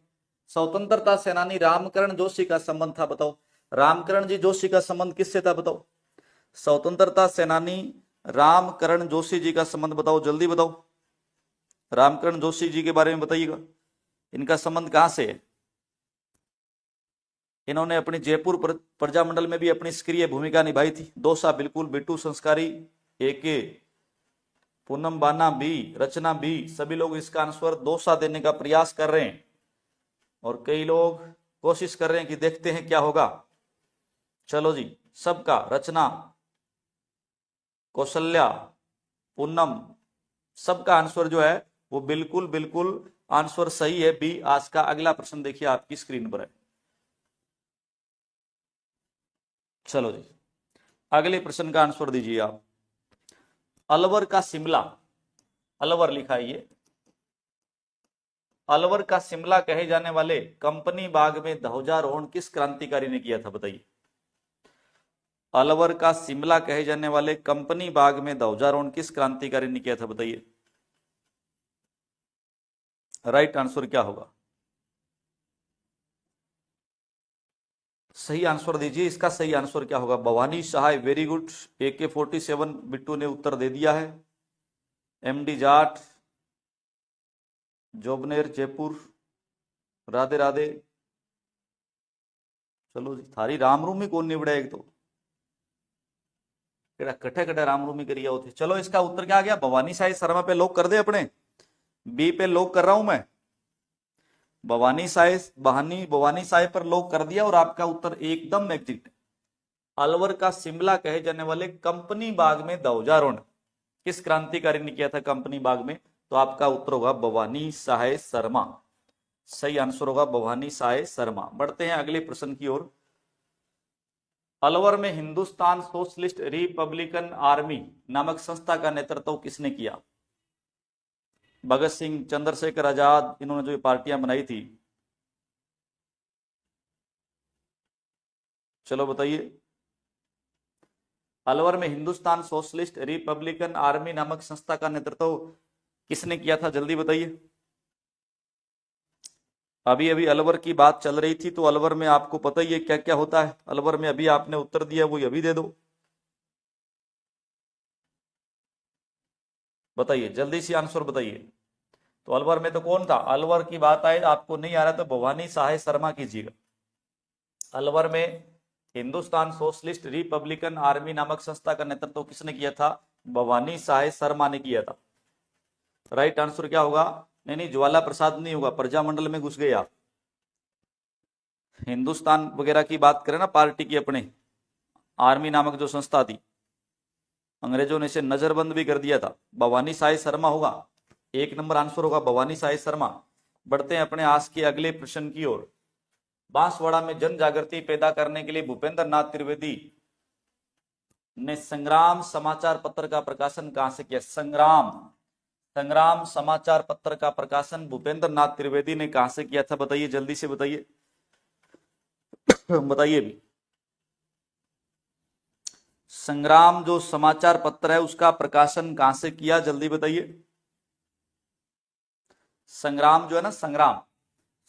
स्वतंत्रता सेनानी रामकरण जोशी का संबंध था, बताओ। रामकरण जी जोशी का संबंध किससे था, बताओ। स्वतंत्रता सेनानी रामकरण जोशी जी का संबंध बताओ, जल्दी बताओ। रामकरण जोशी जी के बारे में बताइएगा, इनका संबंध कहां से है। इन्होंने अपनी जयपुर प्रजामंडल में भी अपनी सक्रिय भूमिका निभाई थी। दोसा बिल्कुल, बिट्टू संस्कारी AK, पूनम बाना बी, रचना बी, सभी लोग इसका आंसर दोसा देने का प्रयास कर रहे हैं और कई लोग कोशिश कर रहे हैं कि देखते हैं क्या होगा। चलो जी, सबका, रचना, कौशल्या, पूनम, सबका आंसर जो है वो बिल्कुल बिल्कुल आंसर सही है बी। आज का अगला प्रश्न देखिए आपकी स्क्रीन पर है। चलो जी, अगले प्रश्न का आंसर दीजिए आप। अलवर का शिमला, अलवर लिखा है ये, अलवर का शिमला कहे जाने वाले कंपनी बाग में ध्वजारोहण किस क्रांतिकारी ने किया था, बताइए। अलवर का शिमला कहे जाने वाले कंपनी बाग में ध्वजारोहण किस क्रांतिकारी ने किया था, बताइए। राइट आंसर क्या होगा? सही आंसर दीजिए, इसका सही आंसर क्या होगा? भवानी सहाय, वेरी गुड। AK-47 बिट्टू ने उत्तर दे दिया है। MD जाट, जोबनेर जयपुर, राधे राधे। चलो जी, थारी रामरूमी कौन निबड़ा एक तो कट्ठे कट्ठे रामरूमी करिया होते। चलो इसका उत्तर क्या आ गया? भवानी साई शर्मा पे लॉक कर दे अपने, बी पे लॉक कर रहा हूं मैं। भवानी साई पर लॉक कर दिया और आपका उत्तर एकदम एग्जैक्ट। अलवर का शिमला कहे जाने वाले कंपनी बाग में ध्वजारोहण किस क्रांतिकारी ने किया था कंपनी बाग में? तो आपका उत्तर होगा भवानी साय शर्मा। सही आंसर होगा भवानी साय शर्मा। बढ़ते हैं अगले प्रश्न की ओर। अलवर में हिंदुस्तान सोशलिस्ट रिपब्लिकन आर्मी नामक संस्था का नेतृत्व किसने किया? भगत सिंह, चंद्रशेखर आजाद, इन्होंने जो पार्टियां बनाई थी। चलो बताइए, अलवर में हिंदुस्तान सोशलिस्ट रिपब्लिकन आर्मी नामक संस्था का नेतृत्व किसने किया था? जल्दी बताइए। अभी अभी अलवर की बात चल रही थी, तो अलवर में आपको पता ही है क्या क्या होता है। अलवर में अभी आपने उत्तर दिया वो अभी दे दो, बताइए जल्दी से आंसर बताइए। तो अलवर में तो कौन था? अलवर की बात आए, आपको नहीं आ रहा तो भवानी साय शर्मा कीजिएगा। अलवर में हिंदुस्तान सोशलिस्ट रिपब्लिकन आर्मी नामक संस्था का नेतृत्व किसने किया था? भवानी साय शर्मा ने किया था। राइट आंसर क्या होगा? नहीं, ज्वाला प्रसाद नहीं होगा, प्रजामंडल में घुस गए आप। हिंदुस्तान वगैरह की बात करें ना पार्टी की, अपने आर्मी नामक जो संस्था थी, अंग्रेजों ने इसे नजरबंद भी कर दिया था। भवानी साय शर्मा होगा, एक नंबर आंसर होगा भवानी साय शर्मा। बढ़ते हैं अपने आज के अगले प्रश्न की ओर। बांसवाड़ा में जन जागृति पैदा करने के लिए भूपेंद्र नाथ त्रिवेदी ने संग्राम समाचार पत्र का प्रकाशन कहां से किया? संग्राम समाचार पत्र का प्रकाशन भूपेंद्र नाथ त्रिवेदी ने कहां से किया था? बताइए जल्दी से बताइए बताइए भी। संग्राम जो समाचार पत्र है उसका प्रकाशन कहां से किया? जल्दी बताइए। संग्राम जो है ना,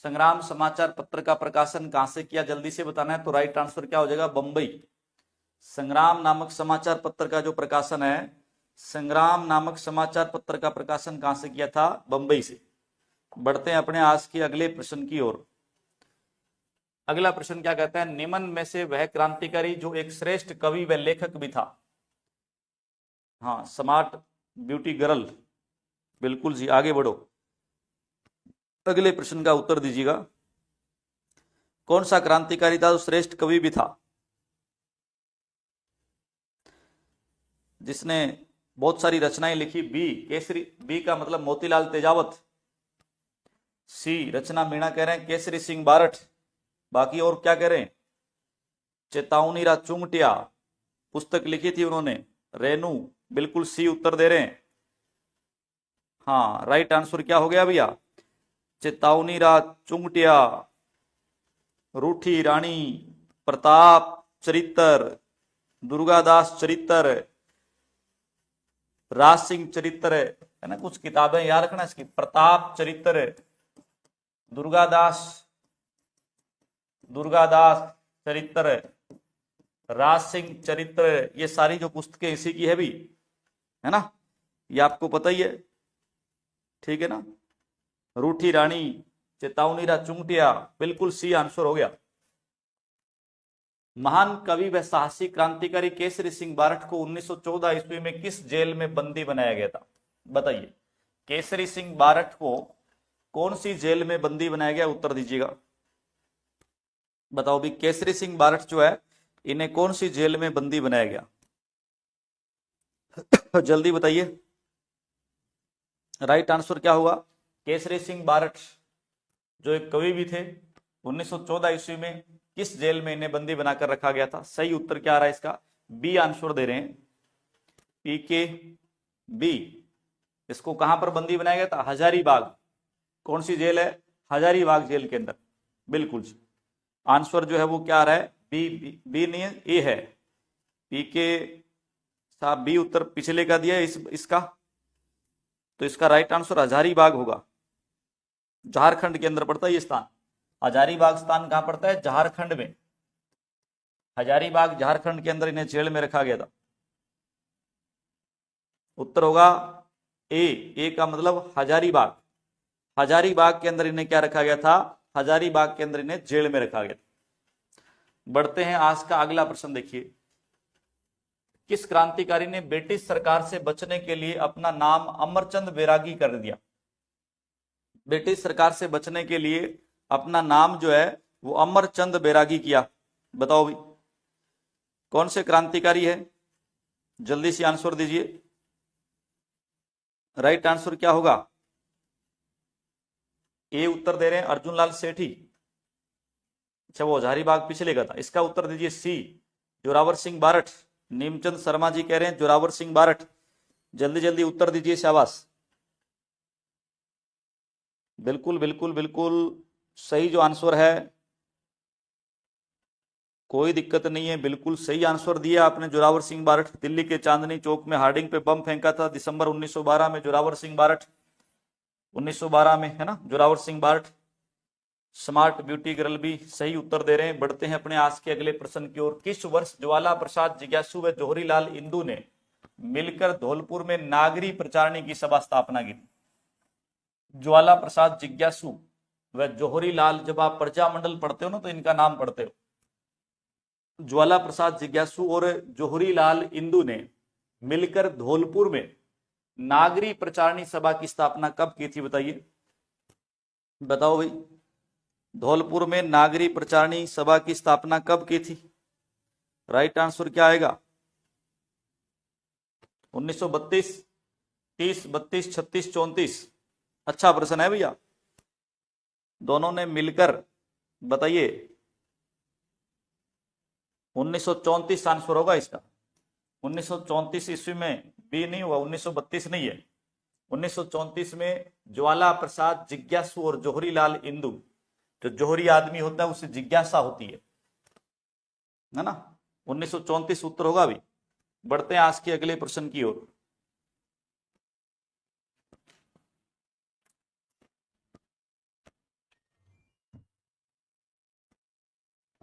संग्राम समाचार पत्र का प्रकाशन कहां से किया? जल्दी से बताना है। तो राइट आंसर क्या हो जाएगा? बंबई। संग्राम नामक समाचार पत्र का जो प्रकाशन है, संग्राम नामक समाचार पत्र का प्रकाशन कहां से किया था? बंबई से। बढ़ते हैं अपने आज के अगले प्रश्न की ओर। अगला प्रश्न क्या कहता है? निम्न में से वह क्रांतिकारी जो एक श्रेष्ठ कवि व लेखक भी था। हाँ, स्मार्ट ब्यूटी गर्ल, बिल्कुल जी, आगे बढ़ो। अगले प्रश्न का उत्तर दीजिएगा। कौन सा क्रांतिकारी था जो श्रेष्ठ कवि भी था, जिसने बहुत सारी रचनाएं लिखी? बी केसरी, बी का मतलब मोतीलाल तेजावत। सी रचना मीणा कह रहे हैं केसरी सिंह बारठ। बाकी और क्या कह रहे हैं? चेतावनी रा चुंगटिया पुस्तक लिखी थी उन्होंने। रेनू, बिल्कुल सी उत्तर दे रहे हैं। हाँ, राइट आंसर क्या हो गया भैया? चेतावनी रा चुंगटिया, रूठी रानी, प्रताप चरित्र, दुर्गादास चरित्र, राज सिंह चरित्र, है ना, कुछ किताबें याद रखना इसकी। प्रताप चरित्र, दुर्गादास चरित्र, राज सिंह चरित्र, ये सारी जो पुस्तकें इसी की है भी, है ना, ये आपको पता ही है, ठीक है ना। रूठी रानी, चेतावनी रा चुंगटिया, बिल्कुल सी आंसर हो गया। महान कवि व साहसिक क्रांतिकारी केसरी सिंह बारठ को 1914 ईस्वी में किस जेल में बंदी बनाया गया था? बताइए, केसरी सिंह बारठ को कौन सी जेल में बंदी बनाया गया? उत्तर दीजिएगा। बताओ भी, केसरी सिंह बारठ जो है इन्हें कौन सी जेल में बंदी बनाया गया? जल्दी बताइए, राइट आंसर क्या होगा? केसरी सिंह बारठ जो एक कवि भी थे, 1914 ईस्वी में किस जेल में इन्हें बंदी बनाकर रखा गया था? सही उत्तर क्या आ रहा है इसका? बी आंसर दे रहे हैं, पीके बी। इसको कहां पर बंदी बनाया गया था? हजारीबाग। कौन सी जेल है? हजारीबाग जेल के अंदर। बिल्कुल जी, आंसर जो है वो क्या आ रहा है? बी नहीं है, ए है। पीके साहब बी उत्तर पिछले का दिया है इसका, तो इसका राइट आंसर हजारीबाग होगा। झारखंड के अंदर पड़ता है ये स्थान। हजारीबाग स्थान कहां पड़ता है? झारखंड में। हजारीबाग झारखंड के अंदर इन्हें जेल में रखा गया था। उत्तर होगा ए का मतलब हजारीबाग। हजारीबाग के अंदर इन्हें क्या रखा गया था? हजारीबाग के अंदर इन्हें जेल में रखा गया था। बढ़ते हैं, आज का अगला प्रश्न देखिए। किस क्रांतिकारी ने ब्रिटिश सरकार से बचने के लिए अपना नाम अमरचंद बैरागी कर दिया? ब्रिटिश सरकार से बचने के लिए अपना नाम जो है वो अमरचंद बैरागी किया। बताओ भाई, कौन से क्रांतिकारी है? जल्दी से आंसर दीजिए। राइट आंसर क्या होगा? ए उत्तर दे रहे हैं अर्जुन लाल सेठी। अच्छा, वो हजारीबाग पिछले का था। इसका उत्तर दीजिए सी, जोरावर सिंह बारठ। नीमचंद शर्मा जी कह रहे हैं जोरावर सिंह बारठ। जल्दी जल्दी उत्तर दीजिए, शाबाश। बिल्कुल बिल्कुल बिल्कुल सही जो आंसर है, कोई दिक्कत नहीं है, बिल्कुल सही आंसर दिया आपने। जोरावर सिंह बारठ, दिल्ली के चांदनी चौक में हार्डिंग पे बम फेंका था दिसंबर 1912 में। जोरावर सिंह बारठ 1912 में, है ना, Zorawar Singh Barath. Smart beauty girl भी सही उत्तर दे रहे हैं। बढ़ते हैं अपने आज के अगले प्रश्न की ओर। किस वर्ष ज्वाला प्रसाद जिज्ञासु व जौहरी लाल इंदू ने मिलकर धौलपुर में नागरी प्रचारणी की सभा स्थापना की? ज्वाला प्रसाद जिज्ञासु व जौहरी लाल, जब आप प्रजामंडल पढ़ते हो ना तो इनका नाम पढ़ते हो। ज्वाला प्रसाद जिज्ञासु और जौहरी लाल इंदू ने मिलकर धौलपुर में नागरी प्रचारणी सभा की स्थापना कब की थी? बताइए, बताओ भाई, धौलपुर में नागरी प्रचारणी सभा की स्थापना कब की थी? राइट आंसर क्या आएगा? 1932, 30, 32, 36, 34। अच्छा प्रश्न है भैया, दोनों ने मिलकर। बताइए, 1934 आंसर होगा इसका। 1934 ईस्वी में बी नहीं हुआ, 1932 नहीं है। 1934 में ज्वाला प्रसाद जिज्ञासु और जौहरी लाल इंदू, जो जौहरी आदमी होता है उसे जिज्ञासा होती है ना। 1934 उत्तर होगा भी। बढ़ते हैं आज के अगले प्रश्न की ओर।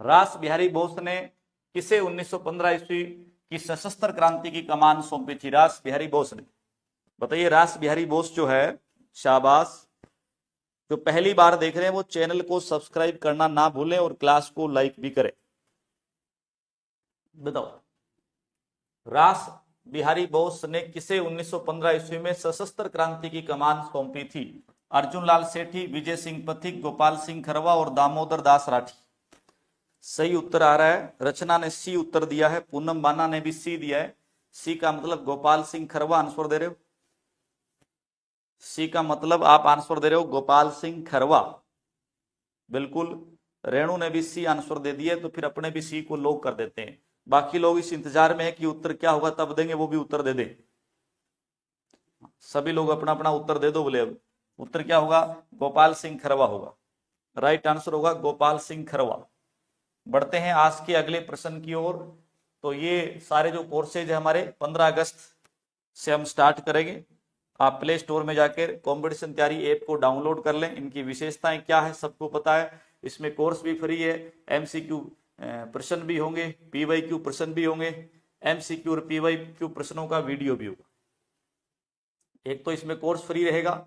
रास बिहारी बोस ने किसे 1915 ईस्वी की सशस्त्र क्रांति की कमान सौंपी थी? रास बिहारी बोस ने। बताइए, रास बिहारी बोस जो है, शाबाश। जो पहली बार देख रहे हैं वो चैनल को सब्सक्राइब करना ना भूलें और क्लास को लाइक भी करें। बताओ, रास बिहारी बोस ने किसे 1915 ईस्वी में सशस्त्र क्रांति की कमान सौंपी थी? अर्जुन लाल सेठी, विजय सिंह पथिक, गोपाल सिंह खरवा और दामोदर दास राठी। सही उत्तर आ रहा है, रचना ने सी उत्तर दिया है, पूनम बाना ने भी सी दिया है। सी का मतलब गोपाल सिंह खरवा आंसर दे रहे हो। सी का मतलब आप आंसर दे रहे हो गोपाल सिंह खरवा। बिल्कुल, रेणु ने भी सी आंसर दे दिया, तो फिर अपने भी सी को लॉक कर देते हैं। बाकी लोग इस इंतजार में है कि उत्तर क्या होगा तब देंगे, वो भी उत्तर दे दे। सभी लोग अपना अपना उत्तर दे दो बोले। अब उत्तर क्या होगा? गोपाल सिंह खरवा होगा। राइट आंसर होगा गोपाल सिंह खरवा। बढ़ते हैं आज के अगले प्रश्न की ओर। तो ये सारे जो कोर्सेज है हमारे 15 अगस्त से हम स्टार्ट करेंगे। आप प्ले स्टोर में जाकर कंपटीशन तैयारी ऐप को डाउनलोड कर लें। इनकी विशेषताएं क्या है सबको पता है। इसमें कोर्स भी फ्री है, एमसीक्यू प्रश्न भी होंगे, पीवाईक्यू प्रश्न भी होंगे, एमसीक्यू और पीवाईक्यू प्रश्नों का वीडियो भी होगा। एक तो इसमें कोर्स फ्री रहेगा,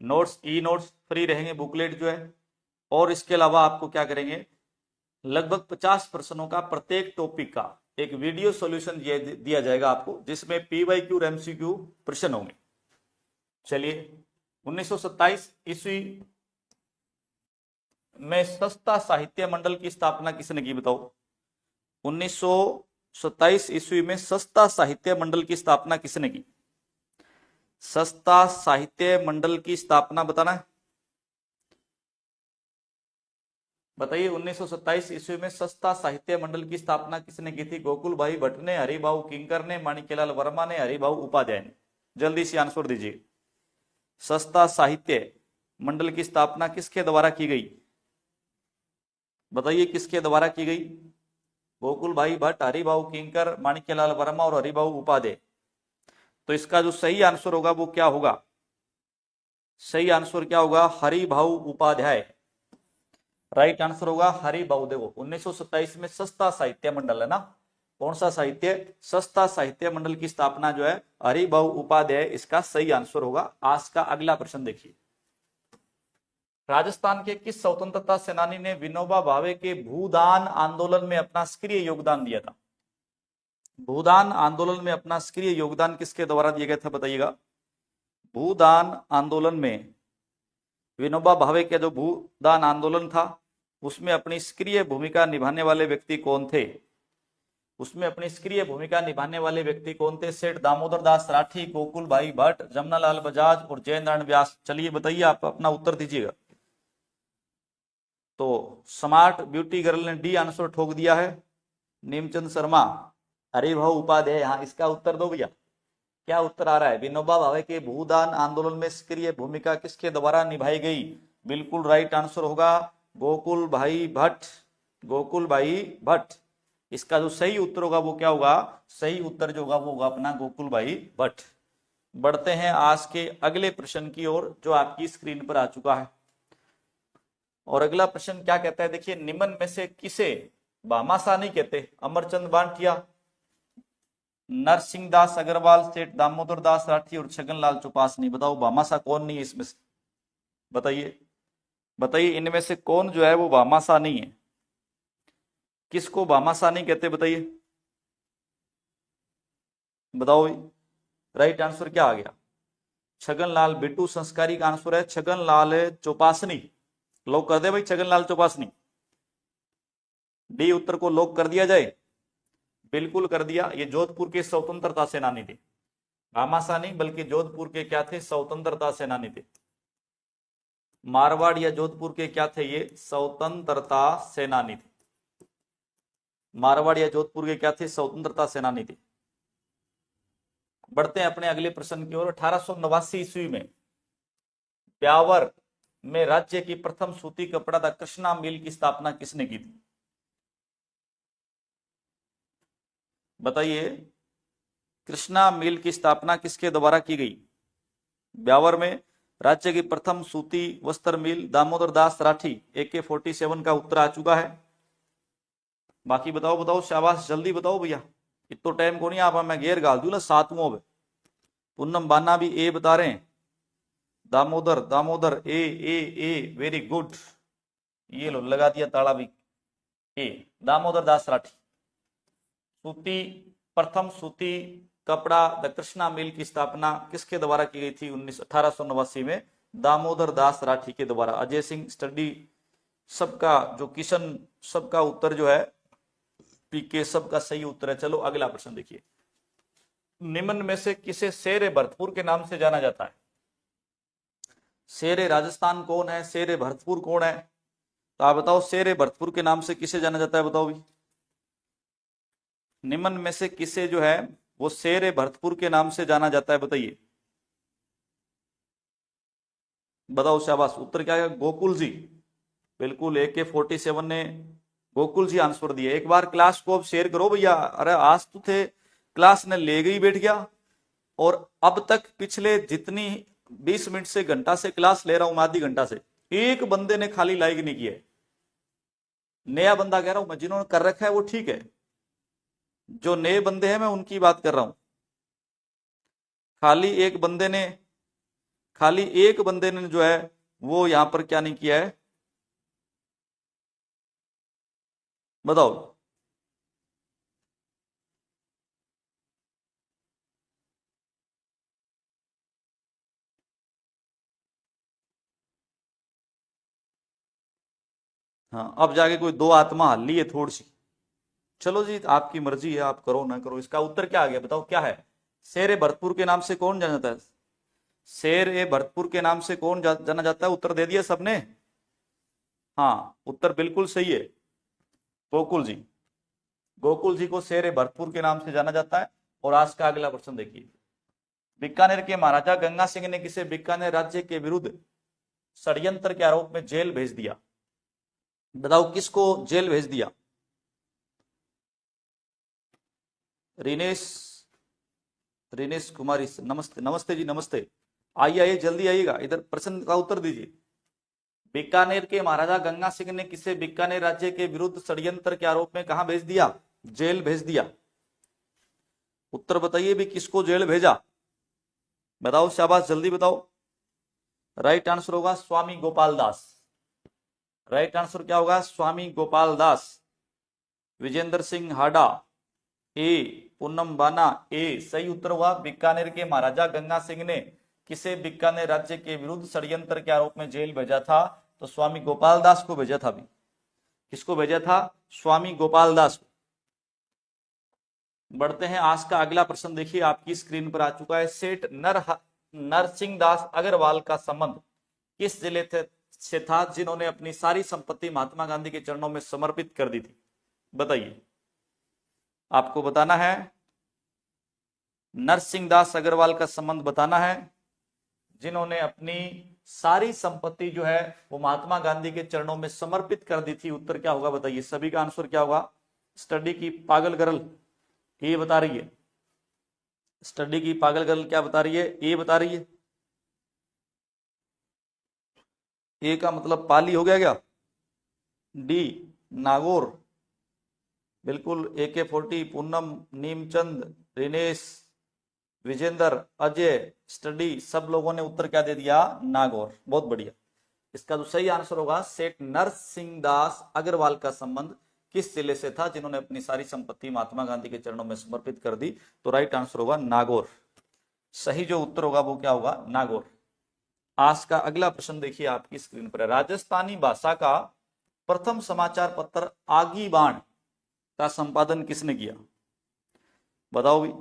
नोट्स ई नोट्स फ्री रहेंगे, बुकलेट जो है, और इसके अलावा आपको क्या करेंगे, लगभग 50 प्रश्नों का प्रत्येक टॉपिक का एक वीडियो सॉल्यूशन दिया जाएगा आपको, जिसमें PYQ और MCQ प्रश्न होंगे। चलिए, 1927 ईस्वी में सस्ता साहित्य मंडल की स्थापना किसने की, बताओ। 1927 ईस्वी में सस्ता साहित्य मंडल की स्थापना किसने की? सस्ता साहित्य मंडल की स्थापना बताना है, बताइए। 1927 ईस्वी में सस्ता साहित्य मंडल की स्थापना किसने की थी? गोकुल भाई भट्ट ने, हरिभाऊ किंकर ने, माणिक्यलाल वर्मा ने, हरिभाऊ उपाध्याय ने। जल्दी से आंसर दीजिए। सस्ता साहित्य मंडल की स्थापना किसके द्वारा की गई, बताइए, किसके द्वारा की गई? गोकुल भाई भट्ट, हरिभाऊ किंकर, माणिक्यलाल वर्मा और हरिभाऊ उपाध्याय। तो इसका जो सही आंसर होगा वो क्या होगा? सही आंसर क्या होगा? हरिभाऊ उपाध्याय। राइट आंसर होगा हरिभाऊ। देखो, 1927 में सस्ता साहित्य मंडल है ना, कौन सा साहित्य? सस्ता साहित्य मंडल की स्थापना जो है हरिभाऊ उपाध्याय, इसका सही आंसर होगा। आज का अगला प्रश्न देखिए। राजस्थान के किस स्वतंत्रता सेनानी ने विनोबा भावे के भूदान आंदोलन में अपना सक्रिय योगदान दिया था? भूदान आंदोलन में अपना सक्रिय योगदान किसके द्वारा दिया गया था, बताइएगा। भूदान आंदोलन में विनोबा भावे का जो भूदान आंदोलन था, उसमें अपनी सक्रिय भूमिका निभाने वाले व्यक्ति कौन थे? उसमें अपनी सक्रिय भूमिका निभाने वाले व्यक्ति कौन थे? सेठ दामोदर दास राठी, गोकुल भाई भट्ट, जमनालाल बजाज और जय नारायण व्यास। चलिए बताइए, आप अपना उत्तर दीजिएगा। तो स्मार्ट ब्यूटी गर्ल ने डी आंसर ठोक दिया है। नीमचंद शर्मा, हरिभाऊ उपाध्याय, यहाँ इसका उत्तर दो भैया। क्या उत्तर आ रहा है? विनोबा भावे के भूदान आंदोलन में सक्रिय भूमिका किसके द्वारा निभाई गई? बिल्कुल राइट आंसर होगा गोकुल भाई भट्ट। गोकुल भाई भट्ट, इसका जो सही उत्तर होगा वो क्या होगा? सही उत्तर जो होगा वो होगा अपना गोकुल भाई भट्ट। बढ़ते हैं आज के अगले प्रश्न की ओर, जो आपकी स्क्रीन पर आ चुका है। और अगला प्रश्न क्या कहता है, देखिए। निम्न में से किसे भामाशाह नहीं कहते? अमरचंद बांटिया, नरसिंह दास अग्रवाल, सेठ दामोदर दास राठी और छगनलाल चौपासनी। बताओ भामाशाह कौन नहीं है इसमें से? बताइए, बताइए, इनमें से कौन जो है वो भामाशाह नहीं है? किसको भामाशाह नहीं कहते, बताइए, बताओ। राइट आंसर क्या आ गया? छगनलाल बिट्टू संस्कारी का आंसर है छगनलाल चौपासनी। लॉक कर दे भाई, छगनलाल चौपासनी। डी उत्तर को लॉक कर दिया जाए? बिल्कुल कर दिया। ये जोधपुर के स्वतंत्रता सेनानी थे, भामाशाह नहीं बल्कि जोधपुर के क्या थे? स्वतंत्रता सेनानी थे। मारवाड़ या जोधपुर के क्या थे? ये स्वतंत्रता सेनानी थे। मारवाड़ या जोधपुर के क्या थे? स्वतंत्रता सेनानी थे। बढ़ते हैं अपने अगले प्रश्न की ओर। 1889 ईस्वी में ब्यावर में राज्य की प्रथम सूती कपड़ा द कृष्णा मिल की स्थापना किसने की थी? बताइए, कृष्णा मिल की स्थापना किसके द्वारा की गई? ब्यावर में राज्य की प्रथम सूती वस्त्र मिल दामोदर दास राठी। AK-47 का उत्तर आ चुका है। बाकी बताओ, बताओ, शाबाश, जल्दी बताओ भैया, इतो टाइम को नहीं। आप मैं घेर गाल दू ना 7वां। पूनम बाना भी ए बता रहे हैं। दामोदर, दामोदर, ए ए ए, वेरी गुड। ये लो लगा दिया ताला भी। ए दामोदर दास राठी। सूती, प्रथम सूती कपड़ा द कृष्णा मिल की स्थापना किसके द्वारा की गई थी? 1889 में दामोदर दास राठी के द्वारा। अजय सिंह स्टडी सबका जो किशन सबका उत्तर जो है पीके सबका सही उत्तर है। चलो अगला प्रश्न देखिए। निम्न में से किसे शेर भरतपुर के नाम से जाना जाता है? शेर राजस्थान कौन है? शेर भरतपुर कौन है? तो आप बताओ, शेर भरतपुर के नाम से किसे जाना जाता है? बताओ भी। निम्न में से किसे जो है वो शेर भरतपुर के नाम से जाना जाता है? बताइए, बताओ, शाबाश। उत्तर क्या है? गोकुल जी। बिल्कुल, AK-47 ने गोकुल जी आंसर दिए। एक बार क्लास को अब शेयर करो भैया। अरे आज तो थे क्लास ने ले गई बैठ गया, और अब तक पिछले जितनी 20 मिनट से घंटा से क्लास ले रहा हूं, आधी घंटा से, एक बंदे ने खाली लाइक नहीं किया है। नया बंदा कह रहा हूं मैं, जिन्होंने कर रखा है वो ठीक है, जो नए बंदे हैं मैं उनकी बात कर रहा हूं। खाली एक बंदे ने जो है वो यहां पर क्या नहीं किया है, बताओ। हाँ, अब जाके कोई दो आत्मा हल ली है थोड़ी सी। चलो जी, आपकी मर्जी है, आप करो ना करो। इसका उत्तर क्या आ गया बताओ, क्या है? शेर ए भरतपुर के नाम से कौन जाना जाता है? शेर ए भरतपुर के नाम से कौन जाना जाता है? उत्तर दे दिया सबने? हाँ, उत्तर बिल्कुल सही है, गोकुल जी। गोकुल जी को शेर ए भरतपुर के नाम से जाना जाता है। और आज का अगला प्रश्न देखिए, बीकानेर के महाराजा गंगा सिंह ने किसे बीकानेर राज्य के विरुद्ध षड्यंत्र के आरोप में जेल भेज दिया? बताओ किसको जेल भेज दिया? रिनेश कुमारी, नमस्ते नमस्ते जी, नमस्ते। आइए आइए, जल्दी आइएगा, इधर प्रश्न का उत्तर दीजिए। बीकानेर के महाराजा गंगा सिंह ने किसे बीकानेर राज्य के विरुद्ध षड्यंत्र के आरोप में कहां भेज दिया? जेल भेज दिया। उत्तर बताइए भी, किसको जेल भेजा? बताओ, शाबाश, जल्दी बताओ। राइट आंसर होगा स्वामी गोपाल दास। राइट आंसर क्या होगा? स्वामी गोपाल दास। विजेंद्र सिंह हाडा ए, पूनम बाना ए। सही उत्तर हुआ, बीकानेर के महाराजा गंगा सिंह ने किसे बीकानेर राज्य के विरुद्ध षड्यंत्र के आरोप में जेल भेजा था? तो स्वामी गोपाल दास को भेजा था भी। किसको भेजा था? स्वामी गोपाल दास को। बढ़ते हैं, आज का अगला प्रश्न देखिए, आपकी स्क्रीन पर आ चुका है। सेठ नरसिंह दास अग्रवाल का संबंध किस जिले से था जिन्होंने अपनी सारी संपत्ति महात्मा गांधी के चरणों में समर्पित कर दी थी? बताइए, आपको बताना है। नरसिंह दास अग्रवाल का संबंध बताना है, जिन्होंने अपनी सारी संपत्ति जो है वो महात्मा गांधी के चरणों में समर्पित कर दी थी। उत्तर क्या होगा बताइए, सभी का आंसर क्या होगा? स्टडी की पागल गर्ल ये बता रही है। स्टडी की पागल गर्ल क्या बता रही है? ये बता रही है। ए का मतलब पाली हो गया क्या? डी नागौर, बिल्कुल। AK40, पूनम, नीमचंद, रिनेश, विजेंद्र, अजय, स्टडी, सब लोगों ने उत्तर क्या दे दिया? नागौर। बहुत बढ़िया। इसका जो सही आंसर होगा, सेठ नरसिंह दास अग्रवाल का संबंध किस जिले से था जिन्होंने अपनी सारी संपत्ति महात्मा गांधी के चरणों में समर्पित कर दी? तो राइट आंसर होगा नागौर। सही जो उत्तर होगा वो क्या होगा? नागौर। आज का अगला प्रश्न देखिए, आपकी स्क्रीन पर है। राजस्थानी भाषा का प्रथम समाचार पत्र आगी बाण का संपादन किसने किया? बताओ भी,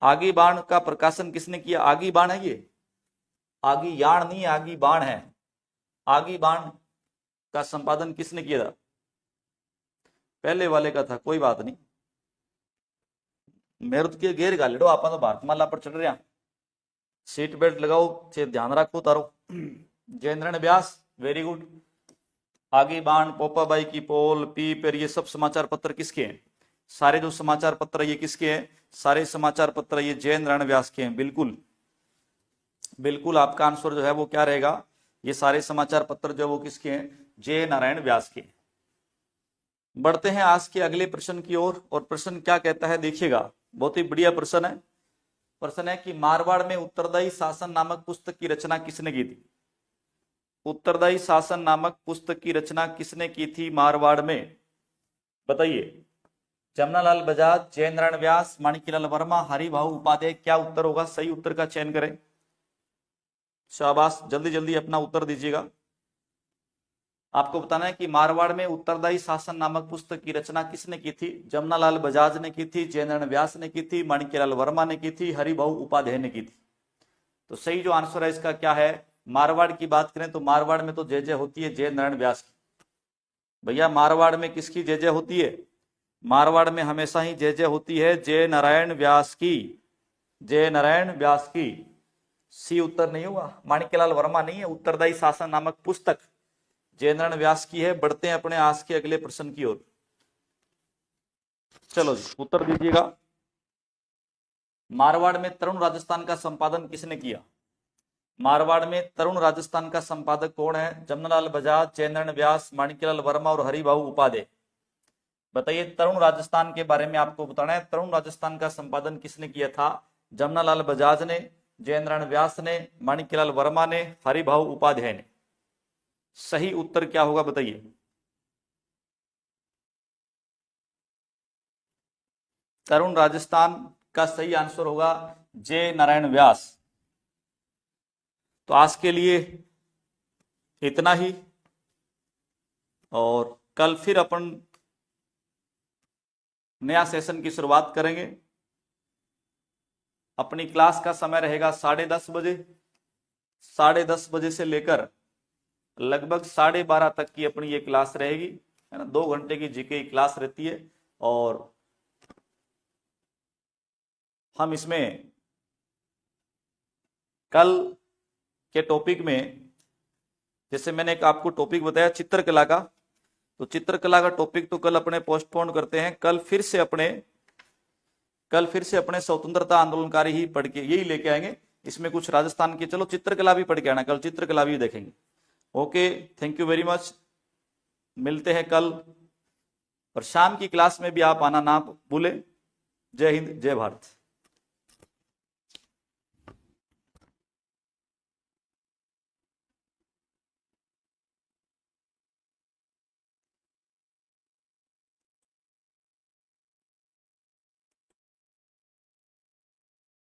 आगी बाण का प्रकाशन किसने किया? आगी बाण है ये, आगी याण नहीं, आगी बाण है। आगी बाण का संपादन किसने किया था? पहले वाले का था, कोई बात नहीं। मेरे तो घेर गालेडो, आप तो भारतमाला पर चढ़ रहा। सीट बेल्ट लगाओ, से ध्यान रखो तारो। जयेंद्रन व्यास, वेरी गुड। आगी बाण, पोपाबाई की पोल, पीपर, ये सब समाचार पत्र किसके हैं? सारे जो समाचार पत्र ये किसके हैं? सारे समाचार पत्र ये जयेंद्रन व्यास के हैं। बिल्कुल बिल्कुल, आपका आंसर जो है वो क्या रहेगा? ये सारे समाचार पत्र जो है वो किसके हैं? जय नारायण व्यास के। बढ़ते हैं आज के अगले प्रश्न की ओर, और प्रश्न क्या कहता है देखिएगा, बहुत ही बढ़िया प्रश्न है। प्रश्न है कि मारवाड़ में उत्तरदायी शासन नामक पुस्तक की रचना किसने की थी? उत्तरदायी शासन नामक पुस्तक की रचना किसने की थी मारवाड़ में? बताइए। जमनालाल बजाज, जयेंद्रन व्यास, माणिक्यलाल वर्मा, हरिभाऊ उपाध्याय। क्या उत्तर होगा? सही उत्तर का चयन करें। शाबाश, जल्दी जल्दी अपना उत्तर दीजिएगा। आपको बताना है कि मारवाड़ में उत्तरदायी शासन नामक पुस्तक की रचना किसने की थी? जमनालाल बजाज ने की थी, जयेंद्रन व्यास ने की थी, माणिक्यलाल वर्मा ने की थी, हरिभाऊ उपाध्याय ने की थी। तो सही जो आंसर है इसका क्या है? मारवाड़ की बात करें तो मारवाड़ में तो जय जय होती है जय नारायण व्यास की। भैया मारवाड़ में किसकी जय जय होती है? मारवाड़ में हमेशा ही जय जय होती है जय नारायण व्यास की। जय नारायण व्यास की। सी उत्तर नहीं होगा, माणिक्यलाल वर्मा नहीं है। उत्तरदायी शासन नामक पुस्तक जयेंद्रन व्यास की है। बढ़ते हैं अपने आज के अगले प्रश्न की ओर। चलो जी, उत्तर दीजिएगा। मारवाड़ में तरुण राजस्थान का संपादन किसने किया? मारवाड़ में तरुण राजस्थान का संपादक कौन है? जमनालाल बजाज, जयेंद्रन व्यास, माणिक्यलाल वर्मा और हरिभाऊ उपाध्याय। बताइए, तरुण राजस्थान के बारे में आपको बताना है। तरुण राजस्थान का संपादन किसने किया था? जमनालाल बजाज ने, जयेंद्रन व्यास ने, माणिक्यलाल वर्मा ने, हरिभाऊ उपाध्याय ने। सही उत्तर क्या होगा बताइए। तरुण राजस्थान का सही आंसर होगा जे नारायण व्यास। तो आज के लिए इतना ही, और कल फिर अपन नया सेशन की शुरुआत करेंगे। अपनी क्लास का समय रहेगा 10:30 बजे। 10:30 बजे से लेकर लगभग 12:30 तक की अपनी ये क्लास रहेगी, है ना। 2 घंटे की जीके की क्लास रहती है, और हम इसमें कल के टॉपिक में, जैसे मैंने एक आपको टॉपिक बताया चित्रकला का, तो चित्रकला का टॉपिक तो कल अपने पोस्टपोन करते हैं। कल फिर से अपने स्वतंत्रता आंदोलनकारी ही पढ़ के यही लेके आएंगे। इसमें कुछ राजस्थान की, चलो चित्रकला भी पढ़ के आना, कल चित्रकला भी देखेंगे। Okay, thank you very much. मिलते हैं कल, और शाम की क्लास में भी आप आना ना भूलें। जय हिंद, जय भारत।